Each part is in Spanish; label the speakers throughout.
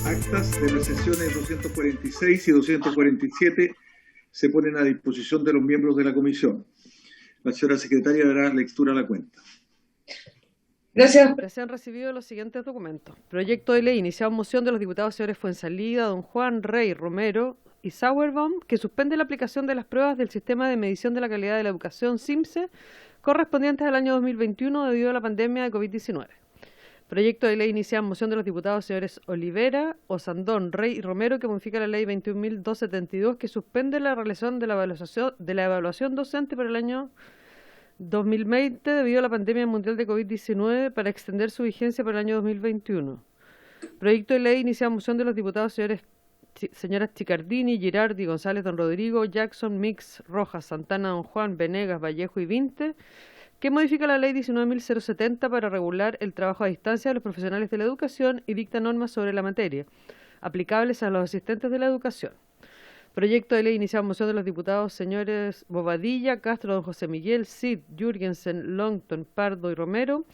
Speaker 1: Actas de las sesiones 246 y 247 se ponen a disposición de los miembros de la comisión. La señora secretaria dará lectura a la cuenta.
Speaker 2: Gracias. Se han recibido los siguientes documentos. Proyecto de ley iniciado en moción de los diputados señores Fuenzalida, don Juan, Rey, Romero y Sauerbaum, que suspende la aplicación de las pruebas del sistema de medición de la calidad de la educación SIMSE correspondientes al año 2021 debido a la pandemia de COVID-19. Proyecto de ley iniciado en moción de los diputados señores Olivera, Osandón, Rey y Romero, que modifica la ley 21.272, que suspende la realización de la evaluación docente para el año 2020 debido a la pandemia mundial de COVID-19 para extender su vigencia para el año 2021. Proyecto de ley iniciado en moción de los diputados señoras Chicardini, Girardi, González, don Rodrigo, Jackson, Mix, Rojas, Santana, don Juan, Venegas, Vallejo y Vinte, que modifica la ley 19.070 para regular el trabajo a distancia de los profesionales de la educación y dicta normas sobre la materia, aplicables a los asistentes de la educación. Proyecto de ley iniciado en moción de los diputados señores Bobadilla, Castro, don José Miguel, Cid, Jürgensen, Longton, Pardo y Romero,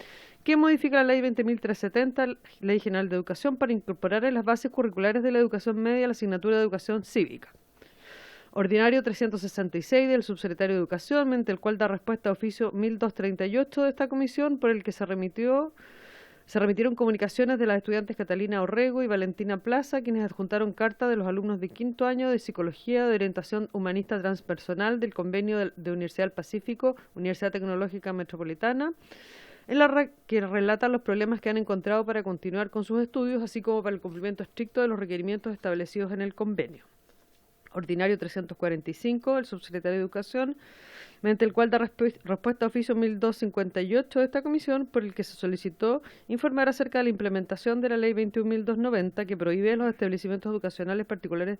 Speaker 2: que modifica la ley 20.370, Ley General de Educación, para incorporar en las bases curriculares de la educación media la asignatura de educación cívica. Ordinario 366 del subsecretario de Educación, mediante el cual da respuesta a oficio 1238 de esta comisión, por el que se remitieron comunicaciones de las estudiantes Catalina Orrego y Valentina Plaza, quienes adjuntaron carta de los alumnos de quinto año de Psicología de Orientación Humanista Transpersonal del Convenio de Universidad del Pacífico, Universidad Tecnológica Metropolitana, en la que relatan los problemas que han encontrado para continuar con sus estudios, así como para el cumplimiento estricto de los requerimientos establecidos en el convenio. Ordinario 345, el subsecretario de Educación, mediante el cual da respuesta a oficio 1258 de esta comisión, por el que se solicitó informar acerca de la implementación de la ley 21.290, que prohíbe a los establecimientos educacionales particulares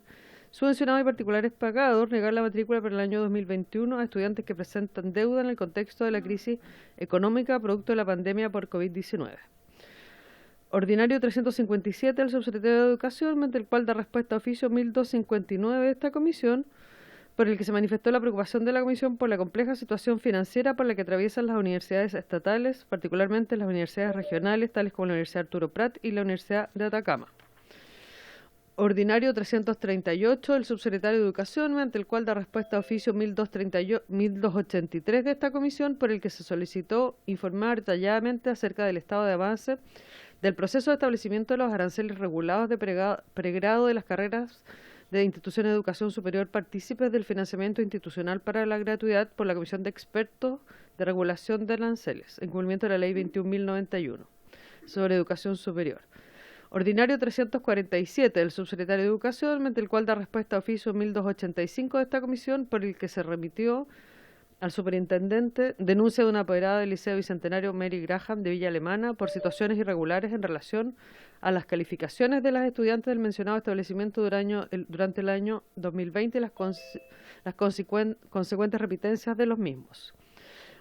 Speaker 2: subvencionados y particulares pagados negar la matrícula para el año 2021 a estudiantes que presentan deuda en el contexto de la crisis económica producto de la pandemia por COVID-19. Ordinario 357 del subsecretario de Educación, mediante el cual da respuesta a oficio 1259 de esta comisión, por el que se manifestó la preocupación de la comisión por la compleja situación financiera por la que atraviesan las universidades estatales, particularmente las universidades regionales, tales como la Universidad Arturo Prat y la Universidad de Atacama. Ordinario 338 del subsecretario de Educación, mediante el cual da respuesta a oficio 1283 de esta comisión, por el que se solicitó informar detalladamente acerca del estado de avance del proceso de establecimiento de los aranceles regulados de pregrado de las carreras de instituciones de educación superior partícipes del financiamiento institucional para la gratuidad por la Comisión de Expertos de Regulación de Aranceles, en cumplimiento de la Ley 21.091 sobre educación superior. Ordinario 347 del subsecretario de Educación, mediante el cual da respuesta a oficio 1285 de esta comisión, por el que se remitió al superintendente denuncia de una apoderada del Liceo Bicentenario Mary Graham de Villa Alemana por situaciones irregulares en relación a las calificaciones de las estudiantes del mencionado establecimiento durante el año 2020 y las consecuentes repitencias de los mismos.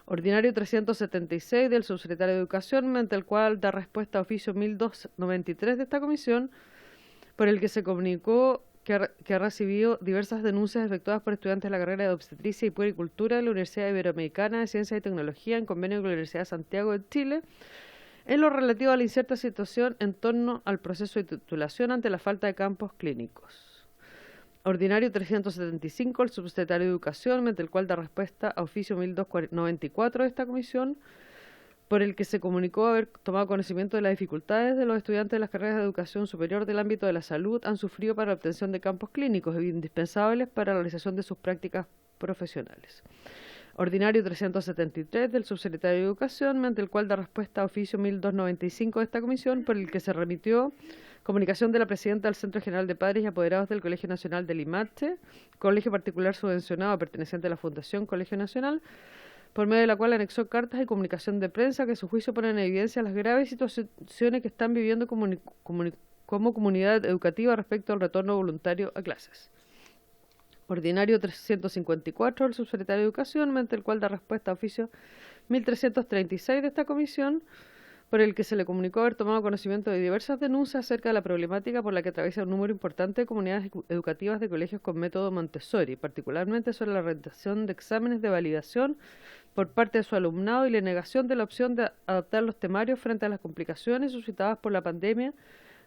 Speaker 2: Ordinario 376 del subsecretario de Educación, mediante el cual da respuesta a oficio 1293 de esta comisión, por el que se comunicó que ha recibido diversas denuncias efectuadas por estudiantes de la carrera de Obstetricia y Puericultura de la Universidad Iberoamericana de Ciencias y Tecnología en convenio con la Universidad de Santiago de Chile, en lo relativo a la incierta situación en torno al proceso de titulación ante la falta de campos clínicos. Ordinario 375, el subsecretario de Educación, mediante el cual da respuesta a oficio 1294 de esta comisión, por el que se comunicó haber tomado conocimiento de las dificultades de los estudiantes de las carreras de educación superior del ámbito de la salud han sufrido para la obtención de campos clínicos indispensables para la realización de sus prácticas profesionales. Ordinario 373 del subsecretario de Educación, mediante el cual da respuesta a oficio 1295 de esta comisión, por el que se remitió comunicación de la presidenta del Centro General de Padres y Apoderados del Colegio Nacional del Limache, colegio particular subvencionado perteneciente a la Fundación Colegio Nacional, por medio de la cual anexó cartas y comunicación de prensa que a su juicio ponen en evidencia las graves situaciones que están viviendo como comunidad educativa respecto al retorno voluntario a clases. Ordinario 354 del subsecretario de Educación, mediante el cual da respuesta a oficio 1336 de esta comisión, por el que se le comunicó haber tomado conocimiento de diversas denuncias acerca de la problemática por la que atraviesa un número importante de comunidades educativas de colegios con método Montessori, particularmente sobre la realización de exámenes de validación por parte de su alumnado y la negación de la opción de adaptar los temarios frente a las complicaciones suscitadas por la pandemia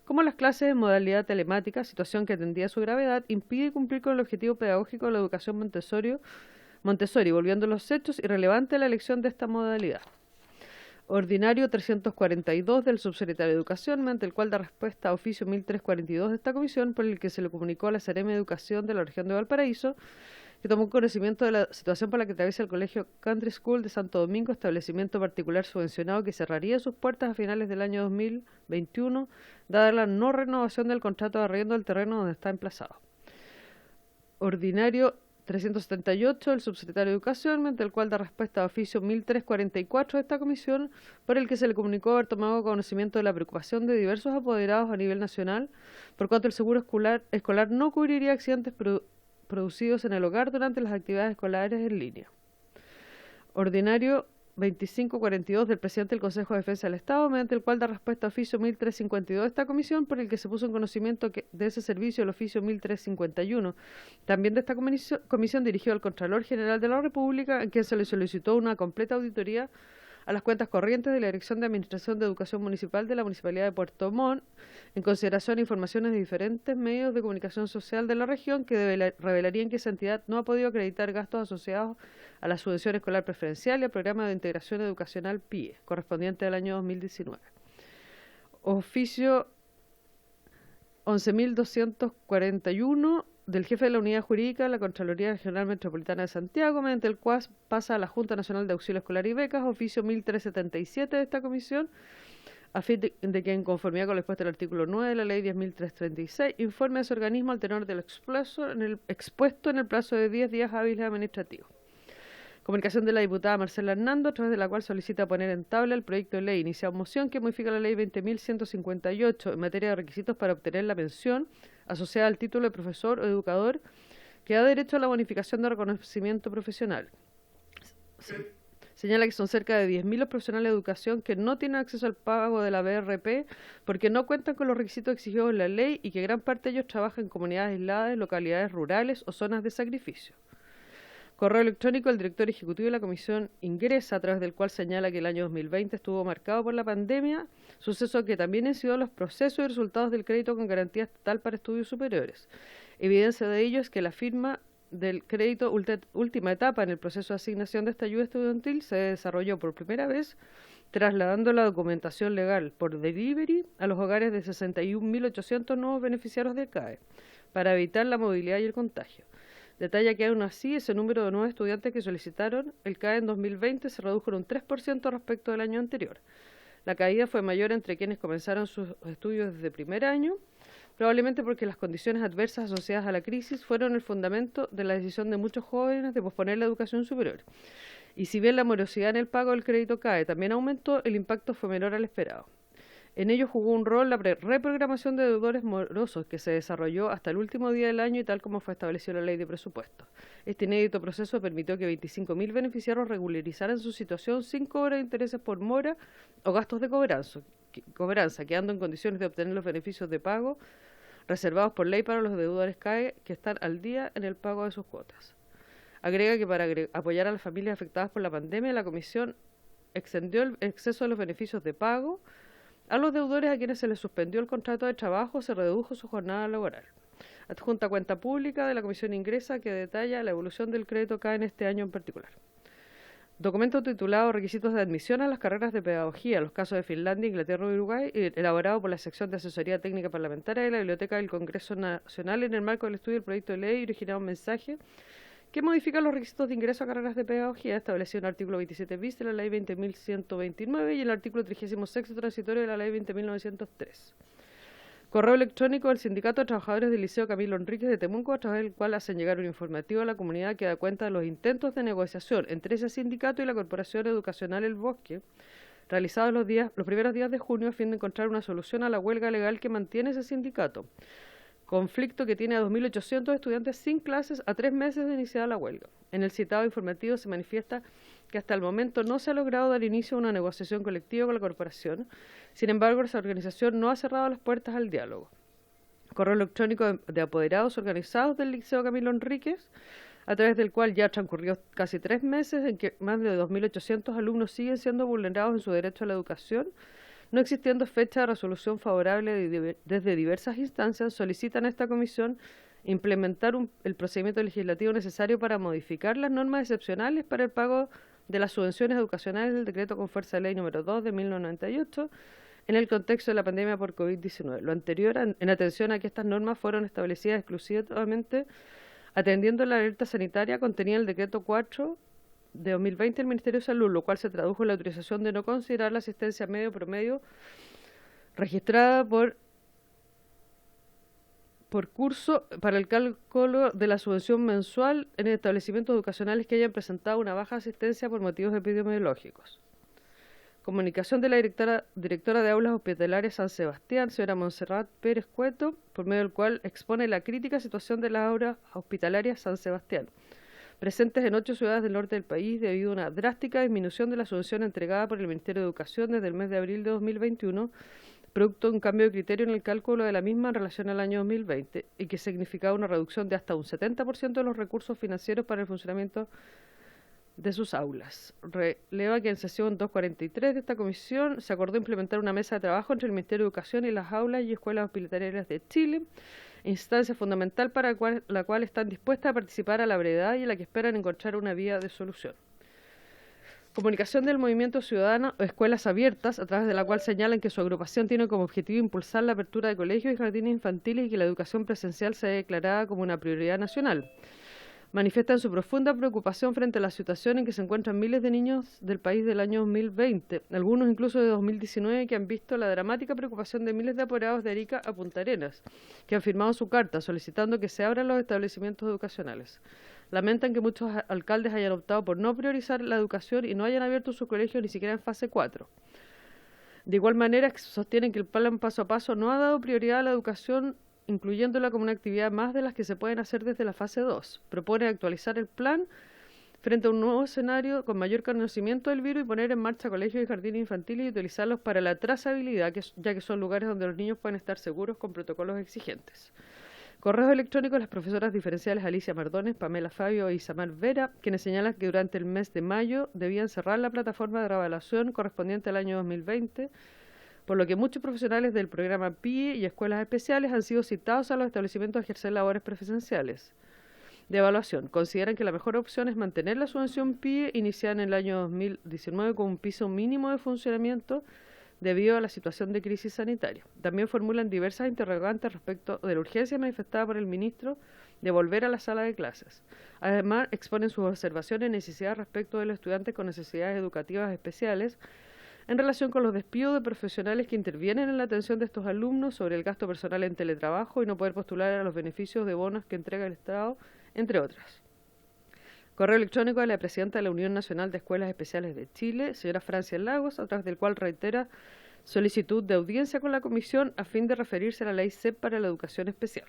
Speaker 2: como las clases en modalidad telemática, situación que atendida a su gravedad impide cumplir con el objetivo pedagógico de la educación Montessori, volviendo los hechos irrelevante la elección de esta modalidad. Ordinario 342 del Subsecretario de Educación, mediante el cual da respuesta a oficio 1342 de esta comisión, por el que se le comunicó a la Seremi de Educación de la región de Valparaíso, que tomó conocimiento de la situación por la que atraviesa el Colegio Country School de Santo Domingo, establecimiento particular subvencionado que cerraría sus puertas a finales del año 2021, dada la no renovación del contrato de arriendo del terreno donde está emplazado. Ordinario 378 del Subsecretario de Educación, mediante el cual da respuesta a oficio 1344 de esta comisión, por el que se le comunicó haber tomado conocimiento de la preocupación de diversos apoderados a nivel nacional, por cuanto el seguro escolar no cubriría accidentes producidos en el hogar durante las actividades escolares en línea. Ordinario 2542 del Presidente del Consejo de Defensa del Estado, mediante el cual da respuesta a oficio 1352 de esta comisión, por el que se puso en conocimiento de ese servicio el oficio 1351. También de esta comisión dirigió al Contralor General de la República, en quien se le solicitó una completa auditoría a las cuentas corrientes de la Dirección de Administración de Educación Municipal de la Municipalidad de Puerto Montt, en consideración a informaciones de diferentes medios de comunicación social de la región que revelarían que esa entidad no ha podido acreditar gastos asociados a la subvención escolar preferencial y al programa de integración educacional PIE, correspondiente al año 2019. Oficio 11.241 del jefe de la Unidad Jurídica de la Contraloría Regional Metropolitana de Santiago, mediante el cual pasa a la Junta Nacional de Auxilio Escolar y Becas, oficio 1377 de esta comisión, a fin de que, en conformidad con lo expuesto en el artículo 9 de la Ley 10.336, informe a ese organismo al tenor de lo expuesto en el plazo de 10 días hábiles administrativos. Comunicación de la diputada Marcela Hernando, a través de la cual solicita poner en tabla el proyecto de ley iniciado en moción que modifica la Ley 20.158 en materia de requisitos para obtener la pensión asociada al título de profesor o educador, que da derecho a la bonificación de reconocimiento profesional. Señala que son cerca de 10.000 los profesionales de educación que no tienen acceso al pago de la BRP porque no cuentan con los requisitos exigidos en la ley y que gran parte de ellos trabajan en comunidades aisladas, localidades rurales o zonas de sacrificio. Correo electrónico del director ejecutivo de la Comisión Ingresa, a través del cual señala que el año 2020 estuvo marcado por la pandemia, suceso que también incidió los procesos y resultados del crédito con garantía estatal para estudios superiores. Evidencia de ello es que la firma del crédito última etapa en el proceso de asignación de esta ayuda estudiantil se desarrolló por primera vez trasladando la documentación legal por delivery a los hogares de 61.800 nuevos beneficiarios del CAE, para evitar la movilidad y el contagio. Detalla que aún así ese número de nuevos estudiantes que solicitaron el CAE en 2020 se redujo en un 3% respecto del año anterior. La caída fue mayor entre quienes comenzaron sus estudios desde primer año, probablemente porque las condiciones adversas asociadas a la crisis fueron el fundamento de la decisión de muchos jóvenes de posponer la educación superior. Y si bien la morosidad en el pago del crédito CAE también aumentó, el impacto fue menor al esperado. En ello jugó un rol la reprogramación de deudores morosos que se desarrolló hasta el último día del año y tal como fue establecido en la ley de presupuestos. Este inédito proceso permitió que 25.000 beneficiarios regularizaran su situación sin cobro de intereses por mora o gastos de cobranza, quedando en condiciones de obtener los beneficios de pago reservados por ley para los deudores CAE que están al día en el pago de sus cuotas. Agrega que para apoyar a las familias afectadas por la pandemia, la Comisión extendió el exceso de los beneficios de pago a los deudores a quienes se les suspendió el contrato de trabajo, se redujo su jornada laboral. Adjunta cuenta pública de la Comisión Ingresa que detalla la evolución del crédito CAE en este año en particular. Documento titulado Requisitos de admisión a las carreras de pedagogía, los casos de Finlandia, Inglaterra y Uruguay, elaborado por la Sección de Asesoría Técnica Parlamentaria de la Biblioteca del Congreso Nacional en el marco del estudio del proyecto de ley, originado un mensaje que modifica los requisitos de ingreso a carreras de pedagogía establecido en el artículo 27 bis de la Ley 20.129 y el artículo 36 transitorio de la Ley 20.903. Correo electrónico del Sindicato de Trabajadores del Liceo Camilo Enríquez de Temuco, a través del cual hacen llegar un informativo a la comunidad que da cuenta de los intentos de negociación entre ese sindicato y la Corporación Educacional El Bosque, realizados los primeros días de junio a fin de encontrar una solución a la huelga legal que mantiene ese sindicato. Conflicto que tiene a 2.800 estudiantes sin clases a 3 meses de iniciada la huelga. En el citado informativo se manifiesta que hasta el momento no se ha logrado dar inicio a una negociación colectiva con la corporación. Sin embargo, esa organización no ha cerrado las puertas al diálogo. Correo electrónico de apoderados organizados del Liceo Camilo Enríquez, a través del cual ya transcurrió casi 3 meses en que más de 2.800 alumnos siguen siendo vulnerados en su derecho a la educación, No existiendo fecha de resolución favorable desde diversas instancias, solicitan a esta comisión implementar el procedimiento legislativo necesario para modificar las normas excepcionales para el pago de las subvenciones educacionales del decreto con fuerza de ley número 2 de 1998 en el contexto de la pandemia por COVID-19. Lo anterior en atención a que estas normas fueron establecidas exclusivamente atendiendo la alerta sanitaria contenida en el decreto 4 de 2020 del Ministerio de Salud, lo cual se tradujo en la autorización de no considerar la asistencia medio promedio registrada por curso para el cálculo de la subvención mensual en establecimientos educacionales que hayan presentado una baja asistencia por motivos epidemiológicos. Comunicación de la directora de Aulas Hospitalarias San Sebastián, señora Montserrat Pérez Cueto, por medio del cual expone la crítica situación de las aulas hospitalarias San Sebastián, presentes en 8 ciudades del norte del país debido a una drástica disminución de la subvención entregada por el Ministerio de Educación desde el mes de abril de 2021, producto de un cambio de criterio en el cálculo de la misma en relación al año 2020 y que significaba una reducción de hasta un 70% de los recursos financieros para el funcionamiento de sus aulas. Releva que en sesión 243 de esta comisión se acordó implementar una mesa de trabajo entre el Ministerio de Educación y las aulas y escuelas hospitalarias de Chile, instancia fundamental para la cual están dispuestas a participar a la brevedad y en la que esperan encontrar una vía de solución. Comunicación del Movimiento Ciudadano Escuelas Abiertas, a través de la cual señalan que su agrupación tiene como objetivo impulsar la apertura de colegios y jardines infantiles y que la educación presencial sea declarada como una prioridad nacional. Manifiestan su profunda preocupación frente a la situación en que se encuentran miles de niños del país del año 2020, algunos incluso de 2019, que han visto la dramática preocupación de miles de apoderados de Arica a Punta Arenas, que han firmado su carta solicitando que se abran los establecimientos educacionales. Lamentan que muchos alcaldes hayan optado por no priorizar la educación y no hayan abierto sus colegios ni siquiera en fase 4. De igual manera, sostienen que el plan paso a paso no ha dado prioridad a la educación, incluyéndola como una actividad más de las que se pueden hacer desde la fase 2. Propone actualizar el plan frente a un nuevo escenario con mayor conocimiento del virus y poner en marcha colegios y jardines infantiles y utilizarlos para la trazabilidad, ya que son lugares donde los niños pueden estar seguros con protocolos exigentes. Correos electrónicos a las profesoras diferenciales Alicia Mardones, Pamela Fabio y Isamar Vera, quienes señalan que durante el mes de mayo debían cerrar la plataforma de reevaluación correspondiente al año 2020, por lo que muchos profesionales del programa PIE y escuelas especiales han sido citados a los establecimientos a ejercer labores presenciales de evaluación. Consideran que la mejor opción es mantener la subvención PIE iniciada en el año 2019 con un piso mínimo de funcionamiento debido a la situación de crisis sanitaria. También formulan diversas interrogantes respecto de la urgencia manifestada por el ministro de volver a la sala de clases. Además, exponen sus observaciones y necesidades respecto de los estudiantes con necesidades educativas especiales en relación con los despidos de profesionales que intervienen en la atención de estos alumnos, sobre el gasto personal en teletrabajo y no poder postular a los beneficios de bonos que entrega el Estado, entre otras. Correo electrónico de la presidenta de la Unión Nacional de Escuelas Especiales de Chile, señora Francia Lagos, a través del cual reitera solicitud de audiencia con la Comisión a fin de referirse a la Ley CEP para la educación especial.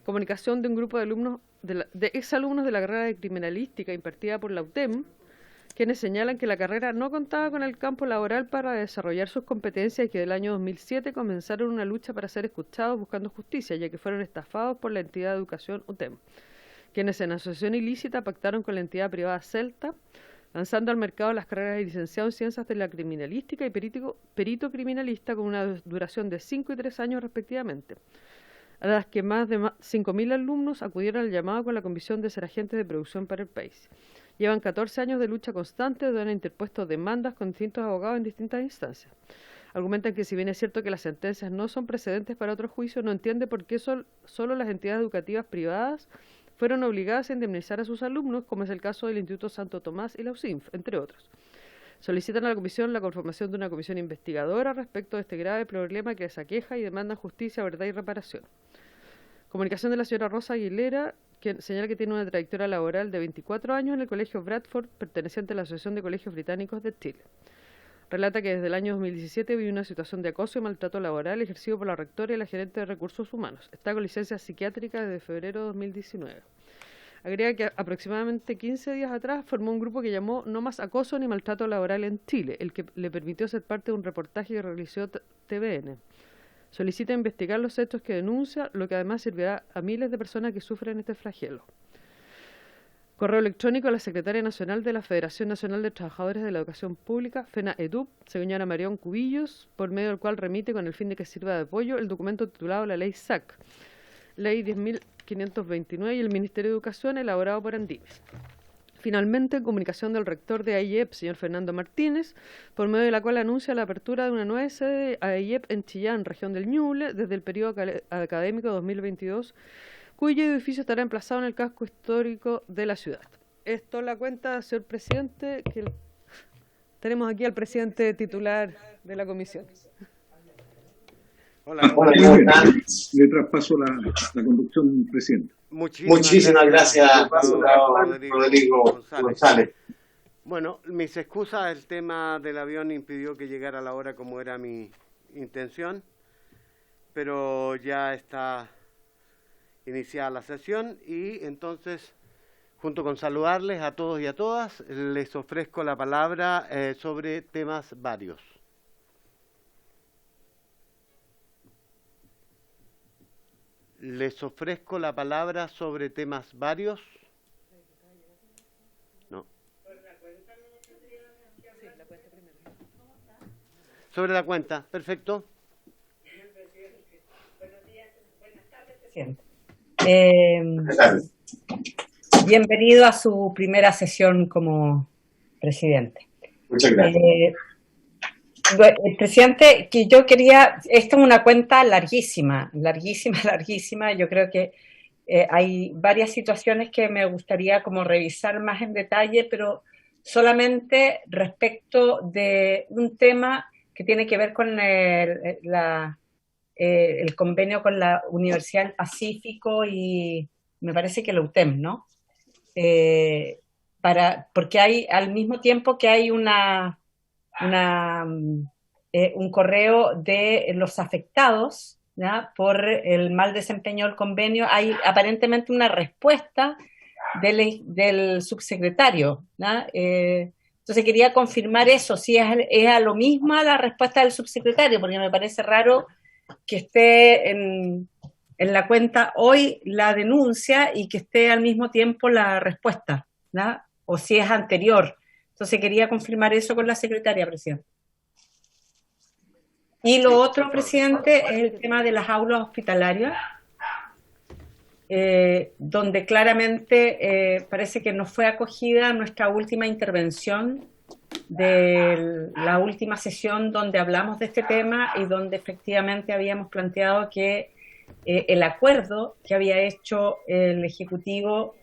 Speaker 2: Comunicación de un grupo de exalumnos de la carrera de criminalística impartida por la UTEM, quienes señalan que la carrera no contaba con el campo laboral para desarrollar sus competencias y que del año 2007 comenzaron una lucha para ser escuchados buscando justicia, ya que fueron estafados por la entidad de educación UTEM, quienes en asociación ilícita pactaron con la entidad privada Celta, lanzando al mercado las carreras de licenciado en Ciencias de la Criminalística y perito criminalista con una duración de 5 y 3 años respectivamente, a las que más de 5.000 alumnos acudieron al llamado con la convicción de ser agentes de producción para el país. Llevan 14 años de lucha constante donde han interpuesto demandas con distintos abogados en distintas instancias. Argumentan que si bien es cierto que las sentencias no son precedentes para otros juicios, no entiende por qué solo las entidades educativas privadas fueron obligadas a indemnizar a sus alumnos, como es el caso del Instituto Santo Tomás y la UCINF, entre otros. Solicitan a la Comisión la conformación de una comisión investigadora respecto de este grave problema que les aqueja y demandan justicia, verdad y reparación. Comunicación de la señora Rosa Aguilera, que señala que tiene una trayectoria laboral de 24 años en el Colegio Bradford, perteneciente a la Asociación de Colegios Británicos de Chile. Relata que desde el año 2017 vive una situación de acoso y maltrato laboral ejercido por la rectora y la gerente de recursos humanos. Está con licencia psiquiátrica desde febrero de 2019. Agrega que aproximadamente 15 días atrás formó un grupo que llamó No Más Acoso ni Maltrato Laboral en Chile, el que le permitió ser parte de un reportaje que realizó TVN. Solicita investigar los hechos que denuncia, lo que además servirá a miles de personas que sufren este flagelo. Correo electrónico a la Secretaria Nacional de la Federación Nacional de Trabajadores de la Educación Pública, FENA-EDUP, señora Marión Cubillos, por medio del cual remite con el fin de que sirva de apoyo el documento titulado la Ley SAC, Ley 10.529 y el Ministerio de Educación, elaborado por Andines. Finalmente, comunicación del rector de AIEP, señor Fernando Martínez, por medio de la cual anuncia la apertura de una nueva sede de AIEP en Chillán, región del Ñuble, desde el periodo académico 2022, cuyo edificio estará emplazado en el casco histórico de la ciudad. Esto es la cuenta, señor presidente, que tenemos aquí al presidente titular de la comisión.
Speaker 1: Hola, le traspaso la conducción, presidente.
Speaker 3: Muchísimas gracias, Rodrigo González.
Speaker 4: Bueno, mis excusas, el tema del avión impidió que llegara a la hora como era mi intención, pero ya está iniciada la sesión y entonces, junto con saludarles a todos y a todas, les ofrezco la palabra sobre temas varios. Les ofrezco la palabra sobre temas varios. No. Sobre la cuenta, perfecto.
Speaker 5: Bienvenido a su primera sesión como presidente.
Speaker 3: Muchas gracias.
Speaker 5: Presidente, que yo quería, esta es una cuenta larguísima. Yo creo que hay varias situaciones que me gustaría como revisar más en detalle, pero solamente respecto de un tema que tiene que ver con el convenio con la Universidad del Pacífico y me parece que la UTEM, ¿no? Porque hay, al mismo tiempo que hay un correo de los afectados, ¿ya?, por el mal desempeño del convenio, hay aparentemente una respuesta del subsecretario, ¿ya? Entonces quería confirmar eso, si es a lo mismo la respuesta del subsecretario, porque me parece raro que esté en la cuenta hoy la denuncia y que esté al mismo tiempo la respuesta, ¿ya?, o si es anterior. Entonces quería confirmar eso con la secretaria, presidente. Y lo otro, presidente, es el tema de las aulas hospitalarias, donde claramente parece que no fue acogida nuestra última intervención de la última sesión donde hablamos de este tema y donde efectivamente habíamos planteado que el acuerdo que había hecho el Ejecutivo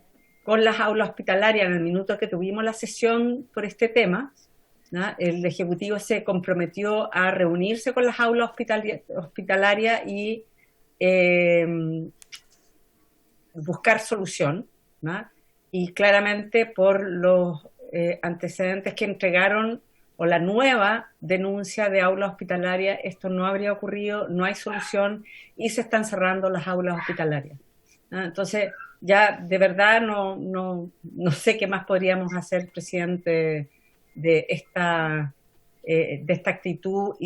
Speaker 5: con las aulas hospitalarias en el minuto que tuvimos la sesión por este tema, ¿no?, el Ejecutivo se comprometió a reunirse con las aulas hospitalarias y buscar solución, ¿no?, y claramente por los antecedentes que entregaron o la nueva denuncia de aulas hospitalarias, esto no habría ocurrido, no hay solución y se están cerrando las aulas hospitalarias, ¿no? Entonces, ya de verdad no sé qué más podríamos hacer, presidente, de esta actitud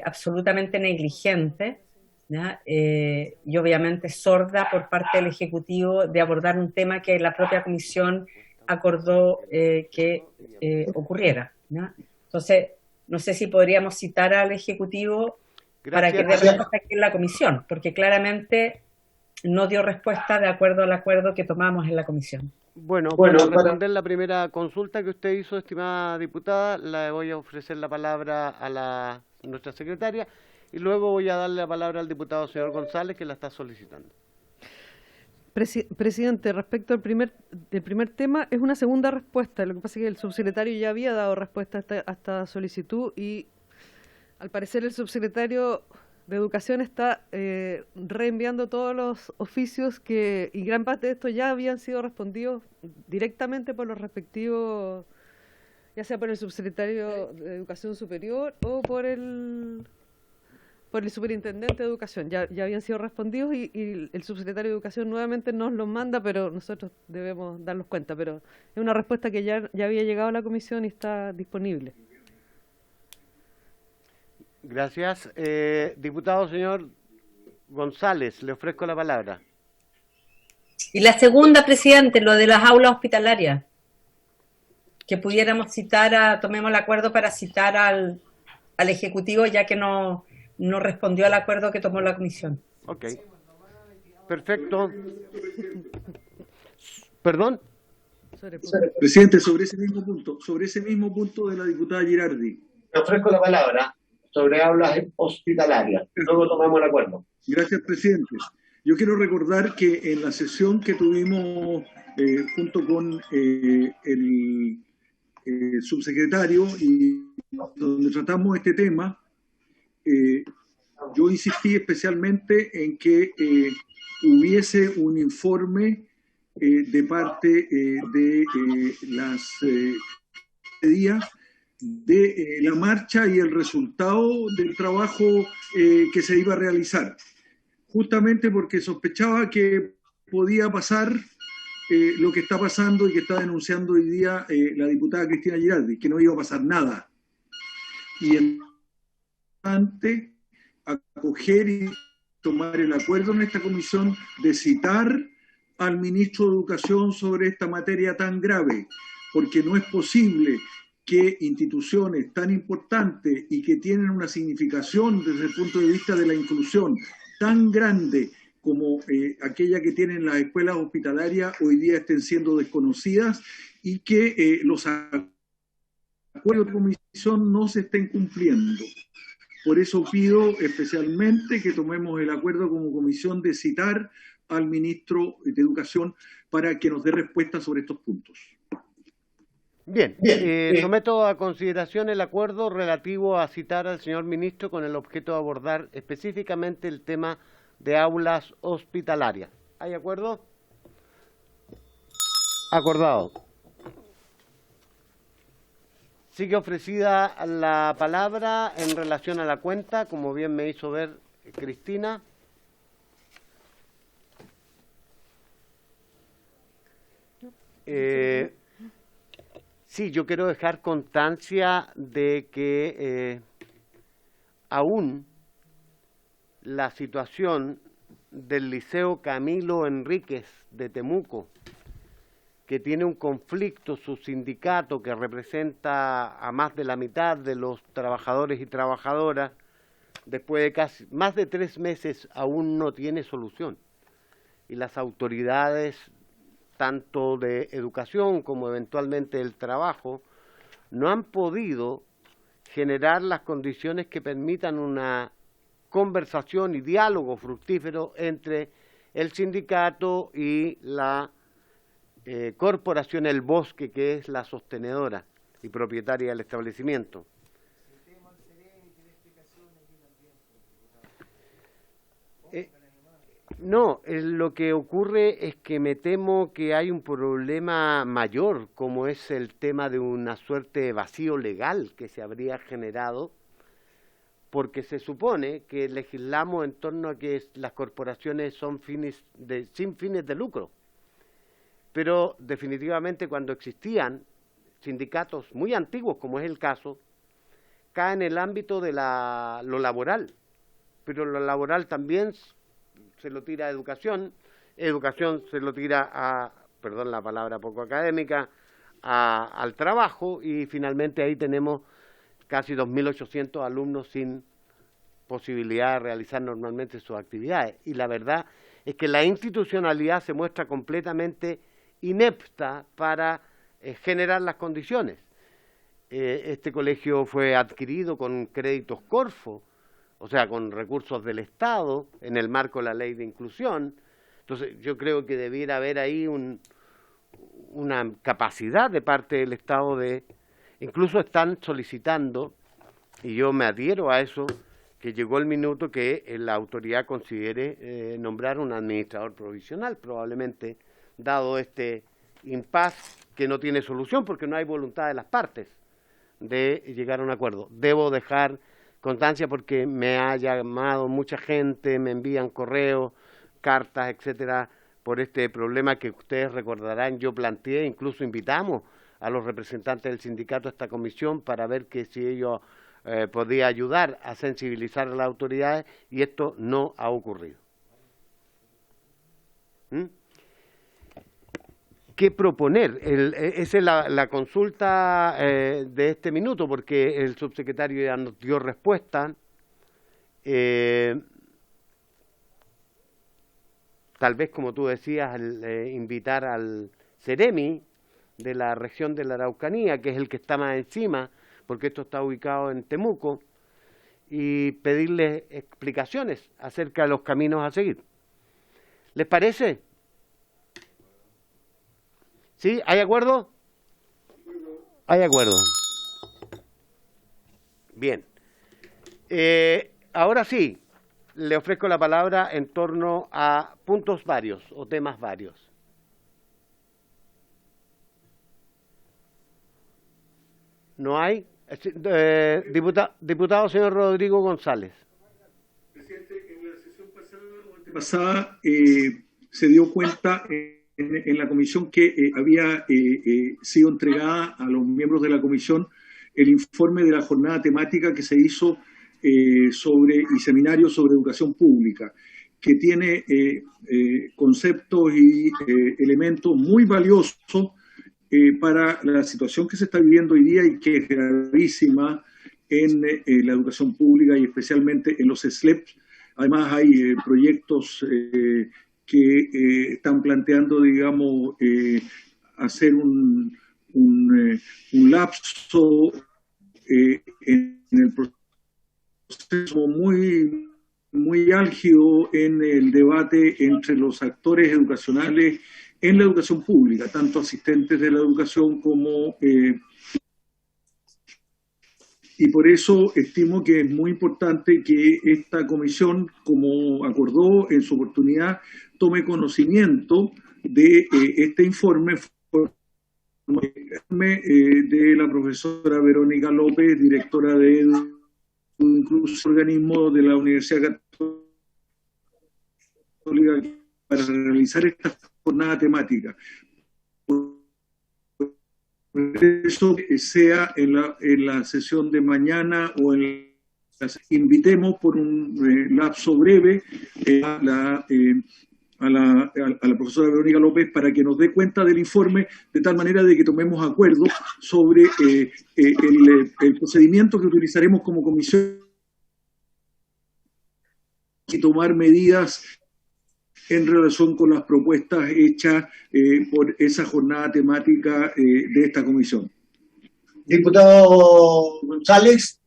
Speaker 5: absolutamente negligente, ¿ya?, y obviamente sorda por parte del Ejecutivo de abordar un tema que la propia Comisión acordó que ocurriera, ¿no? Entonces, no sé si podríamos citar al Ejecutivo para que dé respuesta aquí en la Comisión, porque claramente no dio respuesta de acuerdo al acuerdo que tomamos en la Comisión.
Speaker 4: Bueno, para responder la primera consulta que usted hizo, estimada diputada, le voy a ofrecer la palabra a nuestra secretaria y luego voy a darle la palabra al diputado señor González, que la está solicitando.
Speaker 2: Presidente, respecto al primer tema, es una segunda respuesta. Lo que pasa es que el subsecretario ya había dado respuesta a esta solicitud y al parecer el subsecretario de Educación está reenviando todos los oficios y gran parte de estos ya habían sido respondidos directamente por los respectivos, ya sea por el subsecretario de Educación Superior o por el superintendente de Educación. Ya habían sido respondidos y el subsecretario de Educación nuevamente nos los manda, pero nosotros debemos darnos cuenta. Pero es una respuesta que ya había llegado a la comisión y está disponible.
Speaker 4: Gracias. Diputado señor González, le ofrezco la palabra.
Speaker 5: Y la segunda, presidente, lo de las aulas hospitalarias. Que pudiéramos citar, tomemos el acuerdo para citar al Ejecutivo, ya que no respondió al acuerdo que tomó la Comisión.
Speaker 4: Ok. Perfecto. ¿Perdón?
Speaker 1: Presidente, sobre ese mismo punto de la diputada Girardi.
Speaker 3: Le ofrezco la palabra sobre aulas hospitalarias. Luego tomamos el acuerdo.
Speaker 1: Gracias, presidente. Yo quiero recordar que en la sesión que tuvimos junto con el subsecretario y donde tratamos este tema, yo insistí especialmente en que hubiese un informe de parte de las días de la marcha y el resultado del trabajo que se iba a realizar, justamente porque sospechaba que podía pasar lo que está pasando y que está denunciando hoy día la diputada Cristina Girardi, que no iba a pasar nada. Y es importante acoger y tomar el acuerdo en esta comisión de citar al ministro de Educación sobre esta materia tan grave, porque no es posible que instituciones tan importantes y que tienen una significación desde el punto de vista de la inclusión tan grande como aquella que tienen las escuelas hospitalarias hoy día estén siendo desconocidas y que los acuerdos de comisión no se estén cumpliendo. Por eso pido especialmente que tomemos el acuerdo como comisión de citar al ministro de Educación para que nos dé respuesta sobre estos puntos.
Speaker 4: Bien, someto a consideración el acuerdo relativo a citar al señor ministro con el objeto de abordar específicamente el tema de aulas hospitalarias. ¿Hay acuerdo? Acordado. Sigue ofrecida la palabra en relación a la cuenta, como bien me hizo ver Cristina. Sí, yo quiero dejar constancia de que aún la situación del Liceo Camilo Enríquez de Temuco, que tiene un conflicto, su sindicato que representa a más de la mitad de los trabajadores y trabajadoras, después de casi más de 3 meses aún no tiene solución. Y las autoridades, tanto de educación como eventualmente del trabajo, no han podido generar las condiciones que permitan una conversación y diálogo fructífero entre el sindicato y la corporación El Bosque, que es la sostenedora y propietaria del establecimiento. No, lo que ocurre es que me temo que hay un problema mayor, como es el tema de una suerte de vacío legal que se habría generado, porque se supone que legislamos en torno a que las corporaciones son sin fines de lucro. Pero definitivamente cuando existían sindicatos muy antiguos, como es el caso, cae en el ámbito de lo laboral, pero lo laboral también se lo tira a educación se lo tira a, perdón la palabra poco académica, al trabajo, y finalmente ahí tenemos casi 2.800 alumnos sin posibilidad de realizar normalmente sus actividades. Y la verdad es que la institucionalidad se muestra completamente inepta para generar las condiciones. Este colegio fue adquirido con créditos Corfo, o sea, con recursos del Estado, en el marco de la ley de inclusión. Entonces, yo creo que debiera haber ahí una capacidad de parte del Estado de... Incluso están solicitando, y yo me adhiero a eso, que llegó el minuto que la autoridad considere nombrar un administrador provisional, probablemente, dado este impasse que no tiene solución, porque no hay voluntad de las partes de llegar a un acuerdo. Debo dejar constancia porque me ha llamado mucha gente, me envían correos, cartas, etcétera, por este problema que ustedes recordarán, yo planteé, incluso invitamos a los representantes del sindicato a esta comisión para ver que si ellos podían ayudar a sensibilizar a las autoridades, y esto no ha ocurrido. qué proponer. Esa es la consulta de este minuto, porque el subsecretario ya nos dio respuesta. Tal vez, como tú decías, invitar al Ceremi de la región de la Araucanía, que es el que está más encima, porque esto está ubicado en Temuco, y pedirles explicaciones acerca de los caminos a seguir. ¿Les parece? ¿Sí? ¿Hay acuerdo? Hay acuerdo. Bien. Ahora sí, le ofrezco la palabra en torno a puntos varios o temas varios. ¿No hay? Diputado señor Rodrigo González.
Speaker 1: Presidente, en la sesión pasada se dio cuenta en la comisión que había sido entregada a los miembros de la comisión el informe de la jornada temática que se hizo y seminario sobre educación pública, que tiene conceptos y elementos muy valiosos para la situación que se está viviendo hoy día y que es gravísima en la educación pública y especialmente en los SLEP. Además hay proyectos que están planteando, digamos, hacer un lapso en el proceso muy álgido en el debate entre los actores educacionales en la educación pública, tanto asistentes de la educación como... y por eso estimo que es muy importante que esta comisión, como acordó en su oportunidad, tome conocimiento de este informe de la profesora Verónica López, directora de incluso organismo de la Universidad Católica, para realizar esta jornada temática. Por eso sea en la sesión de mañana o invitemos por un lapso breve a la profesora Verónica López para que nos dé cuenta del informe, de tal manera de que tomemos acuerdo sobre el procedimiento que utilizaremos como comisión y tomar medidas en relación con las propuestas hechas por esa jornada temática de esta comisión.
Speaker 3: Diputado González.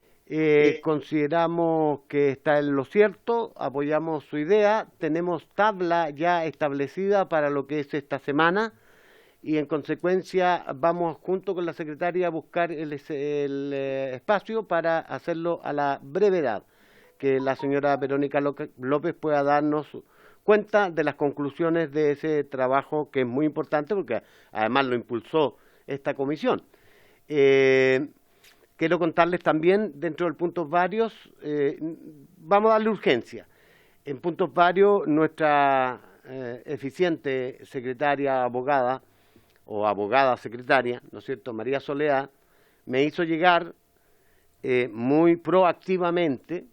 Speaker 4: Consideramos que está en lo cierto, apoyamos su idea, tenemos tabla ya establecida para lo que es esta semana y en consecuencia vamos junto con la secretaria a buscar el espacio para hacerlo a la brevedad, que la señora Verónica López pueda darnos cuenta de las conclusiones de ese trabajo que es muy importante porque además lo impulsó esta comisión. Quiero contarles también, dentro de puntos varios, vamos a darle urgencia. En puntos varios, nuestra eficiente secretaria abogada, o abogada secretaria, ¿no es cierto?, María Soledad, me hizo llegar muy proactivamente,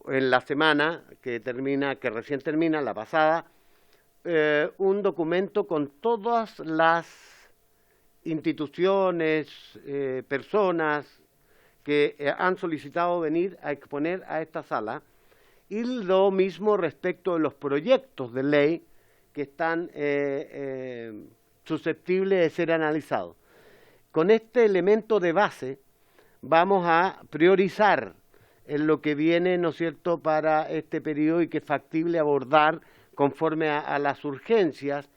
Speaker 4: en la semana que recién termina, la pasada, un documento con todas las instituciones, personas, que han solicitado venir a exponer a esta sala y lo mismo respecto de los proyectos de ley que están susceptibles de ser analizados. Con este elemento de base vamos a priorizar en lo que viene, ¿no es cierto?, para este periodo y que es factible abordar conforme a las urgencias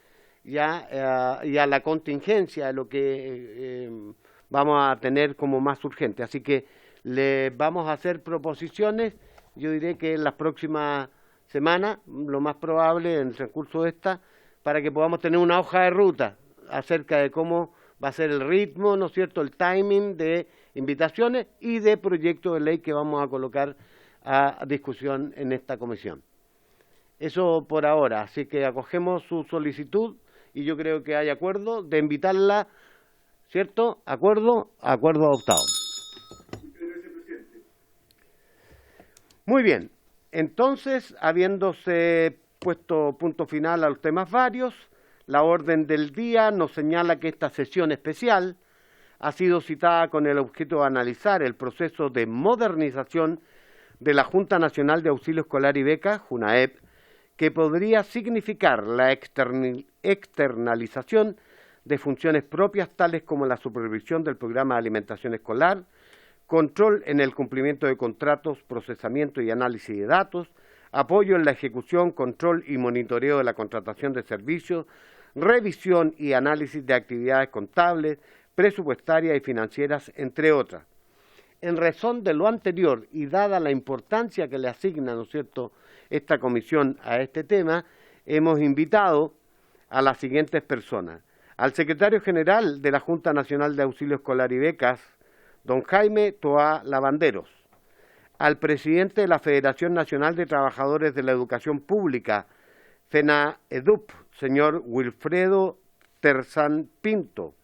Speaker 4: y a la contingencia de lo que vamos a tener como más urgente. Así que le vamos a hacer proposiciones, yo diré que en las próximas semanas, lo más probable en el transcurso de esta, para que podamos tener una hoja de ruta acerca de cómo va a ser el ritmo, ¿no es cierto?, el timing de invitaciones y de proyectos de ley que vamos a colocar a discusión en esta comisión. Eso por ahora, así que acogemos su solicitud y yo creo que hay acuerdo de invitarla, ¿cierto? Acuerdo adoptado. Muy bien, entonces, habiéndose puesto punto final a los temas varios, La orden del día nos señala que esta sesión especial ha sido citada con el objeto de analizar el proceso de modernización de la Junta Nacional de Auxilio Escolar y Becas, JUNAEB, que podría significar la externalización de funciones propias tales como la supervisión del programa de alimentación escolar, control en el cumplimiento de contratos, procesamiento y análisis de datos, apoyo en la ejecución, control y monitoreo de la contratación de servicios, revisión y análisis de actividades contables, presupuestarias y financieras, entre otras. En razón de lo anterior y dada la importancia que le asigna, ¿no es cierto?, esta comisión a este tema, hemos invitado a las siguientes personas. Al secretario general de la Junta Nacional de Auxilio Escolar y Becas, don Jaime Toá Lavanderos, al presidente de la Federación Nacional de Trabajadores de la Educación Pública, FENAEDUP, señor Wilfredo Terzán Pinto.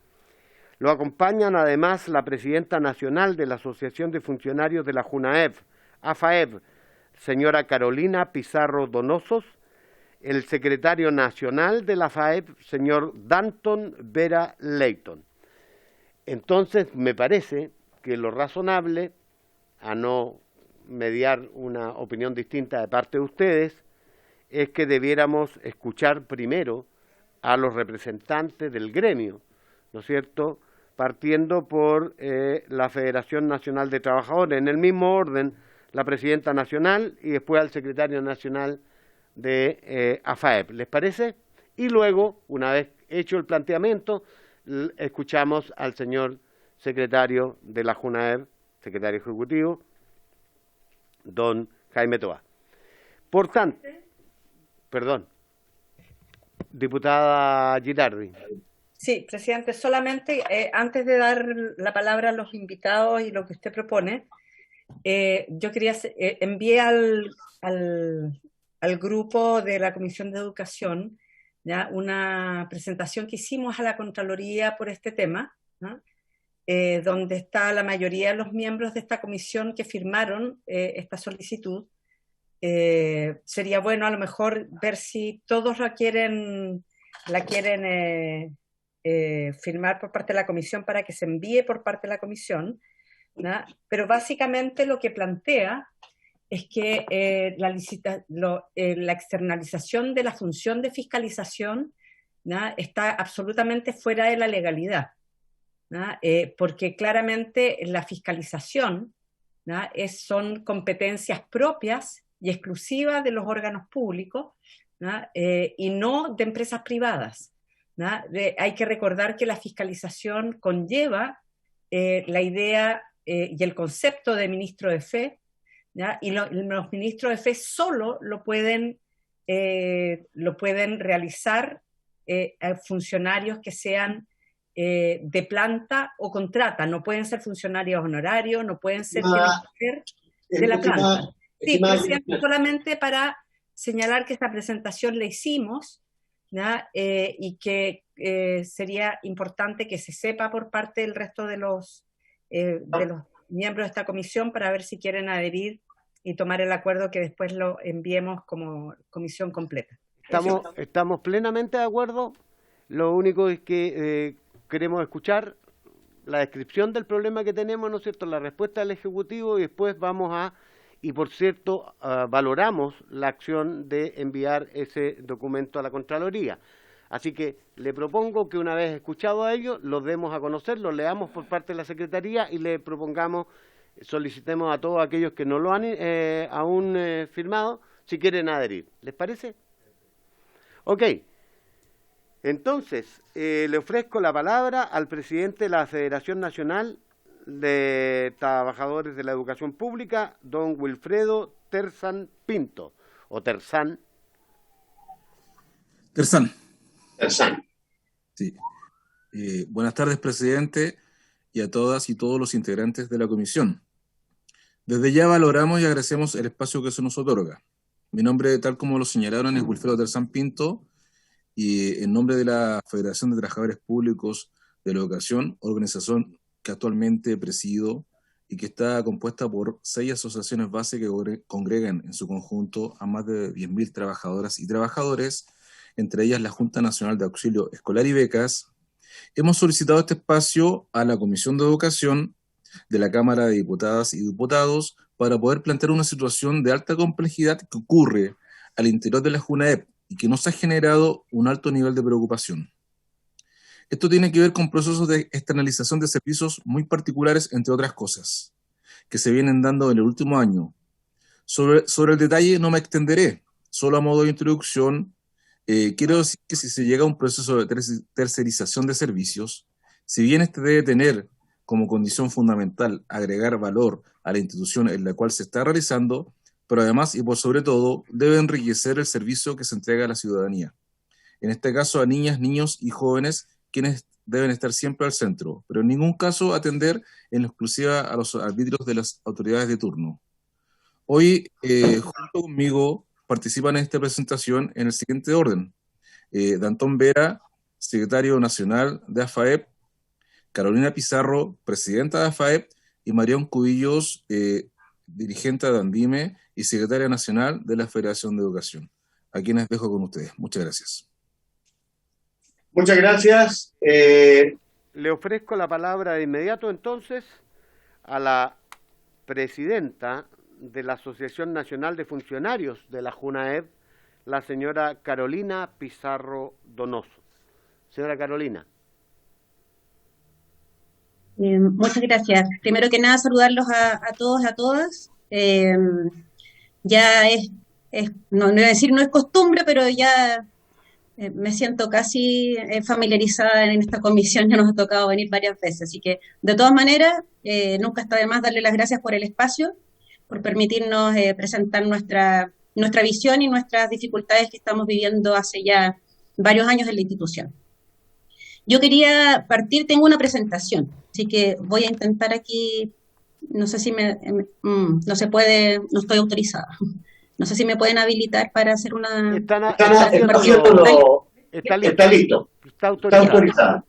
Speaker 4: Lo acompañan además la presidenta nacional de la Asociación de Funcionarios de la JUNAEB, AFAEB, señora Carolina Pizarro Donosos, el secretario nacional de la AFAEB, señor Danton Vera Leighton. Entonces, me parece que lo razonable, a no mediar una opinión distinta de parte de ustedes, es que debiéramos escuchar primero a los representantes del gremio, ¿no es cierto?, partiendo por la Federación Nacional de Trabajadores, en el mismo orden, la presidenta nacional y después al secretario nacional de AFAEB. ¿Les parece? Y luego, una vez hecho el planteamiento, escuchamos al señor secretario de la JUNAEB, secretario ejecutivo, don Jaime Toá. Por tanto, perdón, diputada Girardi.
Speaker 5: Sí, presidente, solamente antes de dar la palabra a los invitados y lo que usted propone, yo quería enviar al grupo de la Comisión de Educación, ¿ya?, una presentación que hicimos a la Contraloría por este tema, ¿no?, donde está la mayoría de los miembros de esta comisión que firmaron esta solicitud. Sería bueno a lo mejor ver si todos la quieren firmar por parte de la comisión para que se envíe por parte de la comisión, ¿no? Pero básicamente lo que plantea es que la externalización de la función de fiscalización, ¿no?, está absolutamente fuera de la legalidad, ¿no?, porque claramente la fiscalización, ¿no?, son competencias propias y exclusivas de los órganos públicos, ¿no?, y no de empresas privadas, ¿no? Hay que recordar que la fiscalización conlleva la idea y el concepto de ministro de fe, ¿ya?, y los ministros de fe solo lo pueden realizar funcionarios que sean de planta o contrata, no pueden ser funcionarios honorarios, no pueden ser de la planta. Sí, presidente, solamente para señalar que esta presentación la hicimos, ¿ya?, y que sería importante que se sepa por parte del resto de los miembros de esta comisión para ver si quieren adherir y tomar el acuerdo que después lo enviemos como comisión completa.
Speaker 4: Estamos plenamente de acuerdo. Lo único es que queremos escuchar la descripción del problema que tenemos, ¿no es cierto?, la respuesta del Ejecutivo, y después y por cierto, valoramos la acción de enviar ese documento a la Contraloría. Así que le propongo que una vez escuchado a ellos, los demos a conocer, los leamos por parte de la Secretaría y le propongamos, solicitemos a todos aquellos que no lo han aún firmado, si quieren adherir. ¿Les parece? Ok. Entonces, le ofrezco la palabra al presidente de la Federación Nacional de Trabajadores de la Educación Pública, don Wilfredo Terzán Pinto, o Terzán.
Speaker 6: Terzán.
Speaker 3: Terzán.
Speaker 6: Sí. Buenas tardes, presidente, y a todas y todos los integrantes de la comisión. Desde ya valoramos y agradecemos el espacio que se nos otorga. Mi nombre, tal como lo señalaron, es Wilfredo Terzán Pinto, y en nombre de la Federación de Trabajadores Públicos de la Educación, organización que actualmente presido y que está compuesta por 6 asociaciones base que congregan en su conjunto a más de 10.000 trabajadoras y trabajadores, entre ellas la Junta Nacional de Auxilio Escolar y Becas, hemos solicitado este espacio a la Comisión de Educación de la Cámara de Diputadas y Diputados para poder plantear una situación de alta complejidad que ocurre al interior de la JUNAEP y que nos ha generado un alto nivel de preocupación. Esto tiene que ver con procesos de externalización de servicios muy particulares, entre otras cosas, que se vienen dando en el último año. Sobre el detalle no me extenderé, solo a modo de introducción, quiero decir que si se llega a un proceso de tercerización de servicios, si bien este debe tener como condición fundamental agregar valor a la institución en la cual se está realizando, pero además y por sobre todo debe enriquecer el servicio que se entrega a la ciudadanía. En este caso a niñas, niños y jóvenes, quienes deben estar siempre al centro, pero en ningún caso atender en exclusiva a los arbitrios de las autoridades de turno. Hoy, junto conmigo, participan en esta presentación en el siguiente orden. Dantón Vera, secretario nacional de AFAEP, Carolina Pizarro, presidenta de AFAEP, y Marión Cubillos, dirigente de Andime y secretaria nacional de la Federación de Educación. A quienes dejo con ustedes. Muchas gracias.
Speaker 3: Muchas gracias.
Speaker 4: Le ofrezco la palabra de inmediato entonces a la presidenta de la Asociación Nacional de Funcionarios de la JUNAEP, la señora Carolina Pizarro Donoso. Señora Carolina.
Speaker 7: Muchas gracias. Primero que nada, saludarlos a todos, a todas. Ya no voy a decir no es costumbre, pero ya me siento casi familiarizada en esta comisión, ya nos ha tocado venir varias veces. Así que, de todas maneras, nunca está de más darle las gracias por el espacio, por permitirnos presentar nuestra visión y nuestras dificultades que estamos viviendo hace ya varios años en la institución. Yo quería partir, tengo una presentación, así que voy a intentar aquí, no sé si no se puede, no estoy autorizada. No sé si me pueden habilitar para hacer una...
Speaker 3: Está listo.
Speaker 4: Está autorizado.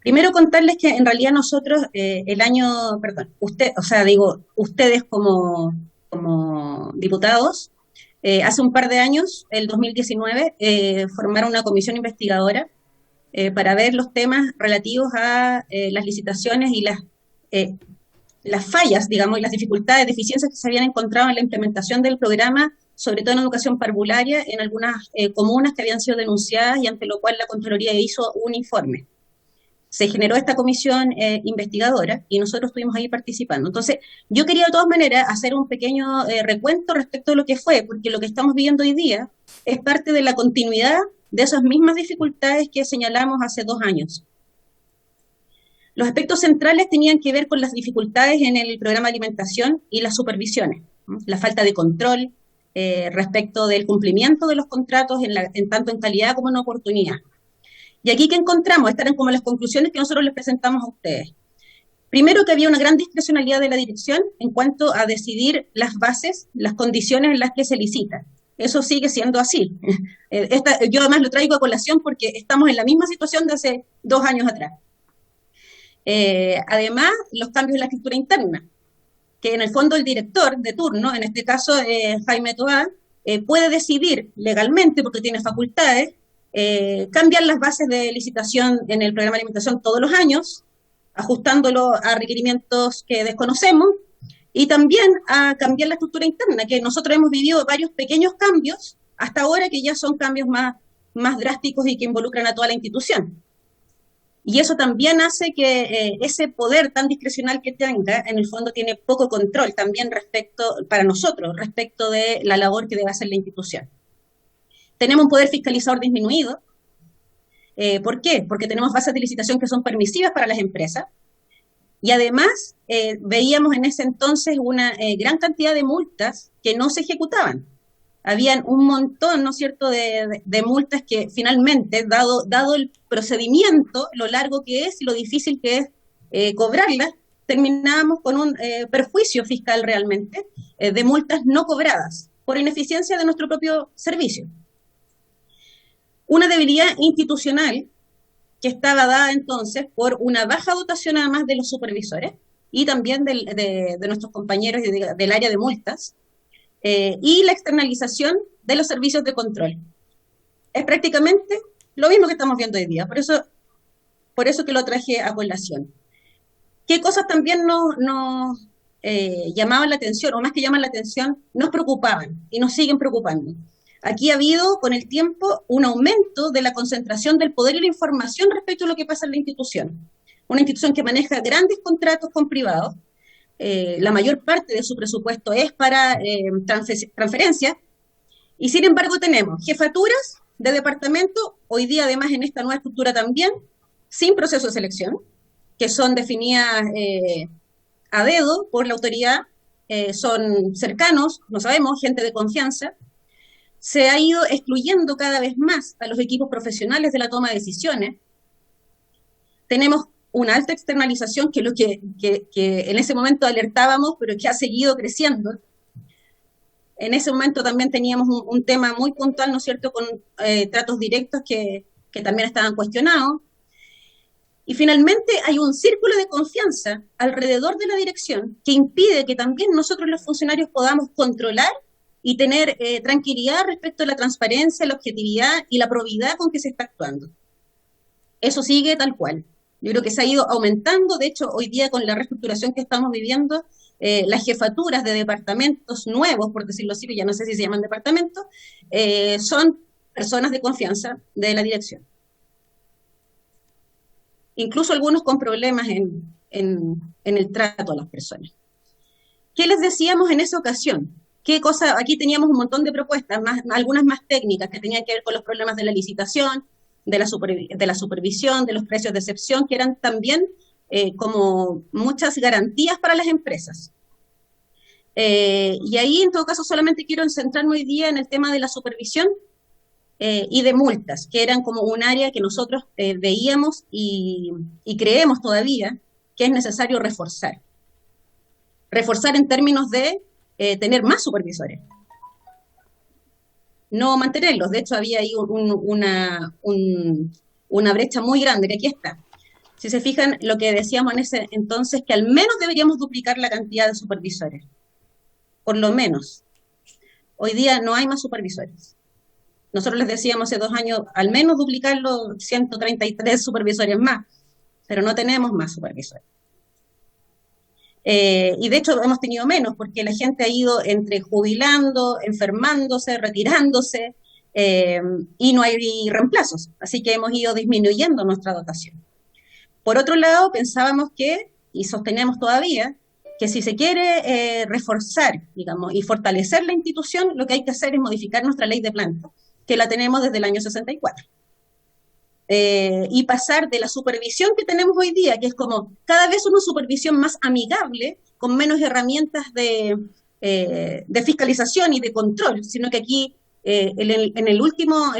Speaker 7: Primero contarles que en realidad nosotros ustedes como diputados, hace un par de años, el 2019, formaron una comisión investigadora para ver los temas relativos a las licitaciones y las fallas, digamos, y las dificultades, deficiencias que se habían encontrado en la implementación del programa, sobre todo en educación parvularia, en algunas comunas que habían sido denunciadas y ante lo cual la Contraloría hizo un informe. Se generó esta comisión investigadora y nosotros estuvimos ahí participando. Entonces, yo quería de todas maneras hacer un pequeño recuento respecto a lo que fue, porque lo que estamos viviendo hoy día es parte de la continuidad de esas mismas dificultades que señalamos hace 2 años. Los aspectos centrales tenían que ver con las dificultades en el programa de alimentación y las supervisiones, ¿no? La falta de control respecto del cumplimiento de los contratos tanto en calidad como en oportunidad. Y aquí que encontramos, estas eran como las conclusiones que nosotros les presentamos a ustedes. Primero, que había una gran discrecionalidad de la dirección en cuanto a decidir las bases, las condiciones en las que se licita. Eso sigue siendo así. Yo además lo traigo a colación porque estamos en la misma situación de hace 2 años atrás. Además, los cambios en la estructura interna, que en el fondo el director de turno, en este caso Jaime Toá, puede decidir legalmente, porque tiene facultades, cambiar las bases de licitación en el programa de alimentación todos los años, ajustándolo a requerimientos que desconocemos, y también a cambiar la estructura interna, que nosotros hemos vivido varios pequeños cambios hasta ahora que ya son cambios más drásticos y que involucran a toda la institución. Y eso también hace que ese poder tan discrecional que tenga, en el fondo tiene poco control también para nosotros, respecto de la labor que debe hacer la institución. Tenemos un poder fiscalizador disminuido. ¿Por qué? Porque tenemos bases de licitación que son permisivas para las empresas. Y además, veíamos en ese entonces una gran cantidad de multas que no se ejecutaban. Habían un montón, ¿no es cierto?, de multas que finalmente, dado el procedimiento, lo largo que es y lo difícil que es cobrarlas, terminábamos con un perjuicio fiscal realmente de multas no cobradas por ineficiencia de nuestro propio servicio. Una debilidad institucional que estaba dada entonces por una baja dotación además de los supervisores y también de nuestros compañeros del área de multas, y la externalización de los servicios de control. Es prácticamente lo mismo que estamos viendo hoy día, por eso que lo traje a colación. ¿Qué cosas también nos llamaban la atención, o más que llaman la atención, nos preocupaban y nos siguen preocupando? Aquí ha habido con el tiempo un aumento de la concentración del poder y la información respecto a lo que pasa en la institución. Una institución que maneja grandes contratos con privados, la mayor parte de su presupuesto es para transferencias, y sin embargo tenemos jefaturas de departamento, hoy día además en esta nueva estructura también, sin proceso de selección, que son definidas a dedo por la autoridad, son cercanos, no sabemos, gente de confianza. Se ha ido excluyendo cada vez más a los equipos profesionales de la toma de decisiones. Tenemos una alta externalización, que es lo que en ese momento alertábamos, pero que ha seguido creciendo. En ese momento también teníamos un tema muy puntual, ¿no es cierto?, con tratos directos que también estaban cuestionados. Y finalmente hay un círculo de confianza alrededor de la dirección que impide que también nosotros los funcionarios podamos controlar y tener tranquilidad respecto a la transparencia, la objetividad y la probidad con que se está actuando. Eso sigue tal cual. Yo creo que se ha ido aumentando. De hecho, hoy día con la reestructuración que estamos viviendo, las jefaturas de departamentos nuevos, por decirlo así, ya no sé si se llaman departamentos, son personas de confianza de la dirección. Incluso algunos con problemas en el trato a las personas. ¿Qué les decíamos en esa ocasión? ¿Qué cosa? Aquí teníamos un montón de propuestas, algunas más técnicas, que tenían que ver con los problemas de la licitación, de la supervisión, de los precios de excepción, que eran también como muchas garantías para las empresas. Y ahí, en todo caso, solamente quiero centrarme hoy día en el tema de la supervisión y de multas, que eran como un área que nosotros veíamos y creemos todavía que es necesario reforzar. Reforzar en términos de tener más supervisores. No mantenerlos. De hecho, había ahí una brecha muy grande, que aquí está. Si se fijan, lo que decíamos en ese entonces, que al menos deberíamos duplicar la cantidad de supervisores. Por lo menos. Hoy día no hay más supervisores. Nosotros les decíamos hace 2 años, al menos duplicar los 133 supervisores más, pero no tenemos más supervisores. Y de hecho hemos tenido menos, porque la gente ha ido entre jubilando, enfermándose, retirándose, y no hay reemplazos, así que hemos ido disminuyendo nuestra dotación. Por otro lado, pensábamos que, y sostenemos todavía, que si se quiere reforzar, digamos, y fortalecer la institución, lo que hay que hacer es modificar nuestra ley de planta, que la tenemos desde el año 64. Y pasar de la supervisión que tenemos hoy día, que es como cada vez una supervisión más amigable, con menos herramientas de fiscalización y de control, sino que aquí, en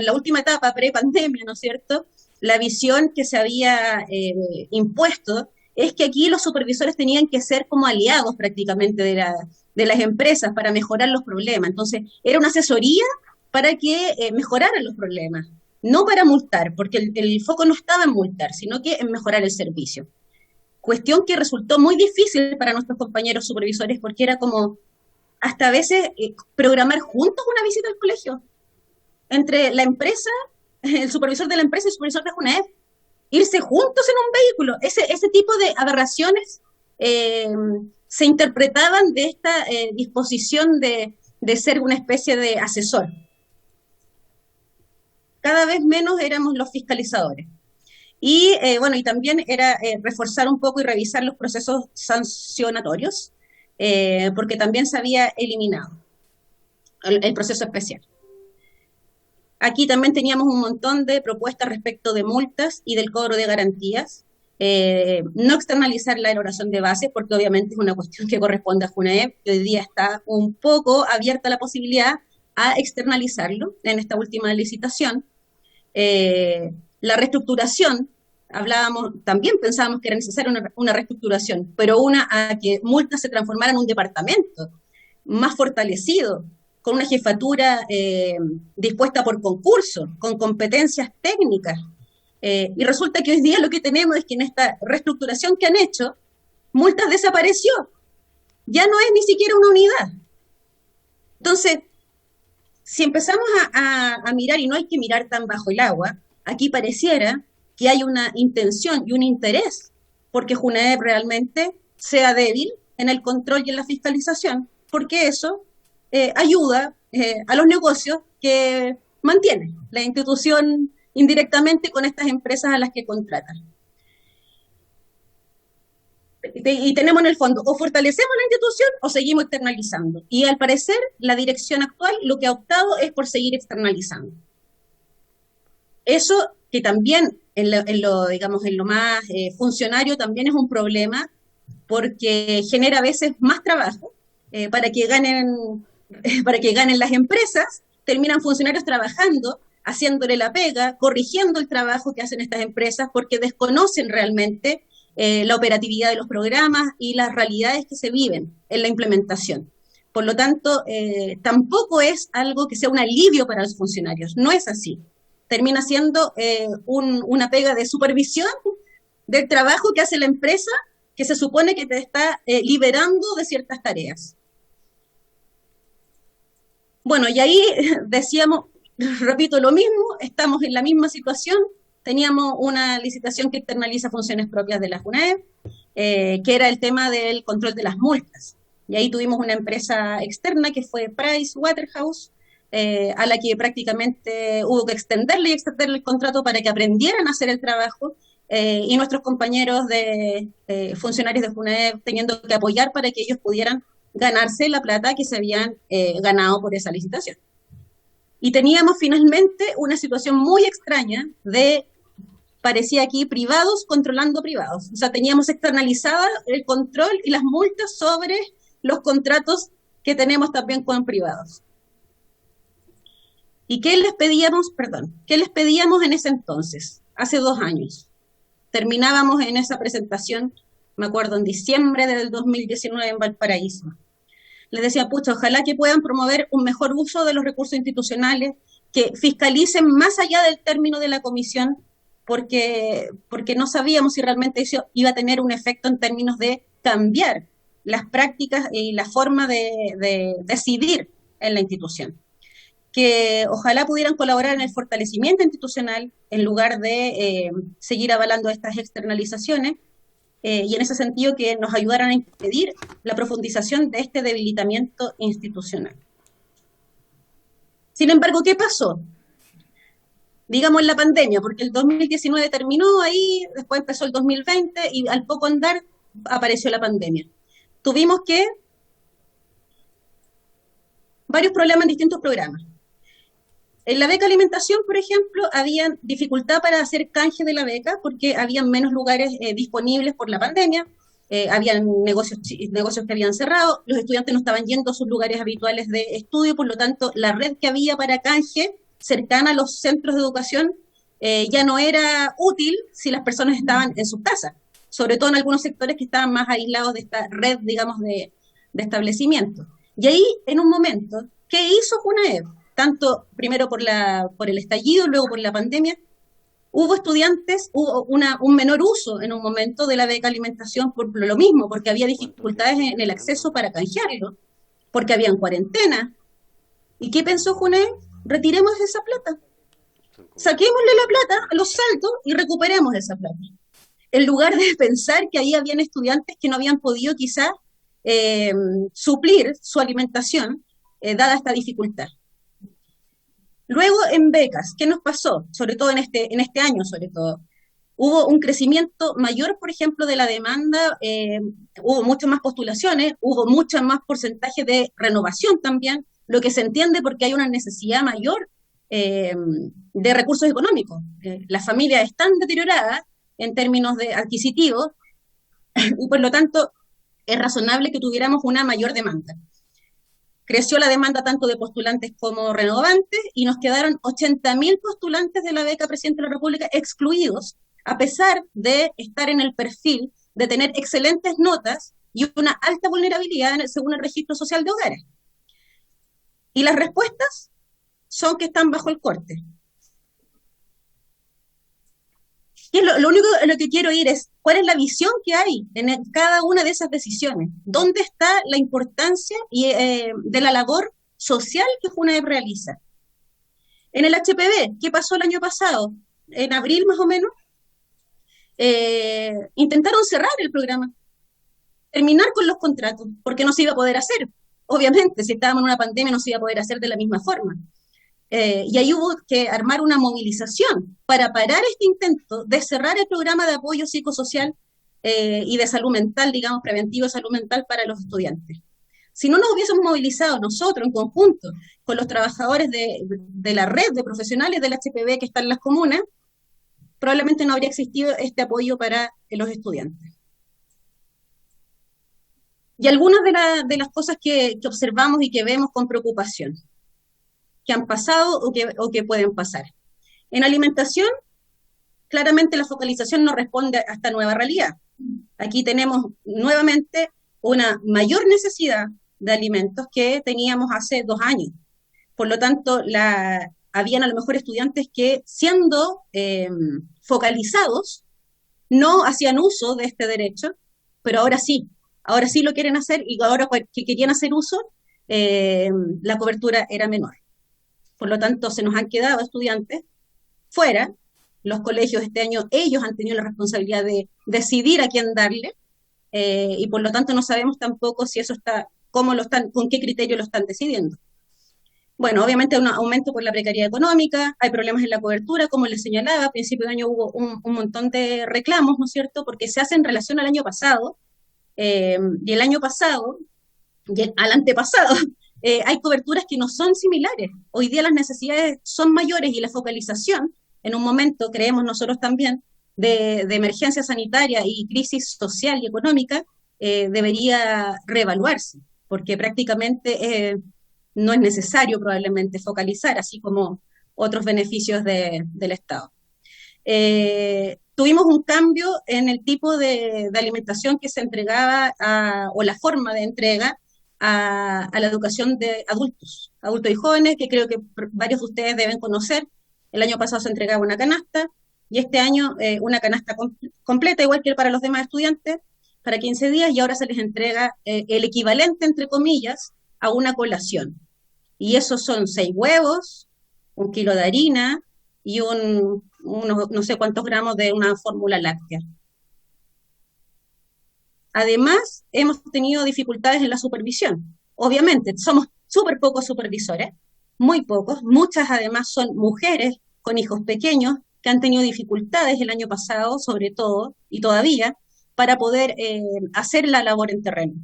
Speaker 7: la última etapa pre-pandemia, ¿no es cierto?, la visión que se había impuesto es que aquí los supervisores tenían que ser como aliados prácticamente de las empresas para mejorar los problemas. Entonces, era una asesoría para que mejoraran los problemas. No para multar, porque el foco no estaba en multar, sino que en mejorar el servicio. Cuestión que resultó muy difícil para nuestros compañeros supervisores, porque era como, hasta a veces, programar juntos una visita al colegio. Entre la empresa, el supervisor de la empresa y el supervisor de JUNAEV. Irse juntos en un vehículo. Ese tipo de aberraciones se interpretaban de esta disposición de ser una especie de asesor. Cada vez menos éramos los fiscalizadores. Y bueno, y también era reforzar un poco y revisar los procesos sancionatorios, porque también se había eliminado el proceso especial. Aquí también teníamos un montón de propuestas respecto de multas y del cobro de garantías. No externalizar la elaboración de bases, porque obviamente es una cuestión que corresponde a JUNAEV, que hoy día está un poco abierta la posibilidad a externalizarlo en esta última licitación. La reestructuración, también pensábamos que era necesaria una reestructuración, pero a que multas se transformara en un departamento más fortalecido, con una jefatura dispuesta por concurso, con competencias técnicas, Y resulta que hoy día lo que tenemos es que en esta reestructuración que han hecho, Multas desapareció. Ya no es ni siquiera una unidad. Entonces, si empezamos a mirar, y no hay que mirar tan bajo el agua, aquí pareciera que hay una intención y un interés porque Junaep realmente sea débil en el control y en la fiscalización, porque eso ayuda a los negocios que mantiene la institución indirectamente con estas empresas a las que contratan. Y tenemos en el fondo, o fortalecemos la institución o seguimos externalizando. Y al parecer, la dirección actual lo que ha optado es por seguir externalizando. Eso que también en lo más funcionario también es un problema, porque genera a veces más trabajo para que ganen las empresas. Terminan funcionarios trabajando, haciéndole la pega, corrigiendo el trabajo que hacen estas empresas, porque desconocen realmente la operatividad de los programas y las realidades que se viven en la implementación. Por lo tanto, tampoco es algo que sea un alivio para los funcionarios, no es así. Termina siendo una pega de supervisión del trabajo que hace la empresa, que se supone que te está liberando de ciertas tareas. Bueno, y ahí decíamos, repito lo mismo, estamos en la misma situación. Teníamos una licitación que externaliza funciones propias de la Junaep, que era el tema del control de las multas. Y ahí tuvimos una empresa externa que fue Pricewaterhouse, a la que prácticamente hubo que extenderle el contrato para que aprendieran a hacer el trabajo, y nuestros compañeros de funcionarios de Junaep teniendo que apoyar para que ellos pudieran ganarse la plata que se habían ganado por esa licitación. Y teníamos finalmente una situación muy extraña parecía aquí, privados controlando privados. O sea, teníamos externalizada el control y las multas sobre los contratos que tenemos también con privados. ¿Y qué les pedíamos en ese entonces? Hace 2 años. Terminábamos en esa presentación, me acuerdo, en diciembre del 2019 en Valparaíso. Les decía, pucha, ojalá que puedan promover un mejor uso de los recursos institucionales, que fiscalicen más allá del término de la comisión, porque no sabíamos si realmente eso iba a tener un efecto en términos de cambiar las prácticas y la forma de decidir en la institución. Que ojalá pudieran colaborar en el fortalecimiento institucional en lugar de seguir avalando estas externalizaciones, y en ese sentido que nos ayudaran a impedir la profundización de este debilitamiento institucional. Sin embargo, ¿qué pasó? Digamos en la pandemia, porque el 2019 terminó ahí, después empezó el 2020 y al poco andar apareció la pandemia. Tuvimos varios problemas en distintos programas. En la beca alimentación, por ejemplo, había dificultad para hacer canje de la beca porque habían menos lugares disponibles por la pandemia, habían negocios que habían cerrado, los estudiantes no estaban yendo a sus lugares habituales de estudio, por lo tanto, la red que había para canje cercana a los centros de educación ya no era útil si las personas estaban en sus casas, sobre todo en algunos sectores que estaban más aislados de esta red, digamos, de establecimientos. Y ahí, en un momento, ¿qué hizo Junaep? Tanto primero por el estallido, luego por la pandemia, hubo un menor uso en un momento de la beca alimentación por lo mismo, porque había dificultades en el acceso para canjearlo, porque habían cuarentena. ¿Y qué pensó Junaep? Retiremos esa plata. Saquémosle la plata a los saldos y recuperemos esa plata. En lugar de pensar que ahí habían estudiantes que no habían podido quizá suplir su alimentación dada esta dificultad. Luego, en becas, ¿qué nos pasó? Sobre todo en este año, sobre todo. Hubo un crecimiento mayor, por ejemplo, de la demanda, hubo muchas más postulaciones, hubo mucho más porcentaje de renovación también, lo que se entiende porque hay una necesidad mayor de recursos económicos. Las familias están deterioradas en términos de adquisitivos y, por lo tanto, es razonable que tuviéramos una mayor demanda. Creció la demanda tanto de postulantes como renovantes y nos quedaron 80.000 postulantes de la beca Presidente de la República excluidos, a pesar de estar en el perfil de tener excelentes notas y una alta vulnerabilidad según el Registro Social de Hogares. Y las respuestas son que están bajo el corte. ¿Qué es lo único a lo que quiero ir es cuál es la visión que hay en cada una de esas decisiones? ¿Dónde está la importancia de la labor social que FUNAEP realiza? En el HPB, ¿qué pasó el año pasado? En abril más o menos, intentaron cerrar el programa, terminar con los contratos, porque no se iba a poder hacer. Obviamente, si estábamos en una pandemia no se iba a poder hacer de la misma forma. Y ahí hubo que armar una movilización para parar este intento de cerrar el programa de apoyo psicosocial y de salud mental, digamos, preventivo de salud mental para los estudiantes. Si no nos hubiésemos movilizado nosotros en conjunto con los trabajadores de la red de profesionales del HPB que están en las comunas, probablemente no habría existido este apoyo para los estudiantes. Y algunas de las cosas que observamos y que vemos con preocupación, que han pasado o que pueden pasar. En alimentación, claramente la focalización no responde a esta nueva realidad. Aquí tenemos nuevamente una mayor necesidad de alimentos que teníamos hace 2 años. Por lo tanto, habían a lo mejor estudiantes que, siendo focalizados, no hacían uso de este derecho, pero ahora sí lo quieren hacer, y ahora que querían hacer uso, la cobertura era menor. Por lo tanto, se nos han quedado estudiantes fuera. Los colegios este año, ellos han tenido la responsabilidad de decidir a quién darle, y por lo tanto no sabemos tampoco si eso está, con qué criterio lo están decidiendo. Bueno, obviamente hay un aumento por la precariedad económica, hay problemas en la cobertura, como les señalaba, a principio de año hubo un montón de reclamos, ¿no es cierto?, porque se hace en relación al año pasado, y el año pasado, y al antepasado, hay coberturas que no son similares. Hoy día las necesidades son mayores y la focalización, en un momento, creemos nosotros también, de emergencia sanitaria y crisis social y económica, debería reevaluarse, porque prácticamente no es necesario probablemente focalizar, así como otros beneficios del Estado. Tuvimos un cambio en el tipo de alimentación que se entregaba, o la forma de entrega, a la educación de adultos y jóvenes, que creo que varios de ustedes deben conocer. El año pasado se entregaba una canasta, y este año una canasta completa, igual que para los demás estudiantes, para 15 días, y ahora se les entrega el equivalente, entre comillas, a una colación. Y esos son 6 huevos, 1 kilo de harina y unos no sé cuántos gramos de una fórmula láctea. Además, hemos tenido dificultades en la supervisión. Obviamente, somos súper pocos supervisores, muy pocos. Muchas, además, son mujeres con hijos pequeños que han tenido dificultades el año pasado, sobre todo, y todavía, para poder hacer la labor en terreno.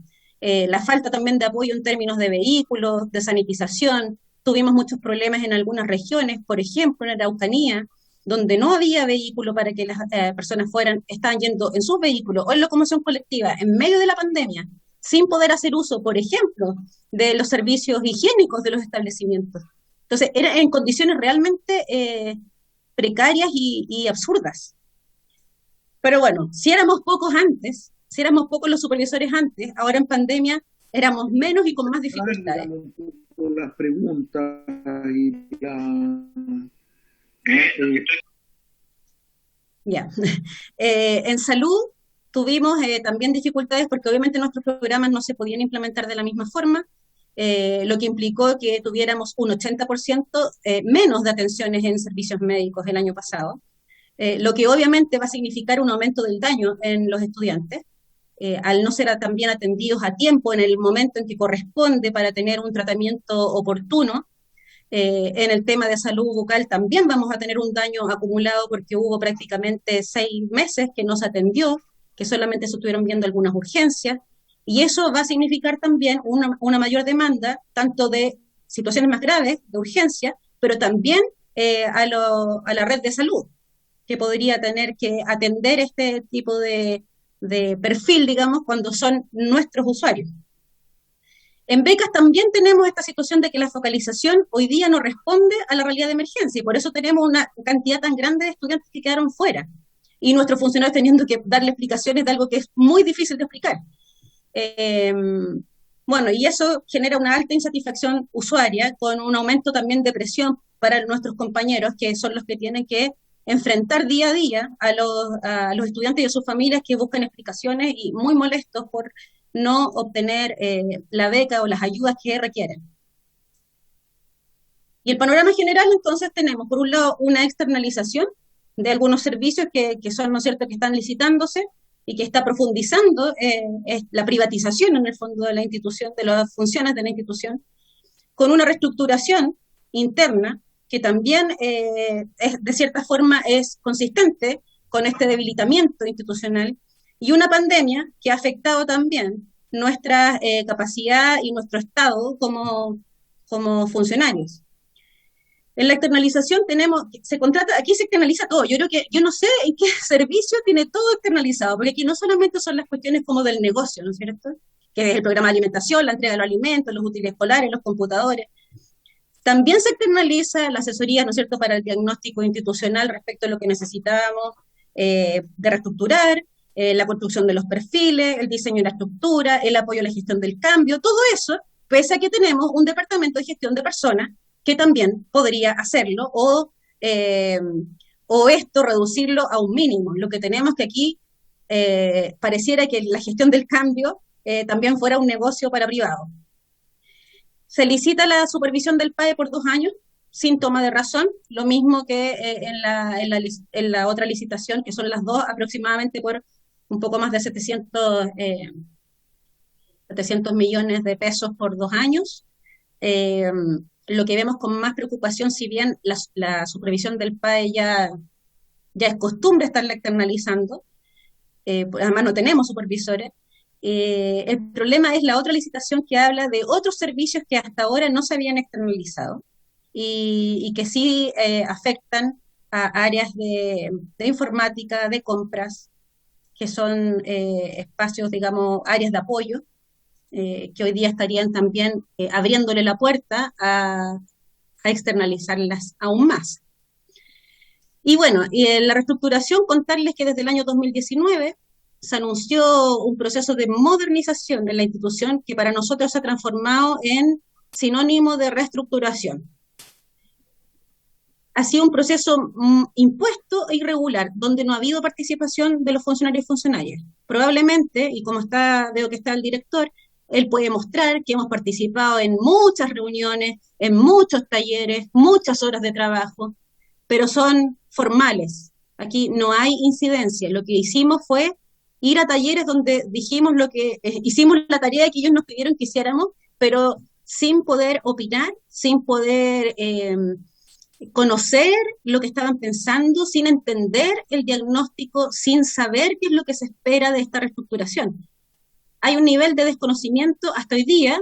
Speaker 7: La falta también de apoyo en términos de vehículos, de sanitización. Tuvimos muchos problemas en algunas regiones, por ejemplo, en Araucanía, donde no había vehículo para que las personas estaban yendo en sus vehículos o en locomoción colectiva en medio de la pandemia, sin poder hacer uso, por ejemplo, de los servicios higiénicos de los establecimientos. Entonces, era en condiciones realmente precarias y absurdas. Pero bueno, si éramos pocos los supervisores antes, ahora en pandemia éramos menos y con más dificultades.
Speaker 1: Las preguntas y
Speaker 7: en salud tuvimos también dificultades porque obviamente nuestros programas no se podían implementar de la misma forma, lo que implicó que tuviéramos un 80% menos de atenciones en servicios médicos el año pasado, lo que obviamente va a significar un aumento del daño en los estudiantes, al no ser también atendidos a tiempo en el momento en que corresponde para tener un tratamiento oportuno. En el tema de salud bucal también vamos a tener un daño acumulado porque hubo prácticamente 6 meses que no se atendió, que solamente se estuvieron viendo algunas urgencias, y eso va a significar también una mayor demanda, tanto de situaciones más graves, de urgencia, pero también a la red de salud, que podría tener que atender este tipo de perfil, digamos, cuando son nuestros usuarios. En becas también tenemos esta situación de que la focalización hoy día no responde a la realidad de emergencia, y por eso tenemos una cantidad tan grande de estudiantes que quedaron fuera, y nuestros funcionarios teniendo que darle explicaciones de algo que es muy difícil de explicar. Bueno, y eso genera una alta insatisfacción usuaria, con un aumento también de presión para nuestros compañeros, que son los que tienen que enfrentar día a día a los estudiantes y a sus familias que buscan explicaciones y muy molestos por no obtener la beca o las ayudas que requieren. Y el panorama general, entonces, tenemos, por un lado, una externalización de algunos servicios que son, ¿no es cierto?, que están licitándose y que está profundizando la privatización, en el fondo, de la institución, de las funciones de la institución, con una reestructuración interna que también, de cierta forma, es consistente con este debilitamiento institucional, y una pandemia que ha afectado también nuestra capacidad y nuestro estado como funcionarios. En la externalización aquí se externaliza todo. Yo no sé en qué servicio tiene todo externalizado, porque aquí no solamente son las cuestiones como del negocio, ¿no es cierto?, que es el programa de alimentación, la entrega de los alimentos, los útiles escolares, los computadores. También se externaliza la asesoría, ¿no es cierto?, para el diagnóstico institucional respecto a lo que necesitábamos de reestructurar, la construcción de los perfiles, el diseño de la estructura, el apoyo a la gestión del cambio, todo eso, pese a que tenemos un departamento de gestión de personas que también podría hacerlo, o esto reducirlo a un mínimo. Lo que tenemos que aquí pareciera que la gestión del cambio también fuera un negocio para privados. Se licita la supervisión del PAE por 2 años, sin toma de razón, lo mismo que en la otra licitación, que son las dos aproximadamente por un poco más de 700 millones de pesos por 2 años. Lo que vemos con más preocupación, si bien la supervisión del PAE ya es costumbre estarla externalizando, además no tenemos supervisores, el problema es la otra licitación que habla de otros servicios que hasta ahora no se habían externalizado y que sí afectan a áreas de informática, de compras, que son espacios, digamos, áreas de apoyo, que hoy día estarían también abriéndole la puerta a externalizarlas aún más. Y bueno, en la reestructuración, contarles que desde el año 2019 se anunció un proceso de modernización de la institución que para nosotros se ha transformado en sinónimo de reestructuración. Ha sido un proceso impuesto e irregular, donde no ha habido participación de los funcionarios y funcionarias. Probablemente, y como veo que está el director, él puede mostrar que hemos participado en muchas reuniones, en muchos talleres, muchas horas de trabajo, pero son formales. Aquí no hay incidencia. Lo que hicimos fue ir a talleres donde dijimos hicimos la tarea que ellos nos pidieron que hiciéramos, pero sin poder opinar, sin poder conocer lo que estaban pensando, sin entender el diagnóstico, sin saber qué es lo que se espera de esta reestructuración. Hay un nivel de desconocimiento hasta hoy día,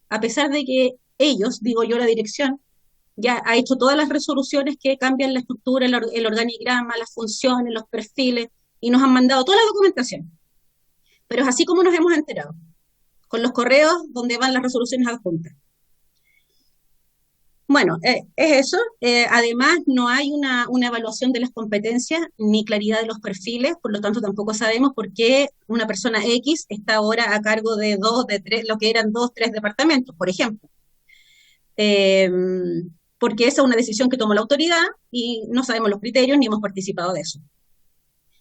Speaker 7: a pesar de que ellos, digo yo, la dirección, ya ha hecho todas las resoluciones que cambian la estructura, el organigrama, las funciones, los perfiles, y nos han mandado toda la documentación. Pero es así como nos hemos enterado, con los correos donde van las resoluciones adjuntas. Bueno, es eso. Además, no hay una evaluación de las competencias ni claridad de los perfiles, por lo tanto tampoco sabemos por qué una persona X está ahora a cargo de 2, de 3, lo que eran 2, 3 departamentos, por ejemplo. Porque esa es una decisión que tomó la autoridad y no sabemos los criterios ni hemos participado de eso.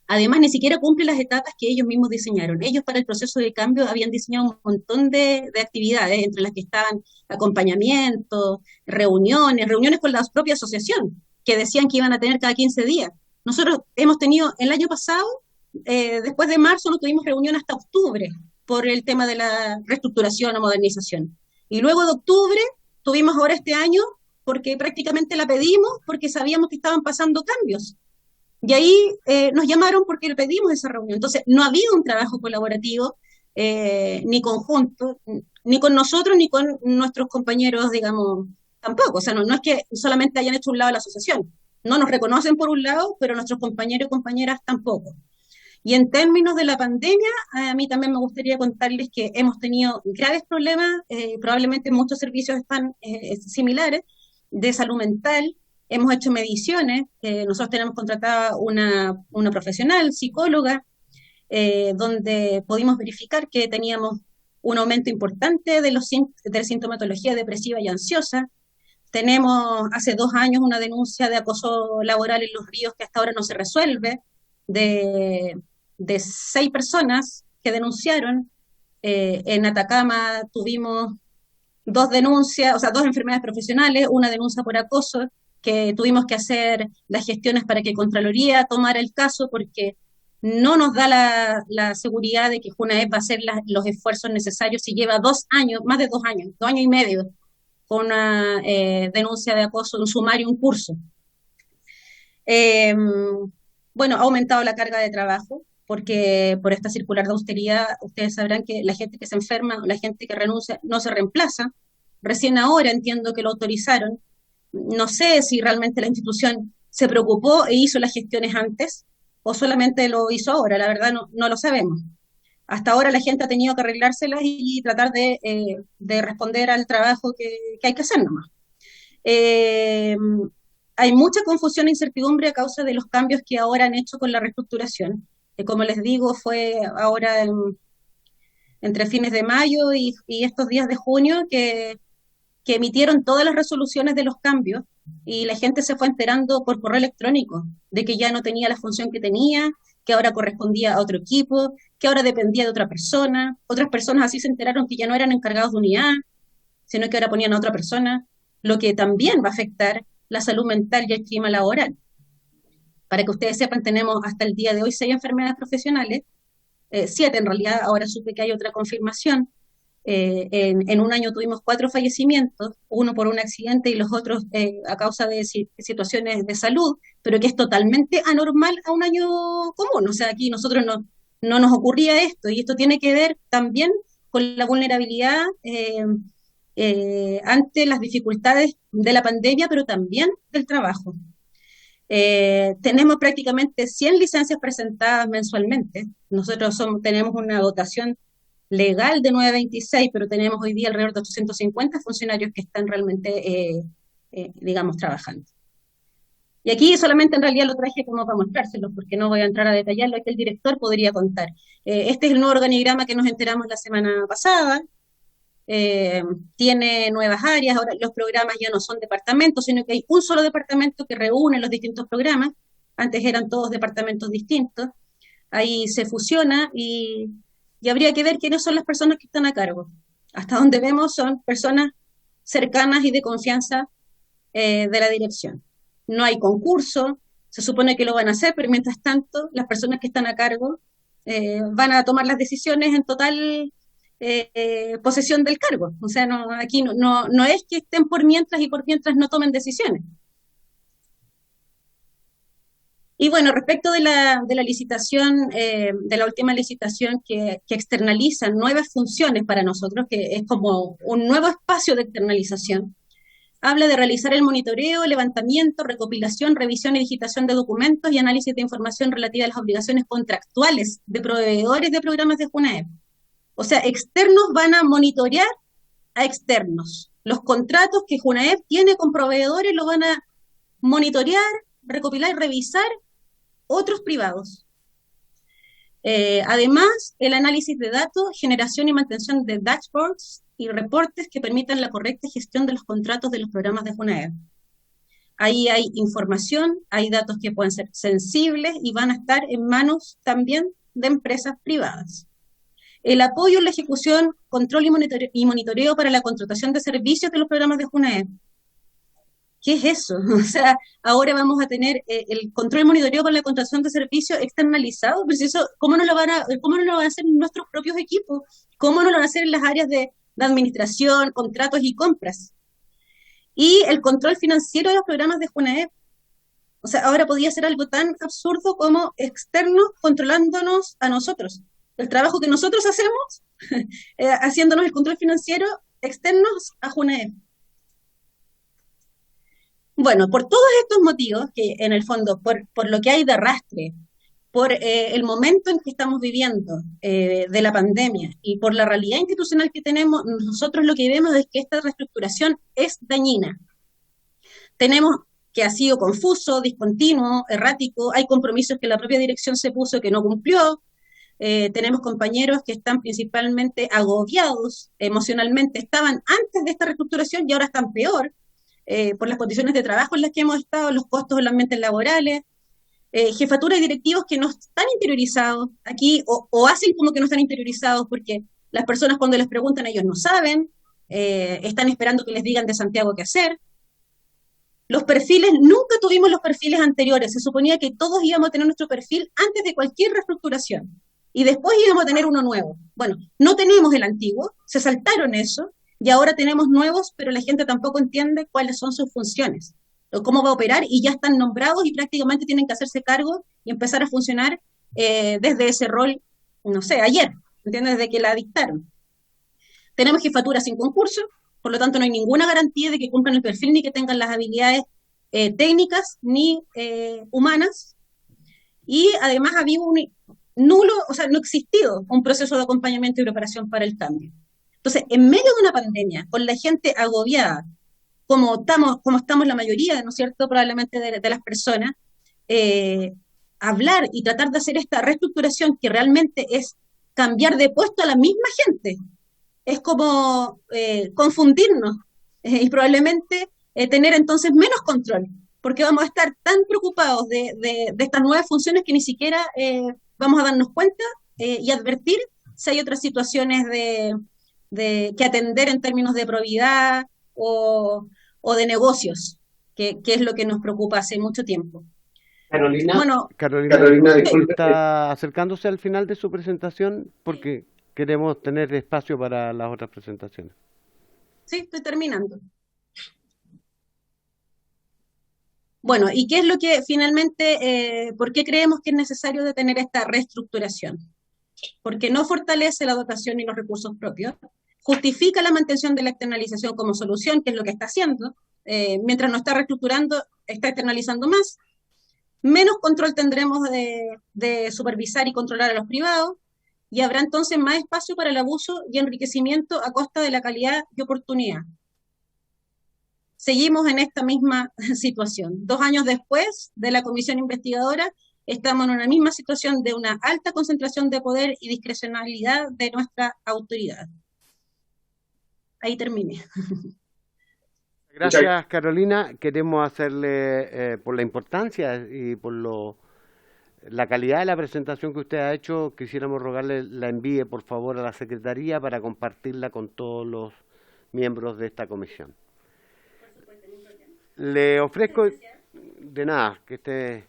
Speaker 7: Además, ni siquiera cumple las etapas que ellos mismos diseñaron. Ellos para el proceso de cambio habían diseñado un montón de actividades, entre las que estaban acompañamiento, reuniones con la propia asociación, que decían que iban a tener cada 15 días. Nosotros hemos tenido, el año pasado, después de marzo, no tuvimos reunión hasta octubre, por el tema de la reestructuración o modernización. Y luego de octubre, tuvimos ahora este año, porque prácticamente la pedimos, porque sabíamos que estaban pasando cambios. Y ahí nos llamaron porque le pedimos esa reunión. Entonces, no ha habido un trabajo colaborativo, ni conjunto, ni con nosotros, ni con nuestros compañeros, digamos, tampoco. O sea, no es que solamente hayan hecho un lado la asociación. No nos reconocen por un lado, pero nuestros compañeros y compañeras tampoco. Y en términos de la pandemia, a mí también me gustaría contarles que hemos tenido graves problemas, probablemente muchos servicios están similares, de salud mental. Hemos hecho mediciones, nosotros tenemos contratada una profesional, psicóloga, donde pudimos verificar que teníamos un aumento importante de sintomatología depresiva y ansiosa. Tenemos hace 2 años una denuncia de acoso laboral en Los Ríos que hasta ahora no se resuelve, de 6 personas que denunciaron. En Atacama tuvimos 2 denuncias, o sea, 2 enfermedades profesionales, una denuncia por acoso, que tuvimos que hacer las gestiones para que Contraloría tomara el caso, porque no nos da la seguridad de que Junaed va a hacer los esfuerzos necesarios si lleva 2 años, más de 2 años, 2 años y medio, con una denuncia de acoso, un sumario, un curso. Bueno, ha aumentado la carga de trabajo, porque por esta circular de austeridad, ustedes sabrán que la gente que se enferma o la gente que renuncia no se reemplaza. Recién ahora entiendo que lo autorizaron. No sé si realmente la institución se preocupó e hizo las gestiones antes o solamente lo hizo ahora, la verdad no lo sabemos. Hasta ahora la gente ha tenido que arreglárselas y tratar de responder al trabajo que hay que hacer nomás. Hay mucha confusión e incertidumbre a causa de los cambios que ahora han hecho con la reestructuración. Como les digo, fue ahora entre fines de mayo y estos días de junio que emitieron todas las resoluciones de los cambios y la gente se fue enterando por correo electrónico de que ya no tenía la función que tenía, que ahora correspondía a otro equipo, que ahora dependía de otra persona. Otras personas así se enteraron que ya no eran encargados de unidad, sino que ahora ponían a otra persona, lo que también va a afectar la salud mental y el clima laboral. Para que ustedes sepan, tenemos hasta el día de hoy 6 enfermedades profesionales, 7 en realidad, ahora supe que hay otra confirmación. En un año tuvimos 4 fallecimientos, uno por un accidente y los otros a causa de situaciones de salud, pero que es totalmente anormal a un año común. O sea, aquí nosotros no nos ocurría esto, y esto tiene que ver también con la vulnerabilidad ante las dificultades de la pandemia, pero también del trabajo. Tenemos prácticamente 100 licencias presentadas mensualmente. Nosotros tenemos una dotación legal de 926, pero tenemos hoy día alrededor de 850 funcionarios que están realmente, digamos, trabajando. Y aquí solamente en realidad lo traje como para mostrárselos, porque no voy a entrar a detallarlo, que el director podría contar. Este es el nuevo organigrama que nos enteramos la semana pasada. Tiene nuevas áreas, ahora los programas ya no son departamentos, sino que hay un solo departamento que reúne los distintos programas. Antes eran todos departamentos distintos. Ahí se fusiona y habría que ver quiénes son las personas que están a cargo. Hasta donde vemos son personas cercanas y de confianza de la dirección. No hay concurso, se supone que lo van a hacer, pero mientras tanto las personas que están a cargo van a tomar las decisiones en total posesión del cargo. O sea, aquí no es que estén por mientras y por mientras no tomen decisiones. Y bueno, respecto de la licitación, de la última licitación que externaliza nuevas funciones para nosotros, que es como un nuevo espacio de externalización, habla de realizar el monitoreo, levantamiento, recopilación, revisión y digitación de documentos y análisis de información relativa a las obligaciones contractuales de proveedores de programas de Junaed. O sea, externos van a monitorear a externos. Los contratos que Junaed tiene con proveedores los van a monitorear, recopilar y revisar otros privados. Además, el análisis de datos, generación y mantención de dashboards y reportes que permitan la correcta gestión de los contratos de los programas de Junaed. Ahí hay información, hay datos que pueden ser sensibles y van a estar en manos también de empresas privadas. El apoyo en la ejecución, control y monitoreo para la contratación de servicios de los programas de Junaed. ¿Qué es eso? O sea, ahora vamos a tener el control y monitoreo para la contratación de servicios externalizado. Pues eso, ¿cómo no lo van a hacer nuestros propios equipos? ¿Cómo no lo van a hacer en las áreas de administración, contratos y compras? Y el control financiero de los programas de Junaed. O sea, ahora podría ser algo tan absurdo como externos controlándonos a nosotros. El trabajo que nosotros hacemos, haciéndonos el control financiero, externos a Junaed. Bueno, por todos estos motivos, que en el fondo, por lo que hay de arrastre, por el momento en que estamos viviendo de la pandemia y por la realidad institucional que tenemos, nosotros lo que vemos es que esta reestructuración es dañina. Tenemos que ha sido confuso, discontinuo, errático, hay compromisos que la propia dirección se puso que no cumplió, tenemos compañeros que están principalmente agobiados emocionalmente, estaban antes de esta reestructuración y ahora están peor. por las condiciones de trabajo en las que hemos estado, los costos en los ambientes laborales, jefaturas y directivos que no están interiorizados aquí o hacen como que no están interiorizados porque las personas cuando les preguntan ellos no saben, están esperando que les digan de Santiago qué hacer. Los perfiles, nunca tuvimos los perfiles anteriores, se suponía que todos íbamos a tener nuestro perfil antes de cualquier reestructuración y después íbamos a tener uno nuevo. Bueno, no tenemos el antiguo, se saltaron eso y ahora tenemos nuevos, pero la gente tampoco entiende cuáles son sus funciones o cómo va a operar y ya están nombrados y prácticamente tienen que hacerse cargo y empezar a funcionar desde ese rol, no sé, ayer, ¿entiendes? Desde que la dictaron. Tenemos jefaturas sin concurso, por lo tanto no hay ninguna garantía de que cumplan el perfil ni que tengan las habilidades técnicas ni humanas. Y además había un nulo, o sea, no ha existido un proceso de acompañamiento y preparación para el cambio. Entonces, en medio de una pandemia, con la gente agobiada, como estamos la mayoría, ¿no es cierto?, probablemente de las personas, hablar y tratar de hacer esta reestructuración que realmente es cambiar de puesto a la misma gente, es como confundirnos y probablemente tener entonces menos control, porque vamos a estar tan preocupados de estas nuevas funciones que ni siquiera vamos a darnos cuenta y advertir si hay otras situaciones que atender en términos de probidad o de negocios, que es lo que nos preocupa hace mucho tiempo.
Speaker 3: Carolina,
Speaker 7: bueno,
Speaker 4: Carolina,
Speaker 3: disculpe.
Speaker 4: está acercándose al final de su presentación porque queremos tener espacio para las otras presentaciones.
Speaker 7: Sí, estoy terminando. Bueno, ¿y qué es lo que finalmente, por qué creemos que es necesario de tener esta reestructuración? Porque no fortalece la dotación y los recursos propios, justifica la mantención de la externalización como solución, que es lo que está haciendo, mientras no está reestructurando, está externalizando más, menos control tendremos de supervisar y controlar a los privados, y habrá entonces más espacio para el abuso y enriquecimiento a costa de la calidad y oportunidad. Seguimos en esta misma situación. 2 años después de la comisión investigadora, estamos en una misma situación de una alta concentración de poder y discrecionalidad de nuestra autoridad. Ahí terminé.
Speaker 4: Gracias, Carolina. Queremos hacerle, por la importancia y por la calidad de la presentación que usted ha hecho, quisiéramos rogarle la envíe, por favor, a la Secretaría para compartirla con todos los miembros de esta comisión. Le ofrezco, de nada, que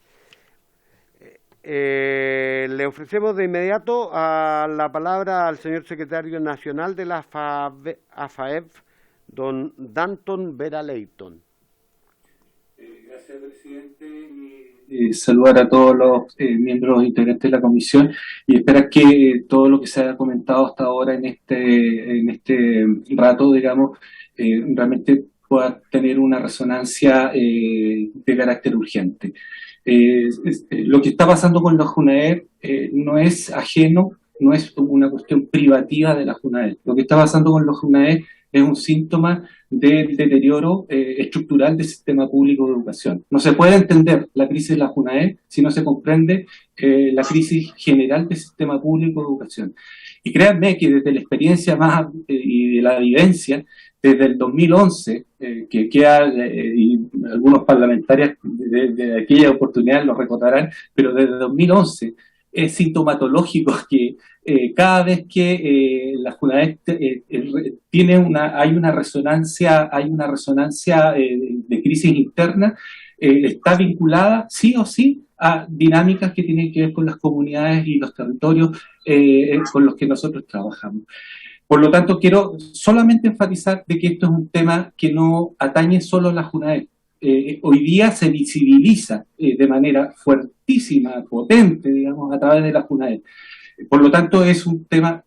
Speaker 4: le ofrecemos de inmediato la palabra al señor secretario nacional de la AFAEF, don Danton Vera Leighton.
Speaker 8: Gracias, presidente. Saludar a todos los miembros integrantes de la comisión y esperar que todo lo que se ha comentado hasta ahora en este rato, digamos, realmente pueda tener una resonancia de carácter urgente. Lo que está pasando con la JUNAEP no es ajeno, no es una cuestión privativa de la JUNAEP. Lo que está pasando con la JUNAEP es un síntoma del deterioro estructural del sistema público de educación. No se puede entender la crisis de la JUNAEP si no se comprende la crisis general del sistema público de educación. Y créanme que desde la experiencia más y de la vivencia, desde el 2011, que queda, y algunos parlamentarios de aquella oportunidad lo recordarán, pero desde 2011 es sintomatológico que cada vez que la JUNAEP hay una resonancia de crisis interna, está vinculada sí o sí a dinámicas que tienen que ver con las comunidades y los territorios con los que nosotros trabajamos. Por lo tanto, quiero solamente enfatizar de que esto es un tema que no atañe solo a la JUNAEP. Hoy día se visibiliza de manera fuertísima, potente, digamos, a través de la JUNAEP. Por lo tanto, es un tema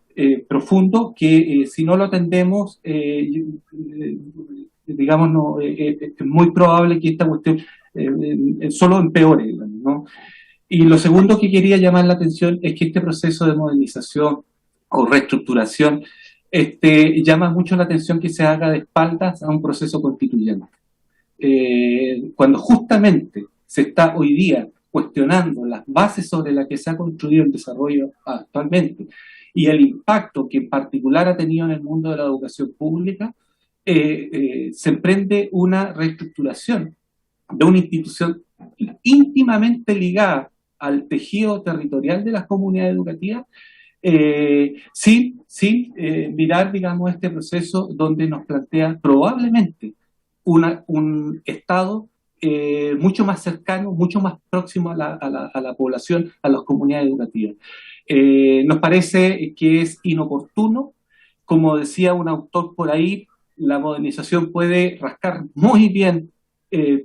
Speaker 8: profundo que si no lo atendemos, digamos, no, es muy probable que esta cuestión solo empeore, digamos, ¿no? Y lo segundo que quería llamar la atención es que este proceso de modernización o reestructuración llama mucho la atención que se haga de espaldas a un proceso constituyente. Cuando justamente se está hoy día cuestionando las bases sobre las que se ha construido el desarrollo actualmente y el impacto que en particular ha tenido en el mundo de la educación pública, se emprende una reestructuración de una institución íntimamente ligada al tejido territorial de las comunidades educativas, sin mirar, digamos, este proceso donde nos plantea probablemente un Estado mucho más cercano, mucho más próximo a la población, a las comunidades educativas. Nos parece que es inoportuno, como decía un autor por ahí, la modernización puede rascar muy bien,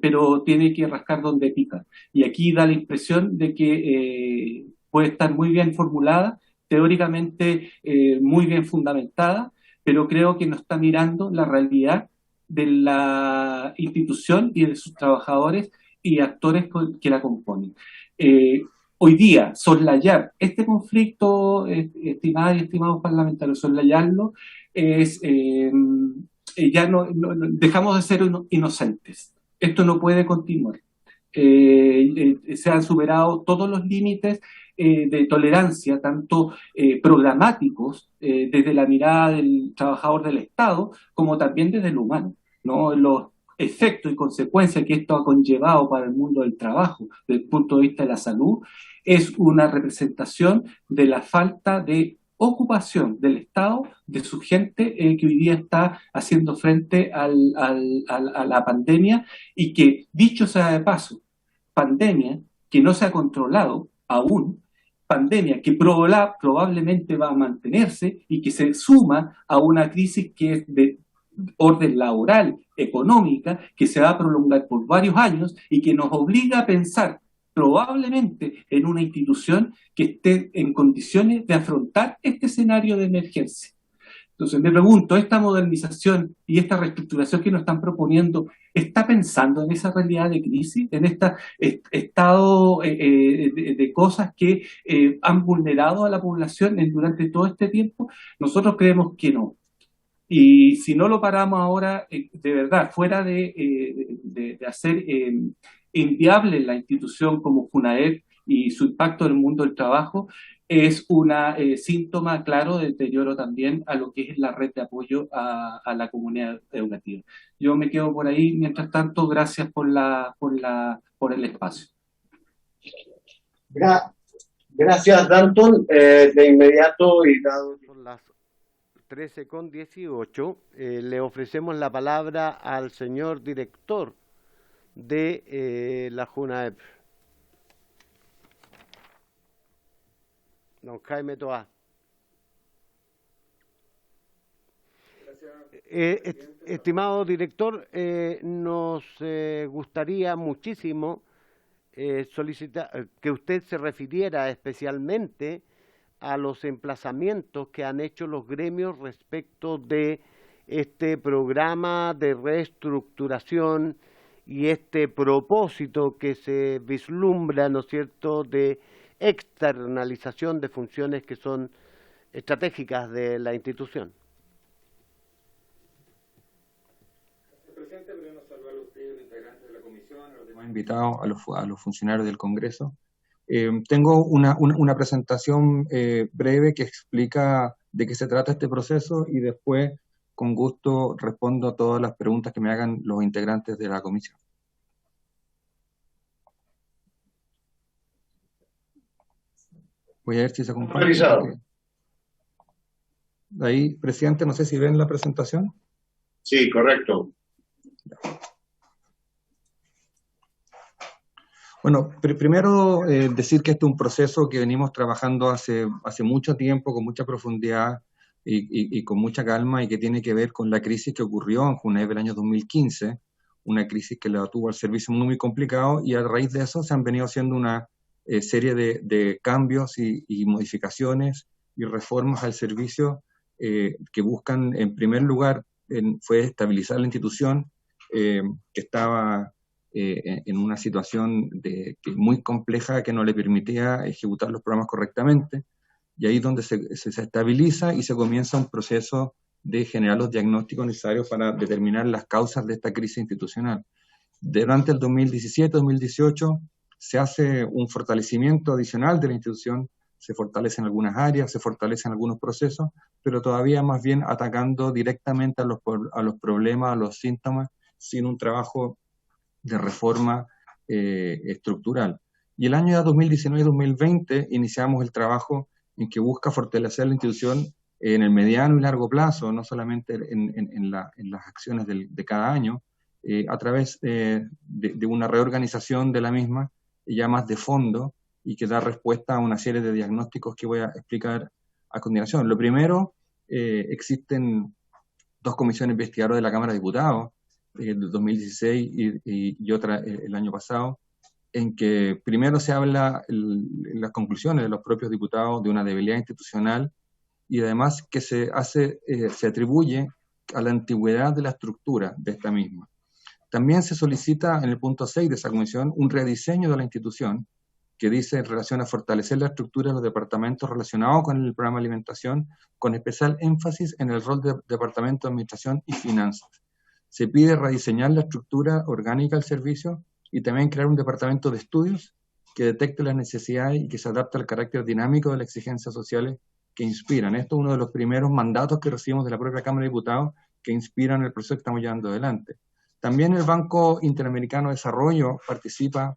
Speaker 8: pero tiene que rascar donde pica. Y aquí da la impresión de que puede estar muy bien formulada, teóricamente muy bien fundamentada, pero creo que no está mirando la realidad de la institución y de sus trabajadores y actores que la componen. Hoy día, soslayar este conflicto, estimadas y estimados parlamentarios, soslayarlo, es ya dejamos de ser inocentes. Esto no puede continuar. Se han superado todos los límites de tolerancia, tanto programáticos, desde la mirada del trabajador del Estado, como también desde el humano, ¿no? Los efectos y consecuencias que esto ha conllevado para el mundo del trabajo, desde el punto de vista de la salud, es una representación de la falta de ocupación del Estado, de su gente que hoy día está haciendo frente a la pandemia, y que, dicho sea de paso, pandemia que no se ha controlado aún, pandemia que probablemente va a mantenerse y que se suma a una crisis que es de orden laboral, económica, que se va a prolongar por varios años y que nos obliga a pensar probablemente en una institución que esté en condiciones de afrontar este escenario de emergencia. Entonces me pregunto, ¿esta modernización y esta reestructuración que nos están proponiendo está pensando en esa realidad de crisis, en este estado de cosas que han vulnerado a la población durante todo este tiempo? Nosotros creemos que no. Y si no lo paramos ahora, de verdad, fuera de hacer inviable la institución como FUNAEP y su impacto en el mundo del trabajo, es un síntoma claro de deterioro también a lo que es la red de apoyo a la comunidad educativa. Yo me quedo por ahí. Mientras tanto, gracias por el espacio.
Speaker 3: Gracias, Danton. De inmediato, y dado
Speaker 4: son las 13:18, le ofrecemos la palabra al señor director de la JUNAEP, don Jaime Toá. Estimado director, nos gustaría muchísimo solicitar que usted se refiriera especialmente a los emplazamientos que han hecho los gremios respecto de este programa de reestructuración y este propósito que se vislumbra, ¿no es cierto?, de externalización de funciones que son estratégicas de la institución.
Speaker 6: Presidente, primero saludar a usted, los integrantes de la comisión, a los demás invitados, a los funcionarios del Congreso. Tengo una presentación breve que explica de qué se trata este proceso, y después, con gusto, respondo a todas las preguntas que me hagan los integrantes de la comisión. Voy a ver si se comparte. Ahí, presidente, no sé si ven la presentación.
Speaker 3: Sí, correcto.
Speaker 6: Bueno, primero decir que este es un proceso que venimos trabajando hace mucho tiempo, con mucha profundidad y con mucha calma, y que tiene que ver con la crisis que ocurrió en JUNAEP el año 2015, una crisis que la tuvo al servicio muy complicado, y a raíz de eso se han venido haciendo una serie de cambios y modificaciones y reformas al servicio que buscan, en primer lugar, fue estabilizar la institución que estaba en una situación muy compleja, que no le permitía ejecutar los programas correctamente, y ahí es donde se estabiliza y se comienza un proceso de generar los diagnósticos necesarios para determinar las causas de esta crisis institucional. Durante el 2017-2018 se hace un fortalecimiento adicional de la institución se fortalecen algunas áreas, se fortalecen algunos procesos, pero todavía más bien atacando directamente a los problemas, a los síntomas, sin un trabajo de reforma estructural. Y el año 2019-2020 iniciamos el trabajo en que busca fortalecer la institución en el mediano y largo plazo, no solamente en las acciones de cada año, a través de una reorganización de la misma, ya más de fondo, y que da respuesta a una serie de diagnósticos que voy a explicar a continuación. Lo primero, existen dos comisiones investigadoras de la Cámara de Diputados, del 2016 y otra el año pasado, en que primero se habla en las conclusiones de los propios diputados de una debilidad institucional, y además que se atribuye a la antigüedad de la estructura de esta misma. También se solicita en el punto 6 de esa comisión un rediseño de la institución, que dice en relación a fortalecer la estructura de los departamentos relacionados con el programa de alimentación, con especial énfasis en el rol de Departamento de Administración y Finanzas. Se pide rediseñar la estructura orgánica del servicio y también crear un departamento de estudios que detecte las necesidades y que se adapte al carácter dinámico de las exigencias sociales que inspiran. Esto es uno de los primeros mandatos que recibimos de la propia Cámara de Diputados que inspiran el proceso que estamos llevando adelante. También el Banco Interamericano de Desarrollo participa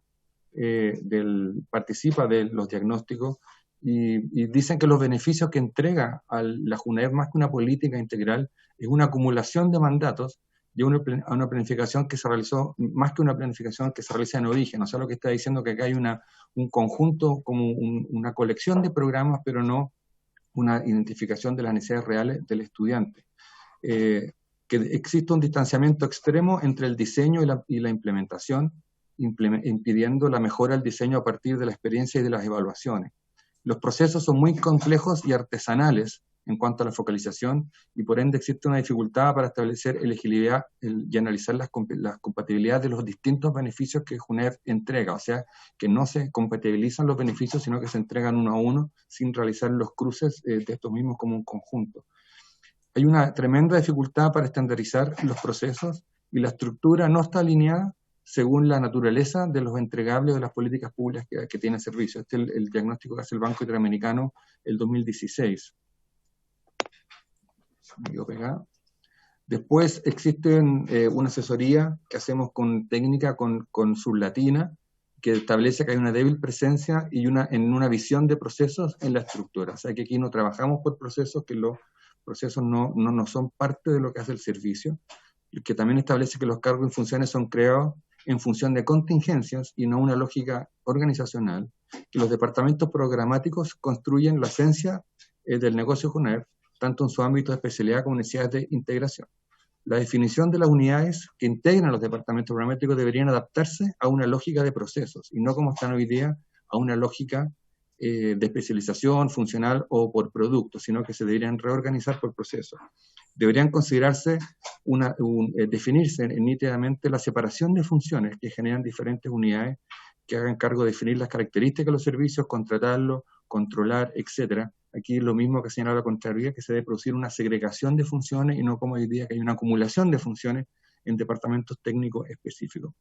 Speaker 6: de los diagnósticos y dicen que los beneficios que entrega a la JUNEF, más que una política integral, es una acumulación de mandatos y una planificación que se realizó, más que una planificación que se realiza en origen. O sea, lo que está diciendo que acá hay un conjunto, como una colección de programas, pero no una identificación de las necesidades reales del estudiante. Que existe un distanciamiento extremo entre el diseño y la implementación, impidiendo la mejora del diseño a partir de la experiencia y de las evaluaciones. Los procesos son muy complejos y artesanales en cuanto a la focalización, y por ende existe una dificultad para establecer elegibilidad y analizar las compatibilidades de los distintos beneficios que JUNEF entrega, o sea, que no se compatibilizan los beneficios, sino que se entregan uno a uno sin realizar los cruces de estos mismos como un conjunto. Hay una tremenda dificultad para estandarizar los procesos y la estructura no está alineada según la naturaleza de los entregables de las políticas públicas que tiene el servicio. Este es el diagnóstico que hace el Banco Interamericano el 2016. Después existe una asesoría que hacemos con técnica, con Sublatina, que establece que hay una débil presencia y en una visión de procesos en la estructura. O sea que aquí no trabajamos por procesos, que los procesos no son parte de lo que hace el servicio, y que también establece que los cargos y funciones son creados en función de contingencias y no una lógica organizacional, que los departamentos programáticos construyen la esencia del negocio JUNEF, tanto en su ámbito de especialidad como necesidades de integración. La definición de las unidades que integran los departamentos programáticos deberían adaptarse a una lógica de procesos, y no como están hoy día, a una lógica de especialización funcional o por producto, sino que se deberían reorganizar por procesos. Deberían considerarse, definirse nítidamente la separación de funciones que generan diferentes unidades que hagan cargo de definir las características de los servicios, contratarlos, controlar, etcétera. Aquí lo mismo que señala la Contraloría, que se debe producir una segregación de funciones y no como hoy día que hay una acumulación de funciones en departamentos técnicos específicos.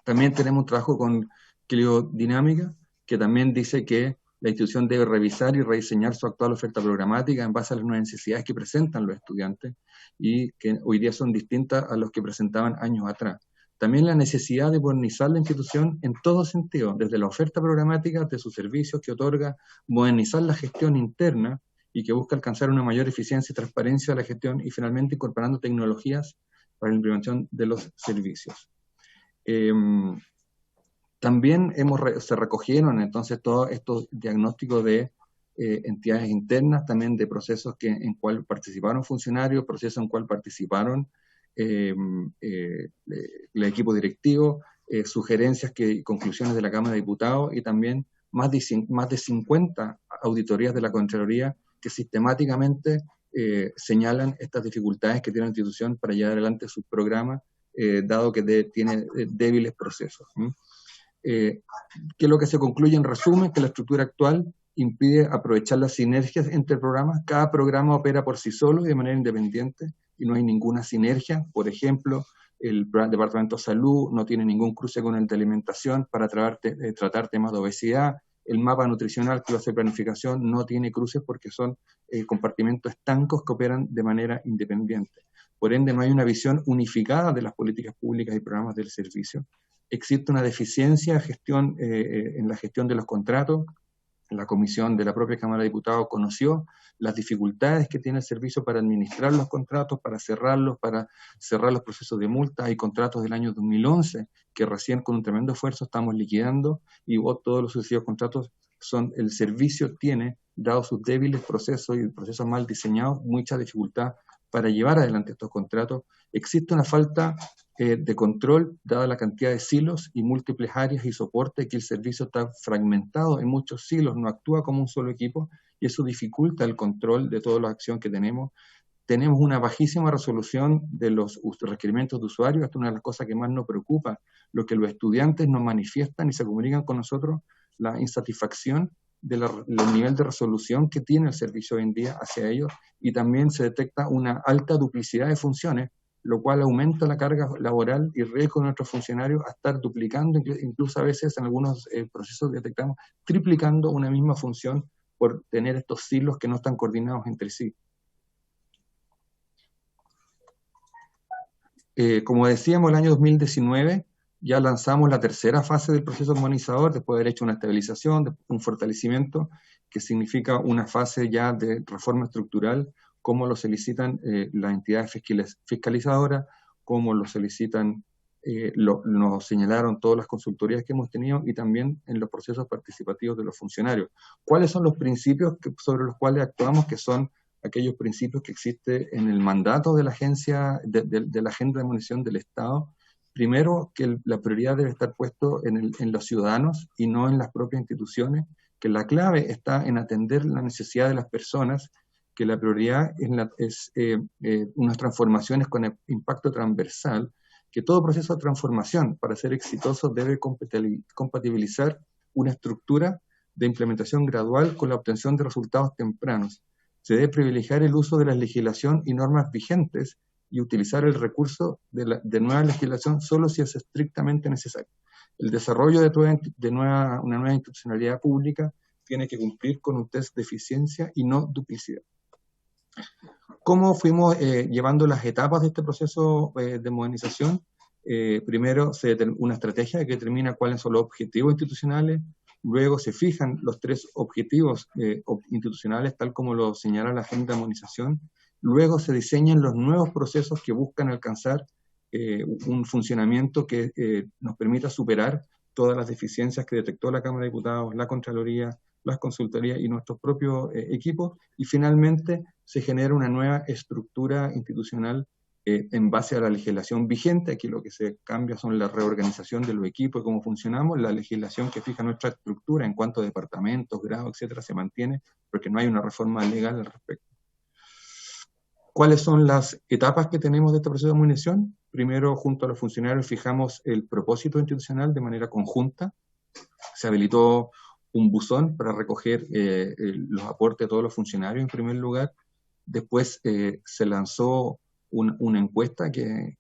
Speaker 6: También tenemos un trabajo con Cliodinámica, que también dice que la institución debe revisar y rediseñar su actual oferta programática en base a las nuevas necesidades que presentan los estudiantes y que hoy día son distintas a las que presentaban años atrás. También la necesidad de modernizar la institución en todo sentido, desde la oferta programática de sus servicios que otorga, modernizar la gestión interna y que busca alcanzar una mayor eficiencia y transparencia de la gestión, y finalmente incorporando tecnologías para la implementación de los servicios. También se recogieron entonces todos estos diagnósticos de entidades internas, también de procesos en cual participaron funcionarios, procesos en cual participaron el equipo directivo, sugerencias y conclusiones de la Cámara de Diputados, y también más de 50 auditorías de la Contraloría que sistemáticamente señalan estas dificultades que tiene la institución para llevar adelante sus programas, dado que tiene débiles procesos. ¿Qué es lo que se concluye en resumen? Que la estructura actual impide aprovechar las sinergias entre programas. Cada programa opera por sí solo y de manera independiente, y no hay ninguna sinergia. Por ejemplo, el Departamento de Salud no tiene ningún cruce con el de alimentación para tratar temas de obesidad, el mapa nutricional que hace planificación no tiene cruces porque son compartimentos estancos que operan de manera independiente. Por ende, no hay una visión unificada de las políticas públicas y programas del servicio. Existe una deficiencia en la gestión de los contratos. La comisión de la propia Cámara de Diputados conoció las dificultades que tiene el servicio para administrar los contratos, para cerrar los procesos de multa. Hay contratos del año 2011 que recién con un tremendo esfuerzo estamos liquidando, y todos los sucesivos contratos el servicio tiene, dado sus débiles procesos y procesos mal diseñados, mucha dificultad para llevar adelante estos contratos. Existe una falta de control, dada la cantidad de silos y múltiples áreas y soporte, que el servicio está fragmentado en muchos silos, no actúa como un solo equipo, y eso dificulta el control de todas las acciones que tenemos. Tenemos una bajísima resolución de los requerimientos de usuarios. Esta es una de las cosas que más nos preocupa, lo que los estudiantes nos manifiestan y se comunican con nosotros, la insatisfacción del nivel de resolución que tiene el servicio hoy en día hacia ellos, y también se detecta una alta duplicidad de funciones, lo cual aumenta la carga laboral y riesgo de nuestros funcionarios a estar duplicando, incluso a veces en algunos procesos que detectamos, triplicando una misma función por tener estos silos que no están coordinados entre sí. Como decíamos, el año 2019 ya lanzamos la tercera fase del proceso armonizador, después de haber hecho una estabilización, un fortalecimiento, que significa una fase ya de reforma estructural, como lo solicitan las entidades fiscalizadoras, como lo solicitan, nos señalaron todas las consultorías que hemos tenido, y también en los procesos participativos de los funcionarios. ¿Cuáles son los principios sobre los cuales actuamos? Que son aquellos principios que existen en el mandato de la agencia, de la Agenda de Armonización del Estado. Primero, que la prioridad debe estar puesto en los ciudadanos y no en las propias instituciones, que la clave está en atender la necesidad de las personas, que la prioridad es unas transformaciones con impacto transversal, que todo proceso de transformación, para ser exitoso, debe compatibilizar una estructura de implementación gradual con la obtención de resultados tempranos. Se debe privilegiar el uso de la legislación y normas vigentes y utilizar el recurso de nueva legislación solo si es estrictamente necesario. El desarrollo de una nueva institucionalidad pública tiene que cumplir con un test de eficiencia y no duplicidad. ¿Cómo fuimos llevando las etapas de este proceso de modernización? Primero, una estrategia que determina cuáles son los objetivos institucionales. Luego se fijan los 3 objetivos institucionales, tal como lo señala la Agenda de Armonización. Luego se diseñan los nuevos procesos que buscan alcanzar un funcionamiento que nos permita superar todas las deficiencias que detectó la Cámara de Diputados, la Contraloría, las consultorías y nuestros propios equipos. Y finalmente se genera una nueva estructura institucional en base a la legislación vigente. Aquí lo que se cambia son la reorganización de los equipos y cómo funcionamos. La legislación que fija nuestra estructura en cuanto a departamentos, grados, etcétera, se mantiene, porque no hay una reforma legal al respecto. ¿Cuáles son las etapas que tenemos de este proceso de armonización? Primero, junto a los funcionarios, fijamos el propósito institucional de manera conjunta. Se habilitó un buzón para recoger los aportes de todos los funcionarios en primer lugar. Después se lanzó una encuesta que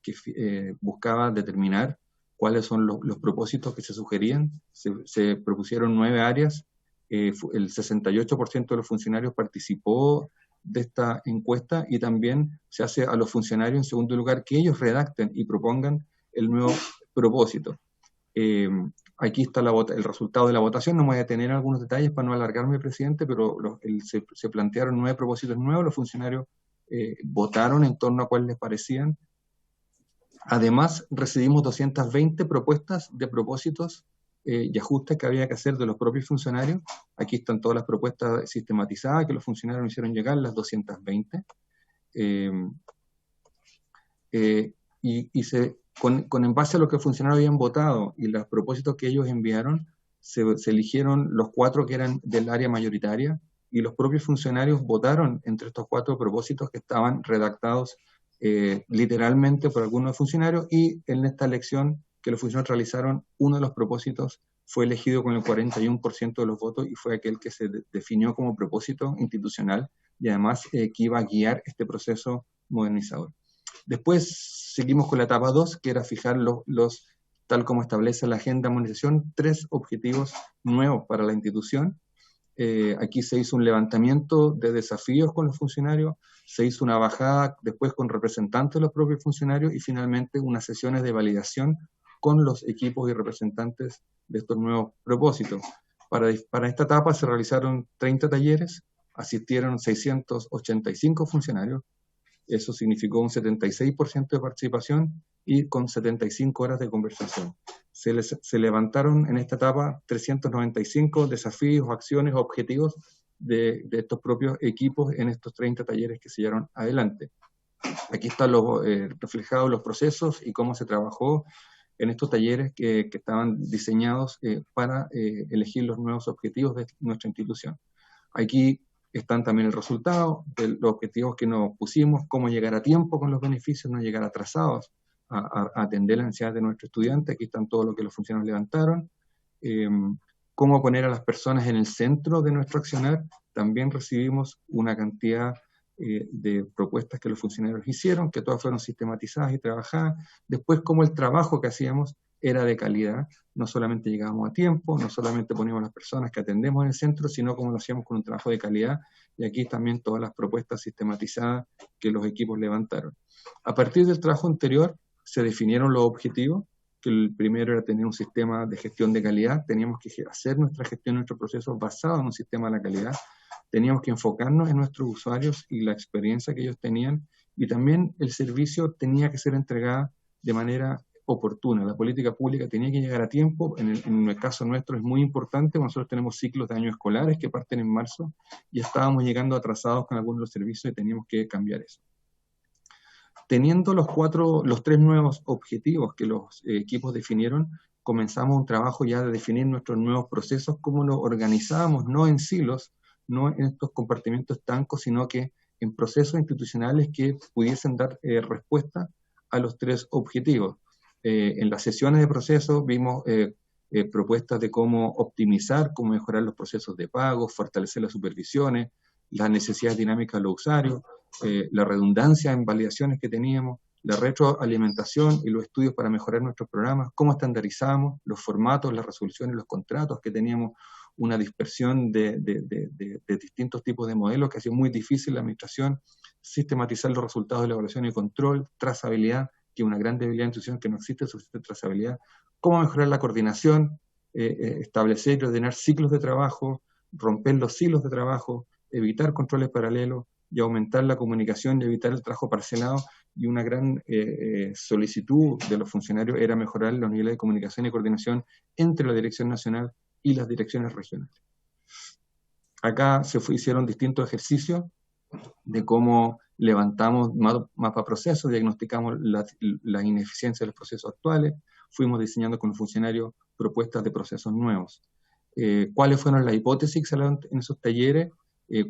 Speaker 6: buscaba determinar cuáles son los propósitos que se sugerían. Se propusieron 9 áreas. El 68% de los funcionarios participó de esta encuesta, y también se hace a los funcionarios, en segundo lugar, que ellos redacten y propongan el nuevo propósito. Aquí está el resultado de la votación. No me voy a detener en algunos detalles para no alargarme, presidente, pero se plantearon 9 propósitos nuevos. Los funcionarios votaron en torno a cuáles les parecían. Además, recibimos 220 propuestas de propósitos y ajustes que había que hacer de los propios funcionarios. Aquí están todas las propuestas sistematizadas que los funcionarios nos hicieron llegar, las 220. Con en base a lo que los funcionarios habían votado y los propósitos que ellos enviaron, se eligieron los 4 que eran del área mayoritaria, y los propios funcionarios votaron entre estos 4 propósitos que estaban redactados literalmente por algunos funcionarios, y en esta elección que los funcionarios realizaron, uno de los propósitos fue elegido con el 41% de los votos, y fue aquel que se definió como propósito institucional, y además que iba a guiar este proceso modernizador. Después seguimos con la etapa 2, que era fijar los tal como establece la agenda de modernización, 3 objetivos nuevos para la institución. Aquí se hizo un levantamiento de desafíos con los funcionarios, se hizo una bajada después con representantes de los propios funcionarios y finalmente unas sesiones de validación con los equipos y representantes de estos nuevos propósitos. Para esta etapa se realizaron 30 talleres, asistieron 685 funcionarios, eso significó un 76% de participación y con 75 horas de conversación. Se levantaron en esta etapa 395 desafíos, acciones, objetivos de estos propios equipos en estos 30 talleres que se llevaron adelante. Aquí están reflejados los procesos y cómo se trabajó en estos talleres que estaban diseñados para elegir los nuevos objetivos de nuestra institución. Aquí están también el resultado de los objetivos que nos pusimos, cómo llegar a tiempo con los beneficios, no llegar atrasados a atender las necesidades de nuestros estudiantes. Aquí están todo lo que los funcionarios levantaron. Cómo poner a las personas en el centro de nuestro accionar. También recibimos una cantidad de propuestas que los funcionarios hicieron, que todas fueron sistematizadas y trabajadas. Después, cómo el trabajo que hacíamos era de calidad, no solamente llegábamos a tiempo, no solamente poníamos a las personas que atendemos en el centro, sino como lo hacíamos con un trabajo de calidad, y aquí también todas las propuestas sistematizadas que los equipos levantaron. A partir del trabajo anterior, se definieron los objetivos, que el primero era tener un sistema de gestión de calidad, teníamos que hacer nuestra gestión, nuestro proceso basado en un sistema de la calidad, teníamos que enfocarnos en nuestros usuarios y la experiencia que ellos tenían, y también el servicio tenía que ser entregado de manera oportuna. La política pública tenía que llegar a tiempo. En el caso nuestro es muy importante, nosotros tenemos ciclos de años escolares que parten en marzo y estábamos llegando atrasados con algunos de los servicios y teníamos que cambiar eso. Teniendo los 3 nuevos objetivos que los equipos definieron, comenzamos un trabajo ya de definir nuestros nuevos procesos, cómo nos organizábamos, no en silos, no en estos compartimentos estancos, sino que en procesos institucionales que pudiesen dar respuesta a los 3 objetivos. En las sesiones de proceso vimos propuestas de cómo optimizar, cómo mejorar los procesos de pago, fortalecer las supervisiones, las necesidades dinámicas de los usuarios, la redundancia en validaciones que teníamos, la retroalimentación y los estudios para mejorar nuestros programas, cómo estandarizamos los formatos, las resoluciones, los contratos, que teníamos una dispersión de distintos tipos de modelos que hacía muy difícil la administración, sistematizar los resultados de la evaluación y control, trazabilidad, que es una gran debilidad de la institución, que no existe suficiente trazabilidad, cómo mejorar la coordinación, establecer y ordenar ciclos de trabajo, romper los silos de trabajo, evitar controles paralelos y aumentar la comunicación y evitar el trabajo parcelado. Y una gran solicitud de los funcionarios era mejorar los niveles de comunicación y coordinación entre la Dirección Nacional y las direcciones regionales. Acá hicieron distintos ejercicios de cómo levantamos mapa procesos, diagnosticamos la ineficiencia de los procesos actuales, fuimos diseñando con los funcionarios propuestas de procesos nuevos. ¿Cuáles fueron las hipótesis que se hablaron en esos talleres?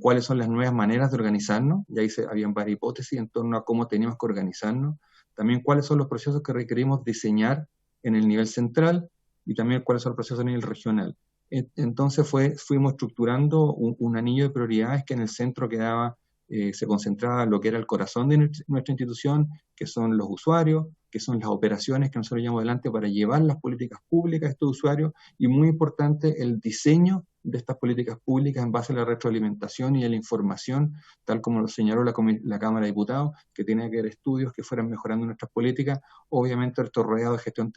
Speaker 6: ¿Cuáles son las nuevas maneras de organizarnos? Y ahí habían varias hipótesis en torno a cómo teníamos que organizarnos. También cuáles son los procesos que requerimos diseñar en el nivel central y también cuáles son los procesos a nivel regional. Entonces fuimos estructurando un anillo de prioridades que en el centro quedaba, se concentraba lo que era el corazón de nuestra institución, que son los usuarios, que son las operaciones que nosotros llevamos adelante para llevar las políticas públicas a estos usuarios, y muy importante el diseño de estas políticas públicas en base a la retroalimentación y a la información, tal como lo señaló la Cámara de Diputados, que tenía que haber estudios que fueran mejorando nuestras políticas, obviamente esto rodeado de gestión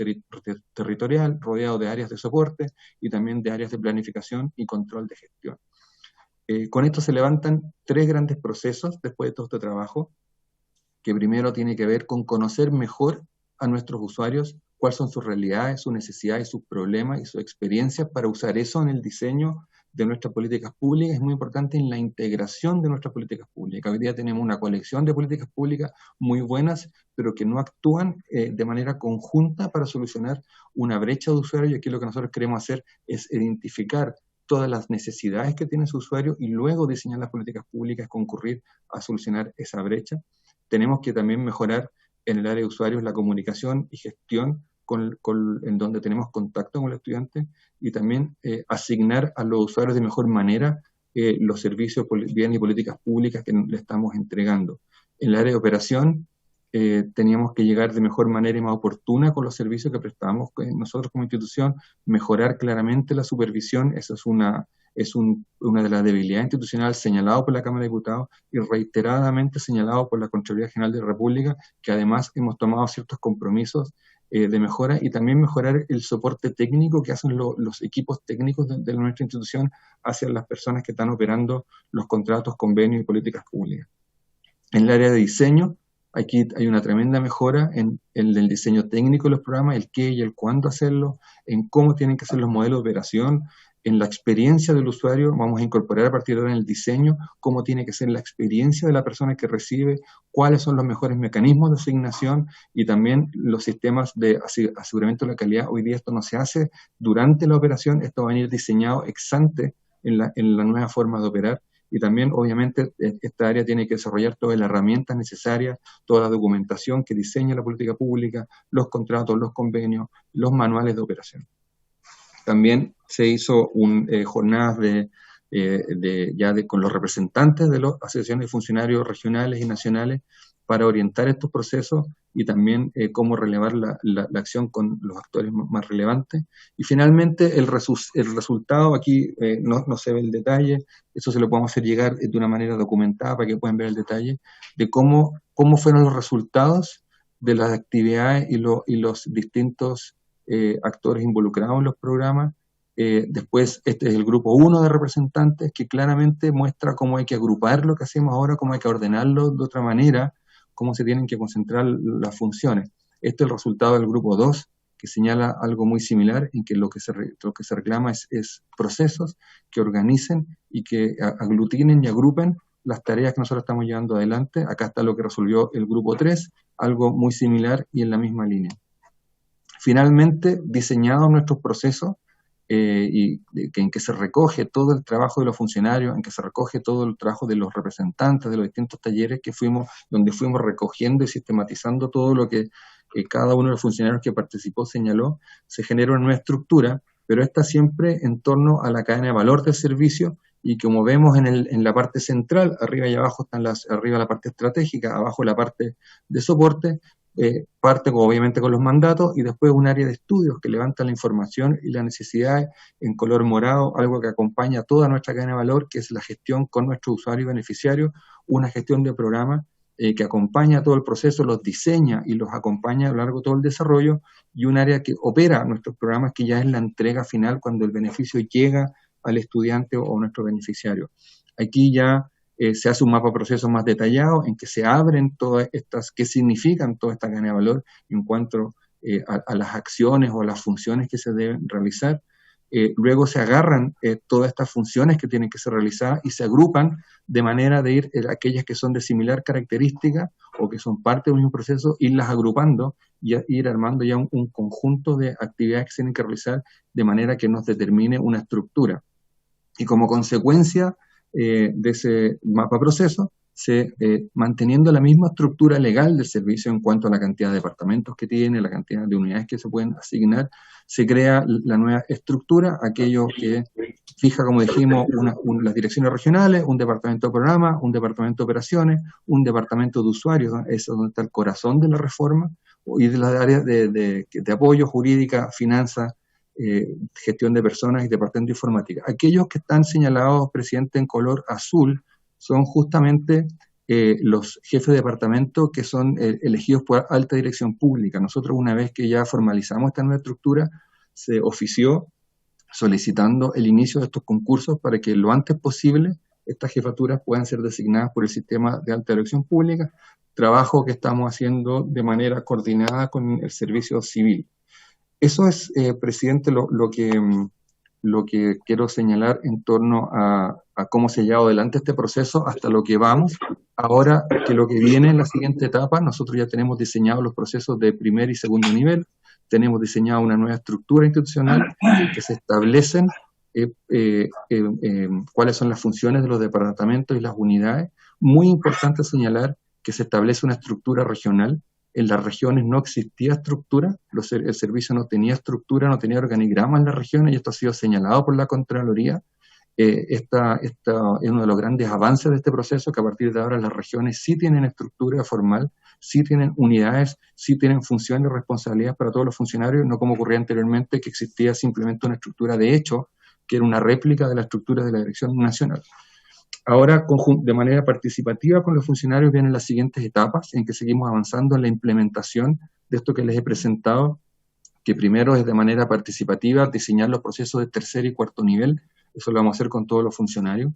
Speaker 6: territorial, rodeado de áreas de soporte y también de áreas de planificación y control de gestión. Con esto se levantan 3 grandes procesos después de todo este trabajo, que primero tiene que ver con conocer mejor a nuestros usuarios, cuáles son sus realidades, sus necesidades, sus problemas y sus experiencias para usar eso en el diseño de nuestras políticas públicas. Es muy importante en la integración de nuestras políticas públicas. Hoy día tenemos una colección de políticas públicas muy buenas, pero que no actúan de manera conjunta para solucionar una brecha de usuarios, y aquí lo que nosotros queremos hacer es identificar todas las necesidades que tiene su usuario y luego diseñar las políticas públicas, concurrir a solucionar esa brecha. Tenemos que también mejorar en el área de usuarios la comunicación y gestión en donde tenemos contacto con los estudiantes, y también asignar a los usuarios de mejor manera los servicios, bienes y políticas públicas que le estamos entregando. En el área de operación teníamos que llegar de mejor manera y más oportuna con los servicios que prestamos nosotros como institución, mejorar claramente la supervisión. Esa es una de las debilidades institucionales señalado por la Cámara de Diputados y reiteradamente señalado por la Contraloría General de la República, que además hemos tomado ciertos compromisos de mejora, y también mejorar el soporte técnico que hacen los equipos técnicos de nuestra institución hacia las personas que están operando los contratos, convenios y políticas públicas. En el área de diseño, aquí hay una tremenda mejora en el diseño técnico de los programas, el qué y el cuándo hacerlo, en cómo tienen que ser los modelos de operación, en la experiencia del usuario. Vamos a incorporar a partir de ahora en el diseño cómo tiene que ser la experiencia de la persona que recibe, cuáles son los mejores mecanismos de asignación y también los sistemas de aseguramiento de la calidad. Hoy día esto no se hace durante la operación, esto va a venir diseñado ex ante en la nueva forma de operar. Y también, obviamente, esta área tiene que desarrollar todas las herramientas necesarias, toda la documentación que diseña la política pública, los contratos, los convenios, los manuales de operación. También se hizo jornadas con los representantes de las asociaciones de funcionarios regionales y nacionales para orientar estos procesos y también cómo relevar la acción con los actores más relevantes. Y finalmente el resultado, aquí no se ve el detalle, eso se lo podemos hacer llegar de una manera documentada para que puedan ver el detalle, de cómo fueron los resultados de las actividades y los distintos actores involucrados en los programas. Después, este es el grupo 1 de representantes, que claramente muestra cómo hay que agrupar lo que hacemos ahora, cómo hay que ordenarlo de otra manera, cómo se tienen que concentrar las funciones. Este es el resultado del grupo 2, que señala algo muy similar, en que lo que se reclama es procesos que organicen y que aglutinen y agrupen las tareas que nosotros estamos llevando adelante. Acá está lo que resolvió el grupo 3, algo muy similar y en la misma línea. Finalmente, diseñados nuestros procesos, en que se recoge todo el trabajo de los funcionarios, en que se recoge todo el trabajo de los representantes de los distintos talleres donde fuimos recogiendo y sistematizando todo lo que cada uno de los funcionarios que participó señaló. Se generó una nueva estructura, pero esta siempre en torno a la cadena de valor del servicio, y como vemos en la parte central, arriba y abajo arriba la parte estratégica, abajo la parte de soporte, parte obviamente con los mandatos y después un área de estudios que levanta la información y las necesidades en color morado, algo que acompaña toda nuestra cadena de valor, que es la gestión con nuestros usuarios y beneficiarios, una gestión de programa que acompaña todo el proceso, los diseña y los acompaña a lo largo de todo el desarrollo, y un área que opera nuestros programas, que ya es la entrega final cuando el beneficio llega al estudiante o a nuestro beneficiario. Aquí ya se hace un mapa de procesos más detallado en que se abren todas estas, qué significan toda esta cadena de valor en cuanto a las acciones o a las funciones que se deben realizar. Luego se agarran todas estas funciones que tienen que ser realizadas y se agrupan de manera de ir aquellas que son de similar característica o que son parte del mismo proceso, irlas agrupando y ir armando ya un conjunto de actividades que se tienen que realizar de manera que nos determine una estructura. Y como consecuencia de ese mapa proceso, manteniendo la misma estructura legal del servicio en cuanto a la cantidad de departamentos que tiene, la cantidad de unidades que se pueden asignar, se crea la nueva estructura, aquello que fija, como dijimos, las direcciones regionales, un departamento de programa, un departamento de operaciones, un departamento de usuarios, ¿no? Eso es donde está el corazón de la reforma, y de las áreas de apoyo, jurídica, finanzas, gestión de personas y departamento de informática. Aquellos que están señalados, presidente, en color azul, son justamente los jefes de departamento que son elegidos por alta dirección pública. Nosotros, una vez que ya formalizamos esta nueva estructura, se ofició solicitando el inicio de estos concursos para que lo antes posible estas jefaturas puedan ser designadas por el sistema de alta dirección pública, trabajo que estamos haciendo de manera coordinada con el servicio civil. Eso es, presidente, lo que quiero señalar en torno a cómo se ha llevado adelante este proceso hasta lo que vamos. Ahora, que lo que viene en la siguiente etapa, nosotros ya tenemos diseñados los procesos de primer y segundo nivel, tenemos diseñado una nueva estructura institucional que se establecen cuáles son las funciones de los departamentos y las unidades. Muy importante señalar que se establece una estructura regional. En las regiones no existía estructura, el servicio no tenía estructura, no tenía organigrama en las regiones, y esto ha sido señalado por la Contraloría. Esta es uno de los grandes avances de este proceso, que a partir de ahora las regiones sí tienen estructura formal, sí tienen unidades, sí tienen funciones y responsabilidades para todos los funcionarios, no como ocurría anteriormente, que existía simplemente una estructura de hecho, que era una réplica de la estructura de la Dirección Nacional. Ahora, de manera participativa con los funcionarios, vienen las siguientes etapas en que seguimos avanzando en la implementación de esto que les he presentado, que primero es de manera participativa diseñar los procesos de tercer y cuarto nivel. Eso lo vamos a hacer con todos los funcionarios.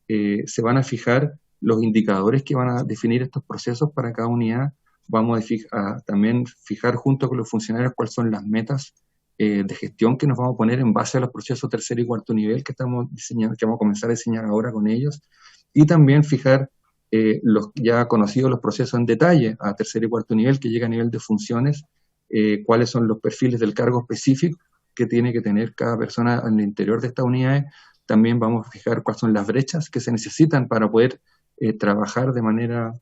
Speaker 6: Se van a fijar los indicadores que van a definir estos procesos para cada unidad. Vamos a también fijar junto con los funcionarios cuáles son las metas de gestión que nos vamos a poner en base a los procesos tercer y cuarto nivel que estamos diseñando, que vamos a comenzar a diseñar ahora con ellos, y también fijar los ya conocidos los procesos en detalle a tercer y cuarto nivel, que llega a nivel de funciones, cuáles son los perfiles del cargo específico que tiene que tener cada persona en el interior de estas unidades. También vamos a fijar cuáles son las brechas que se necesitan para poder trabajar de manera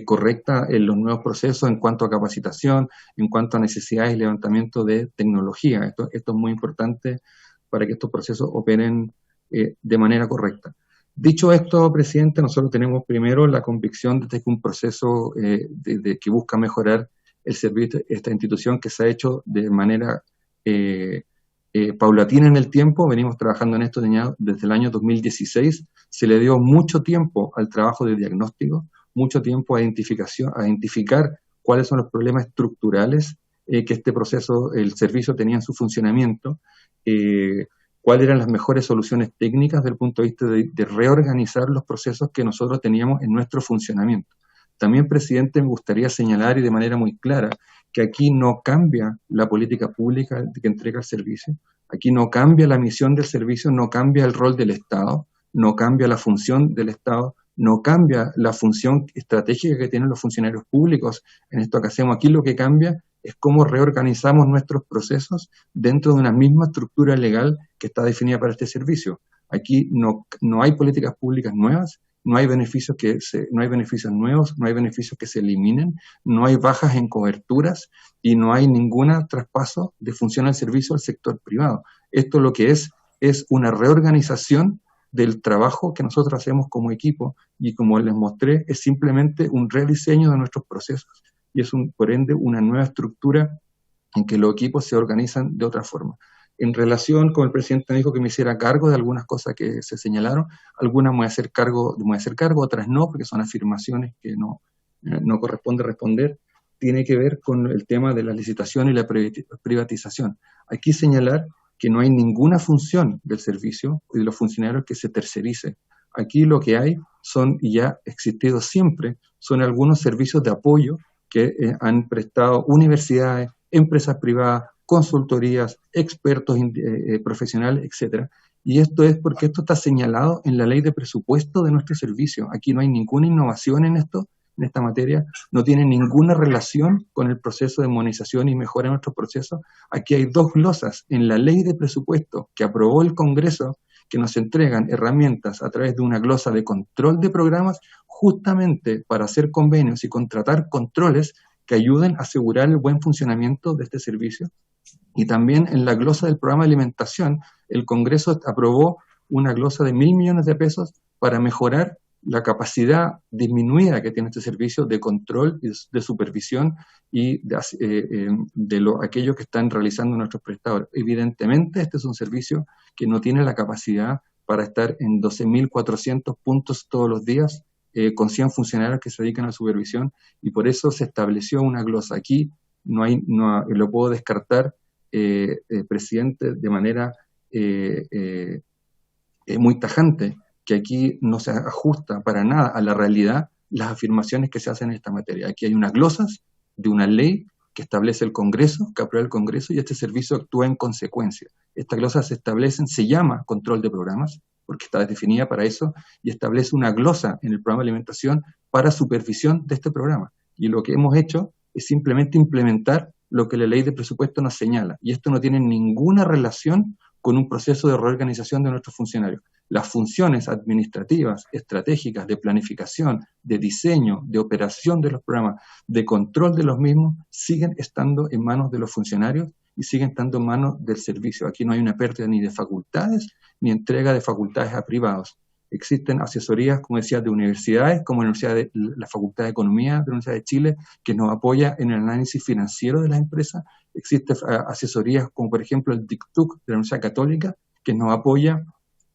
Speaker 6: correcta en los nuevos procesos en cuanto a capacitación, en cuanto a necesidades y levantamiento de tecnología. Esto es muy importante para que estos procesos operen de manera correcta. Dicho esto, presidente, nosotros tenemos primero la convicción de que un proceso que busca mejorar el servicio de esta institución, que se ha hecho de manera paulatina en el tiempo. Venimos trabajando en esto desde el año 2016. Se le dio mucho tiempo al trabajo de diagnóstico, mucho tiempo a identificar cuáles son los problemas estructurales que este proceso, el servicio tenía en su funcionamiento, cuáles eran las mejores soluciones técnicas desde el punto de vista de reorganizar los procesos que nosotros teníamos en nuestro funcionamiento. También, presidente, me gustaría señalar y de manera muy clara que aquí no cambia la política pública que entrega el servicio, aquí no cambia la misión del servicio, no cambia el rol del Estado, no cambia la función del Estado, no cambia la función estratégica que tienen los funcionarios públicos en esto que hacemos. Aquí lo que cambia es cómo reorganizamos nuestros procesos dentro de una misma estructura legal que está definida para este servicio. Aquí no hay políticas públicas nuevas, no hay beneficios nuevos, no hay beneficios que se eliminen, no hay bajas en coberturas y no hay ningún traspaso de función al servicio al sector privado. Esto lo que es una reorganización del trabajo que nosotros hacemos como equipo, y como les mostré, es simplemente un rediseño de nuestros procesos y es por ende una nueva estructura en que los equipos se organizan de otra forma. En relación con el presidente me dijo que me hiciera cargo de algunas cosas que se señalaron, algunas me voy a hacer cargo, otras no, porque son afirmaciones que no corresponde responder. Tiene que ver con el tema de la licitación y la privatización. Aquí señalar que no hay ninguna función del servicio y de los funcionarios que se tercerice. Aquí lo que hay son, y ya ha existido siempre, son algunos servicios de apoyo que han prestado universidades, empresas privadas, consultorías, expertos profesionales, etcétera. Y esto es porque esto está señalado en la ley de presupuesto de nuestro servicio. Aquí no hay ninguna innovación en esta materia, no tiene ninguna relación con el proceso de modernización y mejora de nuestros procesos. Aquí hay dos glosas en la ley de presupuesto que aprobó el Congreso que nos entregan herramientas a través de una glosa de control de programas justamente para hacer convenios y contratar controles que ayuden a asegurar el buen funcionamiento de este servicio. Y también en la glosa del programa de alimentación, el Congreso aprobó una glosa de 1.000 millones de pesos para mejorar la capacidad disminuida que tiene este servicio de control y de supervisión y de aquello que están realizando nuestros prestadores. Evidentemente, este es un servicio que no tiene la capacidad para estar en 12.400 puntos todos los días, con 100 funcionarios que se dedican a la supervisión, y por eso se estableció una glosa. Aquí lo puedo descartar, presidente, de manera muy tajante, que aquí no se ajusta para nada a la realidad las afirmaciones que se hacen en esta materia. Aquí hay unas glosas de una ley que establece el Congreso, que aprueba el Congreso, y este servicio actúa en consecuencia. Estas glosas se llama control de programas, porque está definida para eso, y establece una glosa en el programa de alimentación para supervisión de este programa. Y lo que hemos hecho es simplemente implementar lo que la ley de presupuesto nos señala, y esto no tiene ninguna relación con un proceso de reorganización de nuestros funcionarios. Las funciones administrativas, estratégicas, de planificación, de diseño, de operación de los programas, de control de los mismos, siguen estando en manos de los funcionarios y siguen estando en manos del servicio. Aquí no hay una pérdida ni de facultades, ni entrega de facultades a privados. Existen asesorías, como decía, de universidades, como la Universidad de la Facultad de Economía de la Universidad de Chile, que nos apoya en el análisis financiero de las empresas. Existen asesorías, como por ejemplo el DICTUC de la Universidad Católica, que nos apoya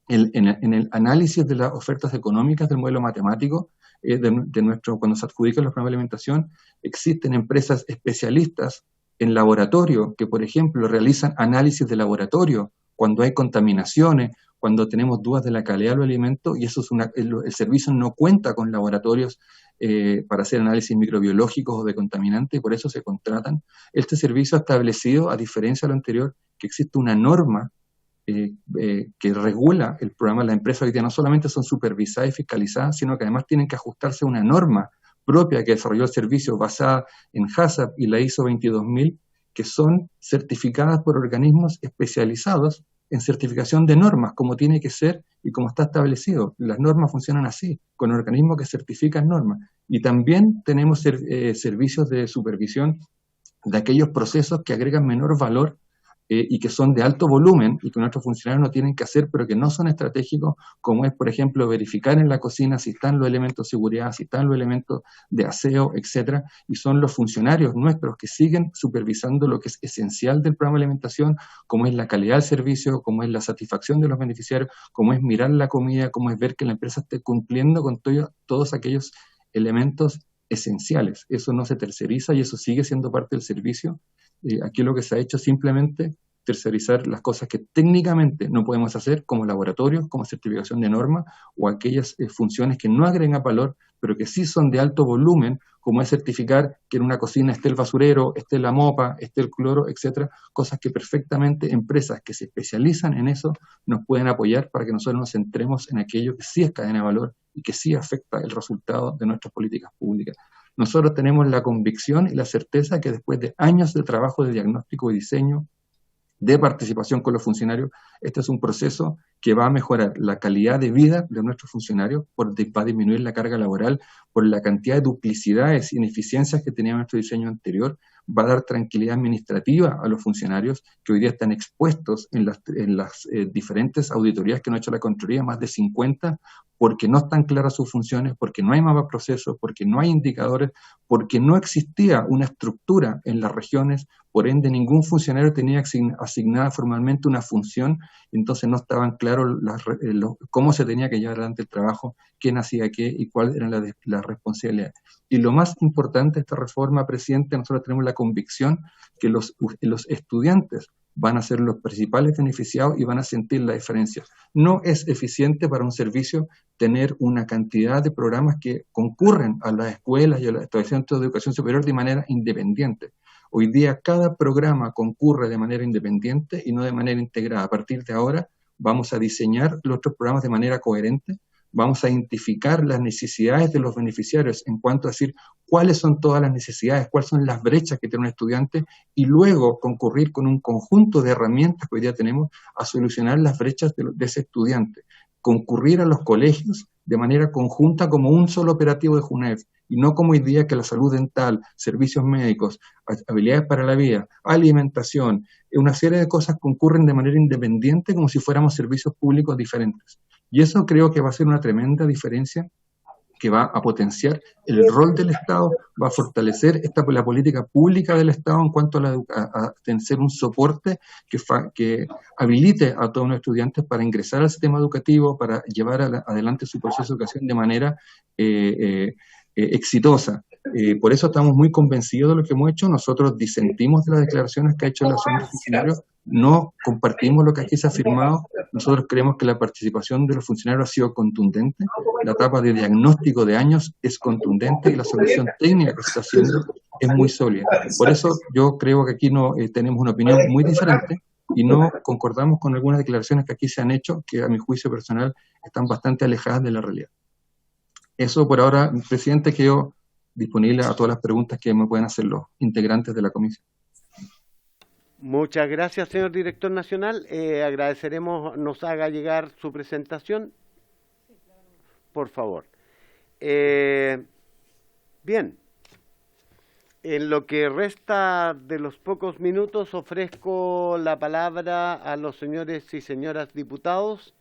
Speaker 6: en el análisis de las ofertas económicas del modelo matemático de nuestro, cuando se adjudican los programas de alimentación. Existen empresas especialistas en laboratorio que, por ejemplo, realizan análisis de laboratorio cuando hay contaminaciones, cuando tenemos dudas de la calidad de los alimentos, y eso es el servicio no cuenta con laboratorios para hacer análisis microbiológicos o de contaminantes, y por eso se contratan. Este servicio ha establecido, a diferencia de lo anterior, que existe una norma que regula el programa. Las empresas hoy día no solamente son supervisadas y fiscalizadas, sino que además tienen que ajustarse a una norma propia que desarrolló el servicio basada en HACCP y la ISO 22000, que son certificadas por organismos especializados en certificación de normas, como tiene que ser y como está establecido. Las normas funcionan así, con organismos que certifican normas. Y también tenemos servicios de supervisión de aquellos procesos que agregan menor valor y que son de alto volumen y que nuestros funcionarios no tienen que hacer, pero que no son estratégicos, como es, por ejemplo, verificar en la cocina si están los elementos de seguridad, si están los elementos de aseo, etcétera, y son los funcionarios nuestros que siguen supervisando lo que es esencial del programa de alimentación, como es la calidad del servicio, como es la satisfacción de los beneficiarios, como es mirar la comida, como es ver que la empresa esté cumpliendo con todos aquellos elementos esenciales. Eso no se terceriza y eso sigue siendo parte del servicio. Aquí lo que se ha hecho es simplemente tercerizar las cosas que técnicamente no podemos hacer, como laboratorios, como certificación de normas, o aquellas funciones que no agregan valor, pero que sí son de alto volumen, como es certificar que en una cocina esté el basurero, esté la mopa, esté el cloro, etcétera, cosas que perfectamente empresas que se especializan en eso nos pueden apoyar para que nosotros nos centremos en aquello que sí es cadena de valor y que sí afecta el resultado de nuestras políticas públicas. Nosotros tenemos la convicción y la certeza que después de años de trabajo de diagnóstico y diseño, de participación con los funcionarios, este es un proceso que va a mejorar la calidad de vida de nuestros funcionarios, va a disminuir la carga laboral por la cantidad de duplicidades e ineficiencias que tenía nuestro diseño anterior, va a dar tranquilidad administrativa a los funcionarios que hoy día están expuestos en las diferentes auditorías que nos ha hecho la Contraloría, más de 50, porque no están claras sus funciones, porque no hay mapa de procesos, porque no hay indicadores, porque no existía una estructura en las regiones, por ende ningún funcionario tenía asignada formalmente una función, entonces no estaban claros cómo se tenía que llevar adelante el trabajo, quién hacía qué y cuáles eran las responsabilidades. Y lo más importante de esta reforma, presidente, nosotros tenemos la convicción que los estudiantes van a ser los principales beneficiados y van a sentir la diferencia. No es eficiente para un servicio tener una cantidad de programas que concurren a las escuelas y a los establecimientos de educación superior de manera independiente. Hoy día cada programa concurre de manera independiente y no de manera integrada. A partir de ahora vamos a diseñar los otros programas de manera coherente, vamos a identificar las necesidades de los beneficiarios en cuanto a decir cuáles son todas las necesidades, cuáles son las brechas que tiene un estudiante y luego concurrir con un conjunto de herramientas que hoy día tenemos a solucionar las brechas de ese estudiante. Concurrir a los colegios de manera conjunta como un solo operativo de JUNEF y no como hoy día que la salud dental, servicios médicos, habilidades para la vida, alimentación, una serie de cosas concurren de manera independiente como si fuéramos servicios públicos diferentes. Y eso creo que va a ser una tremenda diferencia que va a potenciar el rol del Estado, va a fortalecer la política pública del Estado en cuanto a ser un soporte que habilite a todos los estudiantes para ingresar al sistema educativo, para llevar adelante su proceso de educación de manera exitosa. Por eso estamos muy convencidos de lo que hemos hecho. Nosotros disentimos de las declaraciones que ha hecho la Asociación de Funcionarios, no compartimos lo que aquí se ha afirmado. Nosotros creemos que la participación de los funcionarios ha sido contundente, la etapa de diagnóstico de años es contundente y la solución técnica que se está haciendo es muy sólida. Por eso yo creo que aquí no tenemos una opinión muy diferente y no concordamos con algunas declaraciones que aquí se han hecho, que a mi juicio personal están bastante alejadas de la realidad. Eso por ahora, presidente, quedo disponible a todas las preguntas que me pueden hacer los integrantes de la comisión.
Speaker 4: Muchas gracias, señor director nacional. Agradeceremos nos haga llegar su presentación, por favor. Bien, en lo que resta de los pocos minutos ofrezco la palabra a los señores y señoras diputados.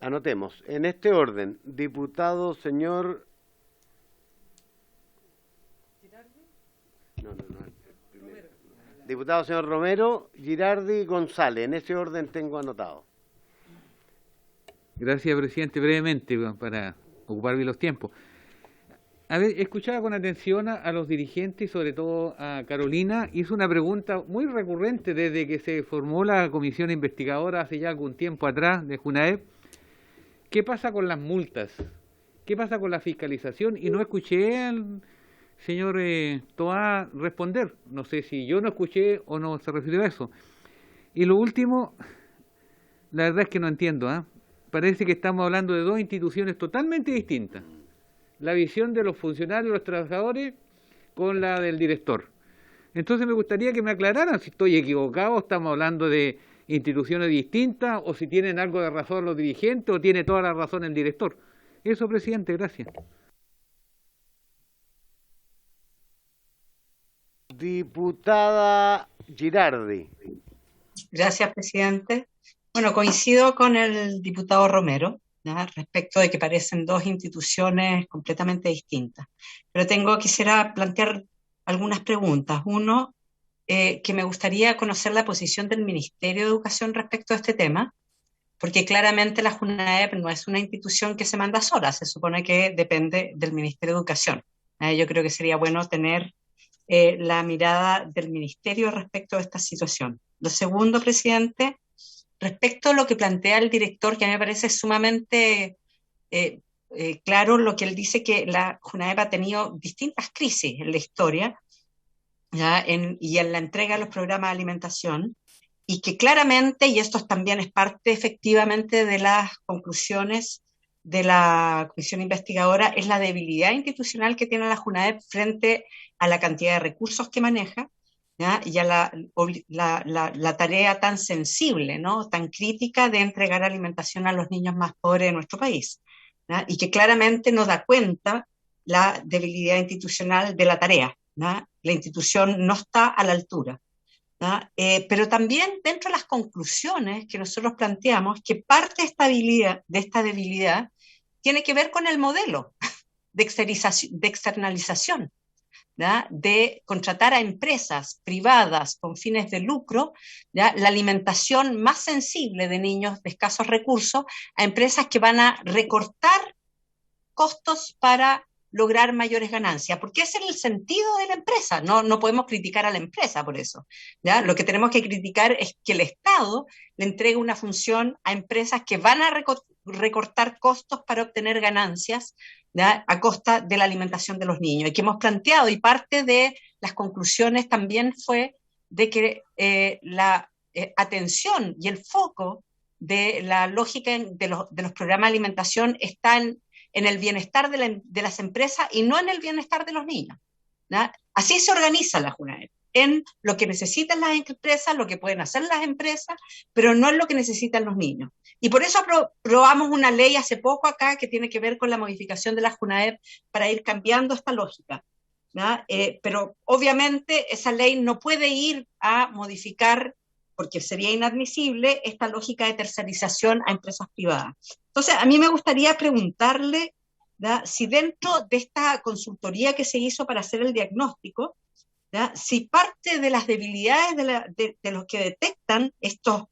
Speaker 4: Anotemos, en este orden, diputado señor... Diputado señor Romero, Girardi y González, en ese orden tengo anotado.
Speaker 9: Gracias, presidente. Brevemente, para ocupar bien los tiempos. A ver, escuchaba con atención a los dirigentes y sobre todo a Carolina. Hizo una pregunta muy recurrente desde que se formó la comisión investigadora hace ya algún tiempo atrás de Junaep. ¿Qué pasa con las multas? ¿Qué pasa con la fiscalización? Y no escuché al señor Toá responder. No sé si yo no escuché o no se refirió a eso. Y lo último, la verdad es que no entiendo, ¿eh? Parece que estamos hablando de dos instituciones totalmente distintas. La visión de los funcionarios, los trabajadores, con la del director. Entonces me gustaría que me aclararan si estoy equivocado, estamos hablando de instituciones distintas, o si tienen algo de razón los dirigentes, o tiene toda la razón el director. Eso, presidente, gracias.
Speaker 4: Diputada Girardi.
Speaker 5: Gracias, presidente. Bueno, coincido con el diputado Romero, ¿no?, respecto de que parecen dos instituciones completamente distintas. Pero quisiera plantear algunas preguntas. Uno, que me gustaría conocer la posición del Ministerio de Educación respecto a este tema, porque claramente la Junaep no es una institución que se manda sola, se supone que depende del Ministerio de Educación. Yo creo que sería bueno tener la mirada del Ministerio respecto a esta situación. Lo segundo, presidente, respecto a lo que plantea el director, que a mí me parece sumamente claro lo que él dice, que la Junaep ha tenido distintas crisis en la historia, ¿ya? Y en la entrega de los programas de alimentación, y que claramente, y esto también es parte efectivamente de las conclusiones de la comisión investigadora, es la debilidad institucional que tiene la Junaep frente a la cantidad de recursos que maneja, ¿ya? Y a la tarea tan sensible, ¿no?, tan crítica de entregar alimentación a los niños más pobres de nuestro país, ¿ya? Y que claramente no da cuenta la debilidad institucional de la tarea, ¿ya? La institución no está a la altura, ¿ya? Pero también dentro de las conclusiones que nosotros planteamos, que parte de esta debilidad tiene que ver con el modelo de externalización, ¿ya?, de contratar a empresas privadas con fines de lucro, ¿ya?, la alimentación más sensible de niños de escasos recursos, a empresas que van a recortar costos para lograr mayores ganancias, porque ese es el sentido de la empresa. No podemos criticar a la empresa por eso, ¿ya? Lo que tenemos que criticar es que el Estado le entregue una función a empresas que van a recortar costos para obtener ganancias, ¿ya?, a costa de la alimentación de los niños, y que hemos planteado, y parte de las conclusiones también fue de que la atención y el foco de la lógica de los programas de alimentación está en el bienestar de las empresas y no en el bienestar de los niños, ¿ya? Así se organiza la Junaep, en lo que necesitan las empresas, lo que pueden hacer las empresas, pero no en lo que necesitan los niños. Y por eso aprobamos una ley hace poco acá que tiene que ver con la modificación de la Junaep para ir cambiando esta lógica, ¿ya? Pero obviamente esa ley no puede ir a modificar, porque sería inadmisible, esta lógica de tercerización a empresas privadas. Entonces, a mí me gustaría preguntarle, ¿ya?, si dentro de esta consultoría que se hizo para hacer el diagnóstico, ¿ya?, si parte de las debilidades de los que detectan estos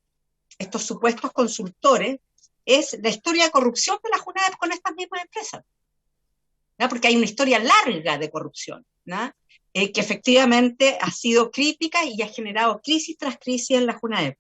Speaker 5: supuestos consultores es la historia de corrupción de la Junaep con estas mismas empresas, ¿ya?, porque hay una historia larga de corrupción, ¿ya?, que efectivamente ha sido crítica y ha generado crisis tras crisis en la Junaep.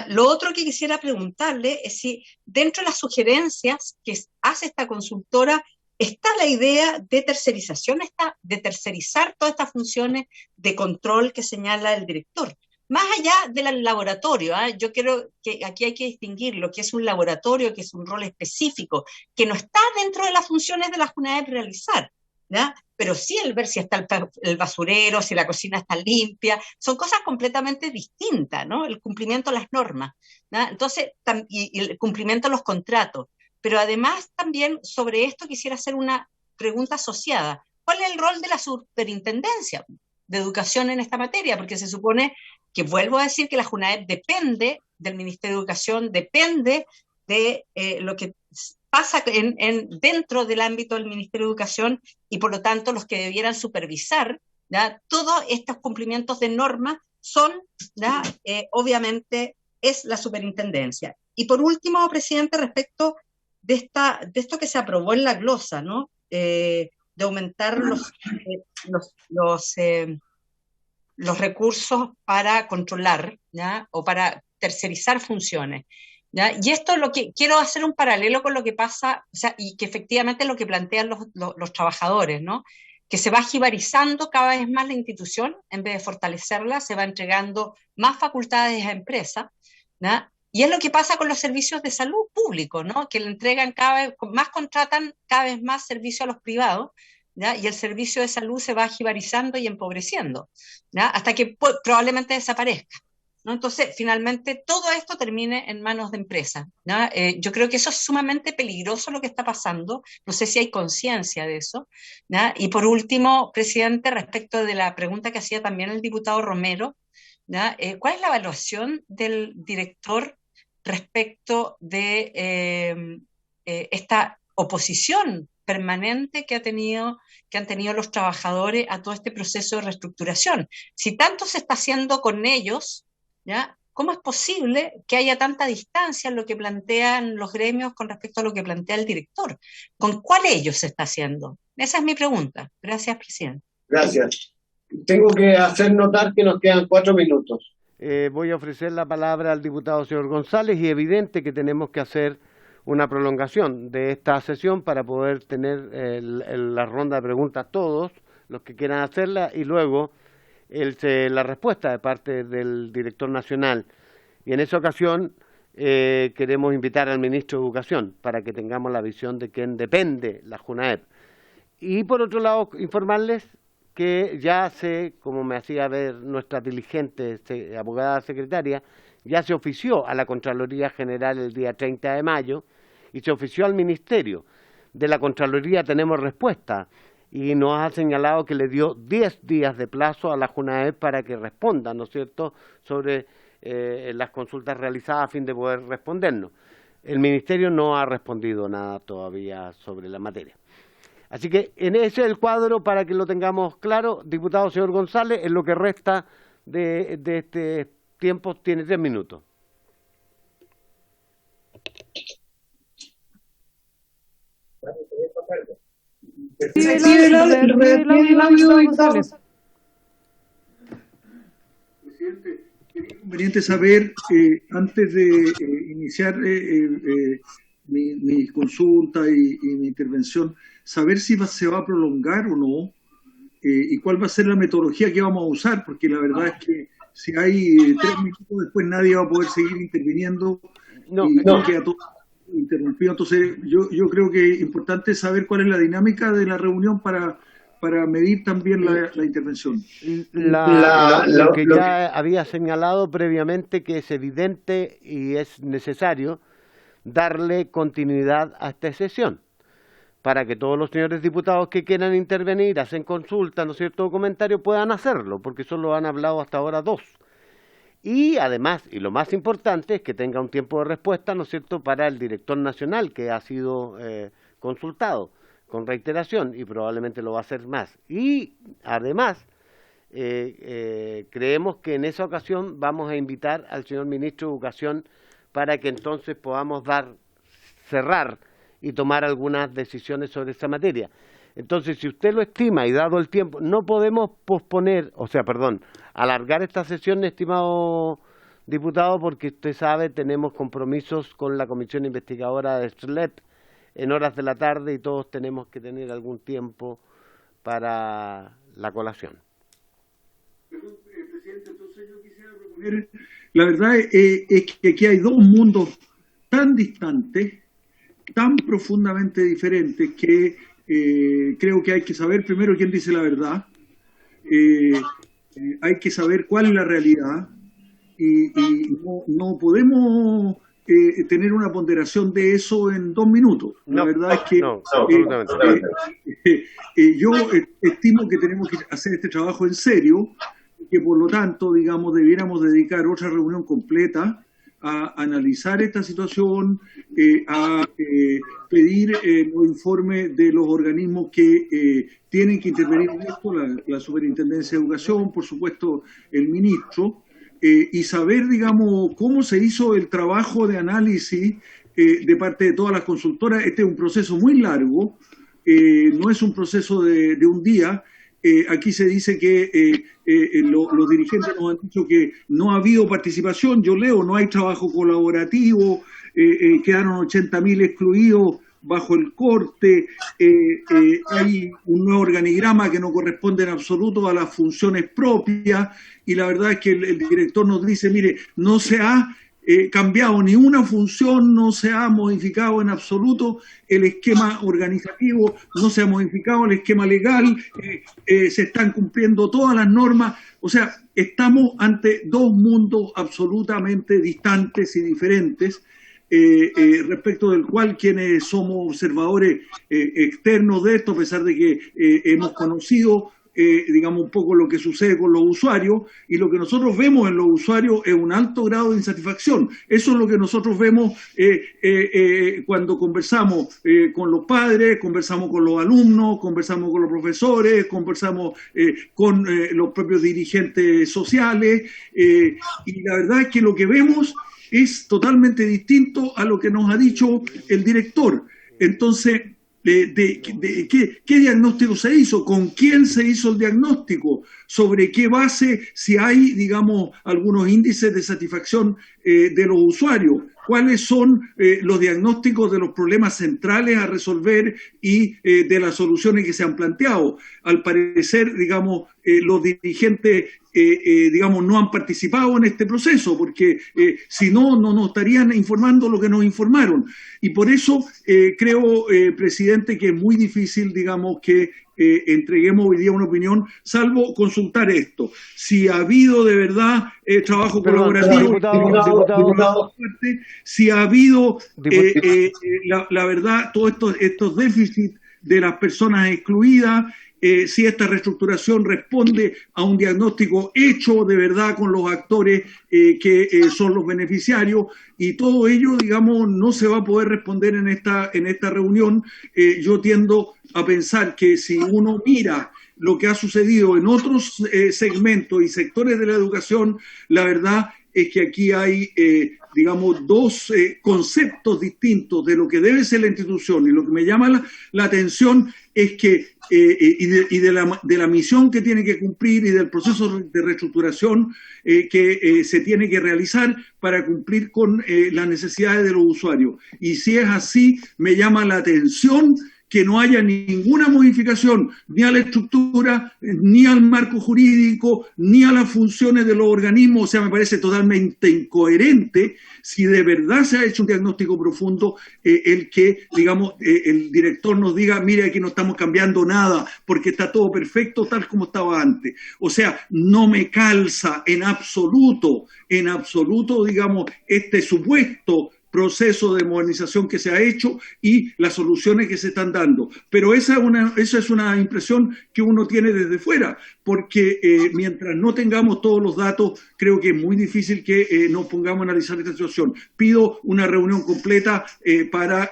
Speaker 5: Lo otro que quisiera preguntarle es si dentro de las sugerencias que hace esta consultora está la idea de tercerización, de tercerizar todas estas funciones de control que señala el director. Más allá del laboratorio, yo creo que aquí hay que distinguir lo que es un laboratorio, que es un rol específico, que no está dentro de las funciones de la Junaep realizar, ¿ya? Pero sí el ver si está el basurero, si la cocina está limpia, son cosas completamente distintas, ¿no? El cumplimiento de las normas, ¿no? Entonces, y el cumplimiento de los contratos. Pero además también sobre esto quisiera hacer una pregunta asociada. ¿Cuál es el rol de la superintendencia de educación en esta materia? Porque se supone que, vuelvo a decir, que la Junaep depende del Ministerio de Educación, depende de lo que pasa dentro del ámbito del Ministerio de Educación y por lo tanto los que debieran supervisar, ¿ya?, todos estos cumplimientos de normas son, ¿ya?, obviamente es la superintendencia. Y por último, presidente, respecto de esto que se aprobó en la glosa, ¿no?, de aumentar los recursos para controlar, ¿ya?, o para tercerizar funciones, ¿ya? Y esto es lo que quiero hacer un paralelo con lo que pasa, o sea, y que efectivamente es lo que plantean los trabajadores, ¿no?, que se va jibarizando cada vez más la institución, en vez de fortalecerla, se va entregando más facultades a empresas, ¿no? Y es lo que pasa con los servicios de salud públicos, ¿no?, que le entregan contratan cada vez más servicios a los privados, ¿ya?, y el servicio de salud se va jibarizando y empobreciendo, ¿ya?, hasta que probablemente desaparezca, ¿no? Entonces, finalmente, todo esto termine en manos de empresas, ¿no? Yo creo que eso es sumamente peligroso lo que está pasando, no sé si hay conciencia de eso, ¿no? Y por último, presidente, respecto de la pregunta que hacía también el diputado Romero, ¿no?, ¿cuál es la evaluación del director respecto de esta oposición permanente que han tenido los trabajadores a todo este proceso de reestructuración? Si tanto se está haciendo con ellos, ¿ya?, ¿cómo es posible que haya tanta distancia en lo que plantean los gremios con respecto a lo que plantea el director? ¿Con cuál ellos se está haciendo? Esa es mi pregunta. Gracias, presidente.
Speaker 3: Gracias. Tengo que hacer notar que nos quedan 4 minutos.
Speaker 4: Voy a ofrecer la palabra al diputado señor González y evidente que tenemos que hacer una prolongación de esta sesión para poder tener la ronda de preguntas todos los que quieran hacerla y luego la respuesta de parte del director nacional. Y en esa ocasión queremos invitar al ministro de Educación para que tengamos la visión de quién depende la JUNAEP. Y por otro lado, informarles que ya como me hacía ver nuestra diligente abogada secretaria, ya se ofició a la Contraloría General el día 30 de mayo y se ofició al Ministerio. De la Contraloría tenemos respuesta y nos ha señalado que le dio 10 días de plazo a la JUNAEP para que responda, ¿no es cierto?, sobre las consultas realizadas a fin de poder respondernos. El Ministerio no ha respondido nada todavía sobre la materia. Así que ese es el cuadro para que lo tengamos claro. Diputado señor González, en lo que resta de este tiempo tiene 3 minutos.
Speaker 1: Presidente, es conveniente saber, antes de iniciar mi consulta y mi intervención, saber si se va a prolongar o no, y cuál va a ser la metodología que vamos a usar, porque la verdad es que si hay 3 minutos después nadie va a poder seguir interviniendo y queda todo interrumpido. Entonces yo creo que es importante saber cuál es la dinámica de la reunión para medir también la intervención.
Speaker 4: Lo que ya había señalado previamente, que es evidente y es necesario darle continuidad a esta sesión, para que todos los señores diputados que quieran intervenir, hacen consulta, ¿no es cierto?, o comentario, puedan hacerlo, porque solo han hablado hasta ahora 2. Y además, y lo más importante, es que tenga un tiempo de respuesta, ¿no es cierto?, para el director nacional, que ha sido consultado con reiteración, y probablemente lo va a hacer más. Y además, creemos que en esa ocasión vamos a invitar al señor ministro de Educación para que entonces podamos cerrar y tomar algunas decisiones sobre esta materia. Entonces, si usted lo estima y dado el tiempo, no podemos alargar esta sesión, estimado diputado, porque usted sabe, tenemos compromisos con la comisión investigadora de SLEP en horas de la tarde y todos tenemos que tener algún tiempo para la colación.
Speaker 1: Presidente, entonces yo quisiera proponer, la verdad es que aquí hay 2 mundos tan distantes, tan profundamente diferentes, que creo que hay que saber primero quién dice la verdad, hay que saber cuál es la realidad y no podemos tener una ponderación de eso en 2 minutos. La verdad es que yo estimo que tenemos que hacer este trabajo en serio, que por lo tanto, digamos, debiéramos dedicar otra reunión completa a analizar esta situación, a pedir los informes de los organismos que tienen que intervenir en esto, la Superintendencia de Educación, por supuesto el ministro, y saber, digamos, cómo se hizo el trabajo de análisis de parte de todas las consultoras. Este es un proceso muy largo, no es un proceso de un día. Aquí se dice que los dirigentes nos han dicho que no ha habido participación. Yo leo, no hay trabajo colaborativo, quedaron 80.000 excluidos bajo el corte, hay un nuevo organigrama que no corresponde en absoluto a las funciones propias, y la verdad es que el director nos dice, mire, no se ha cambiado ni una función, no se ha modificado en absoluto el esquema organizativo, no se ha modificado el esquema legal, se están cumpliendo todas las normas. O sea, estamos ante dos mundos absolutamente distantes y diferentes, respecto del cual quienes somos observadores externos de esto, a pesar de que hemos conocido digamos, un poco lo que sucede con los usuarios, y lo que nosotros vemos en los usuarios es un alto grado de insatisfacción. Eso es lo que nosotros vemos cuando conversamos con los padres, conversamos con los alumnos, conversamos con los profesores, conversamos con los propios dirigentes sociales, y la verdad es que lo que vemos es totalmente distinto a lo que nos ha dicho el director. Entonces, ¿qué diagnóstico se hizo? ¿Con quién se hizo el diagnóstico? ¿Sobre qué base? Si hay, digamos, algunos índices de satisfacción de los usuarios. ¿Cuáles son los diagnósticos de los problemas centrales a resolver y de las soluciones que se han planteado? Al parecer, digamos, los dirigentes, digamos, no han participado en este proceso, porque si no, no nos estarían informando lo que nos informaron. Y por eso creo, presidente, que es muy difícil, digamos, que entreguemos hoy día una opinión, salvo consultar esto. Si ha habido de verdad trabajo colaborativo, si ha habido, la verdad, todos estos déficits de las personas excluidas, si esta reestructuración responde a un diagnóstico hecho de verdad con los actores que son los beneficiarios, y todo ello, digamos, no se va a poder responder en esta reunión. Yo tiendo a pensar que si uno mira lo que ha sucedido en otros segmentos y sectores de la educación, la verdad es que aquí hay, digamos, dos conceptos distintos de lo que debe ser la institución, y lo que me llama la atención es que, y de la misión que tiene que cumplir y del proceso de reestructuración que se tiene que realizar para cumplir con las necesidades de los usuarios. Y si es así, me llama la atención que no haya ninguna modificación ni a la estructura, ni al marco jurídico, ni a las funciones de los organismos. O sea, me parece totalmente incoherente, si de verdad se ha hecho un diagnóstico profundo, el que, digamos, el director nos diga, mire, aquí no estamos cambiando nada, porque está todo perfecto tal como estaba antes. O sea, no me calza en absoluto, digamos, este supuesto proceso de modernización que se ha hecho y las soluciones que se están dando. Pero esa es una impresión que uno tiene desde fuera, porque mientras no tengamos todos los datos, creo que es muy difícil que nos pongamos a analizar esta situación. Pido una reunión completa para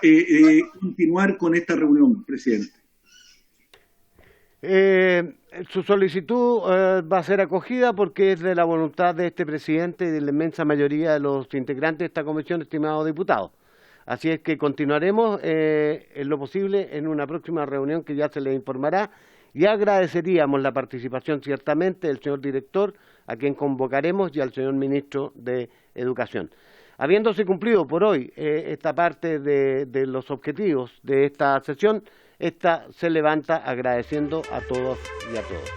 Speaker 1: continuar con esta reunión, presidente.
Speaker 4: Su solicitud va a ser acogida porque es de la voluntad de este presidente y de la inmensa mayoría de los integrantes de esta comisión, estimados diputados. Así es que continuaremos en lo posible en una próxima reunión que ya se les informará, y agradeceríamos la participación ciertamente del señor director, a quien convocaremos, y al señor ministro de Educación. Habiéndose cumplido por hoy esta parte de los objetivos de esta sesión, esta se levanta agradeciendo a todos y a todas.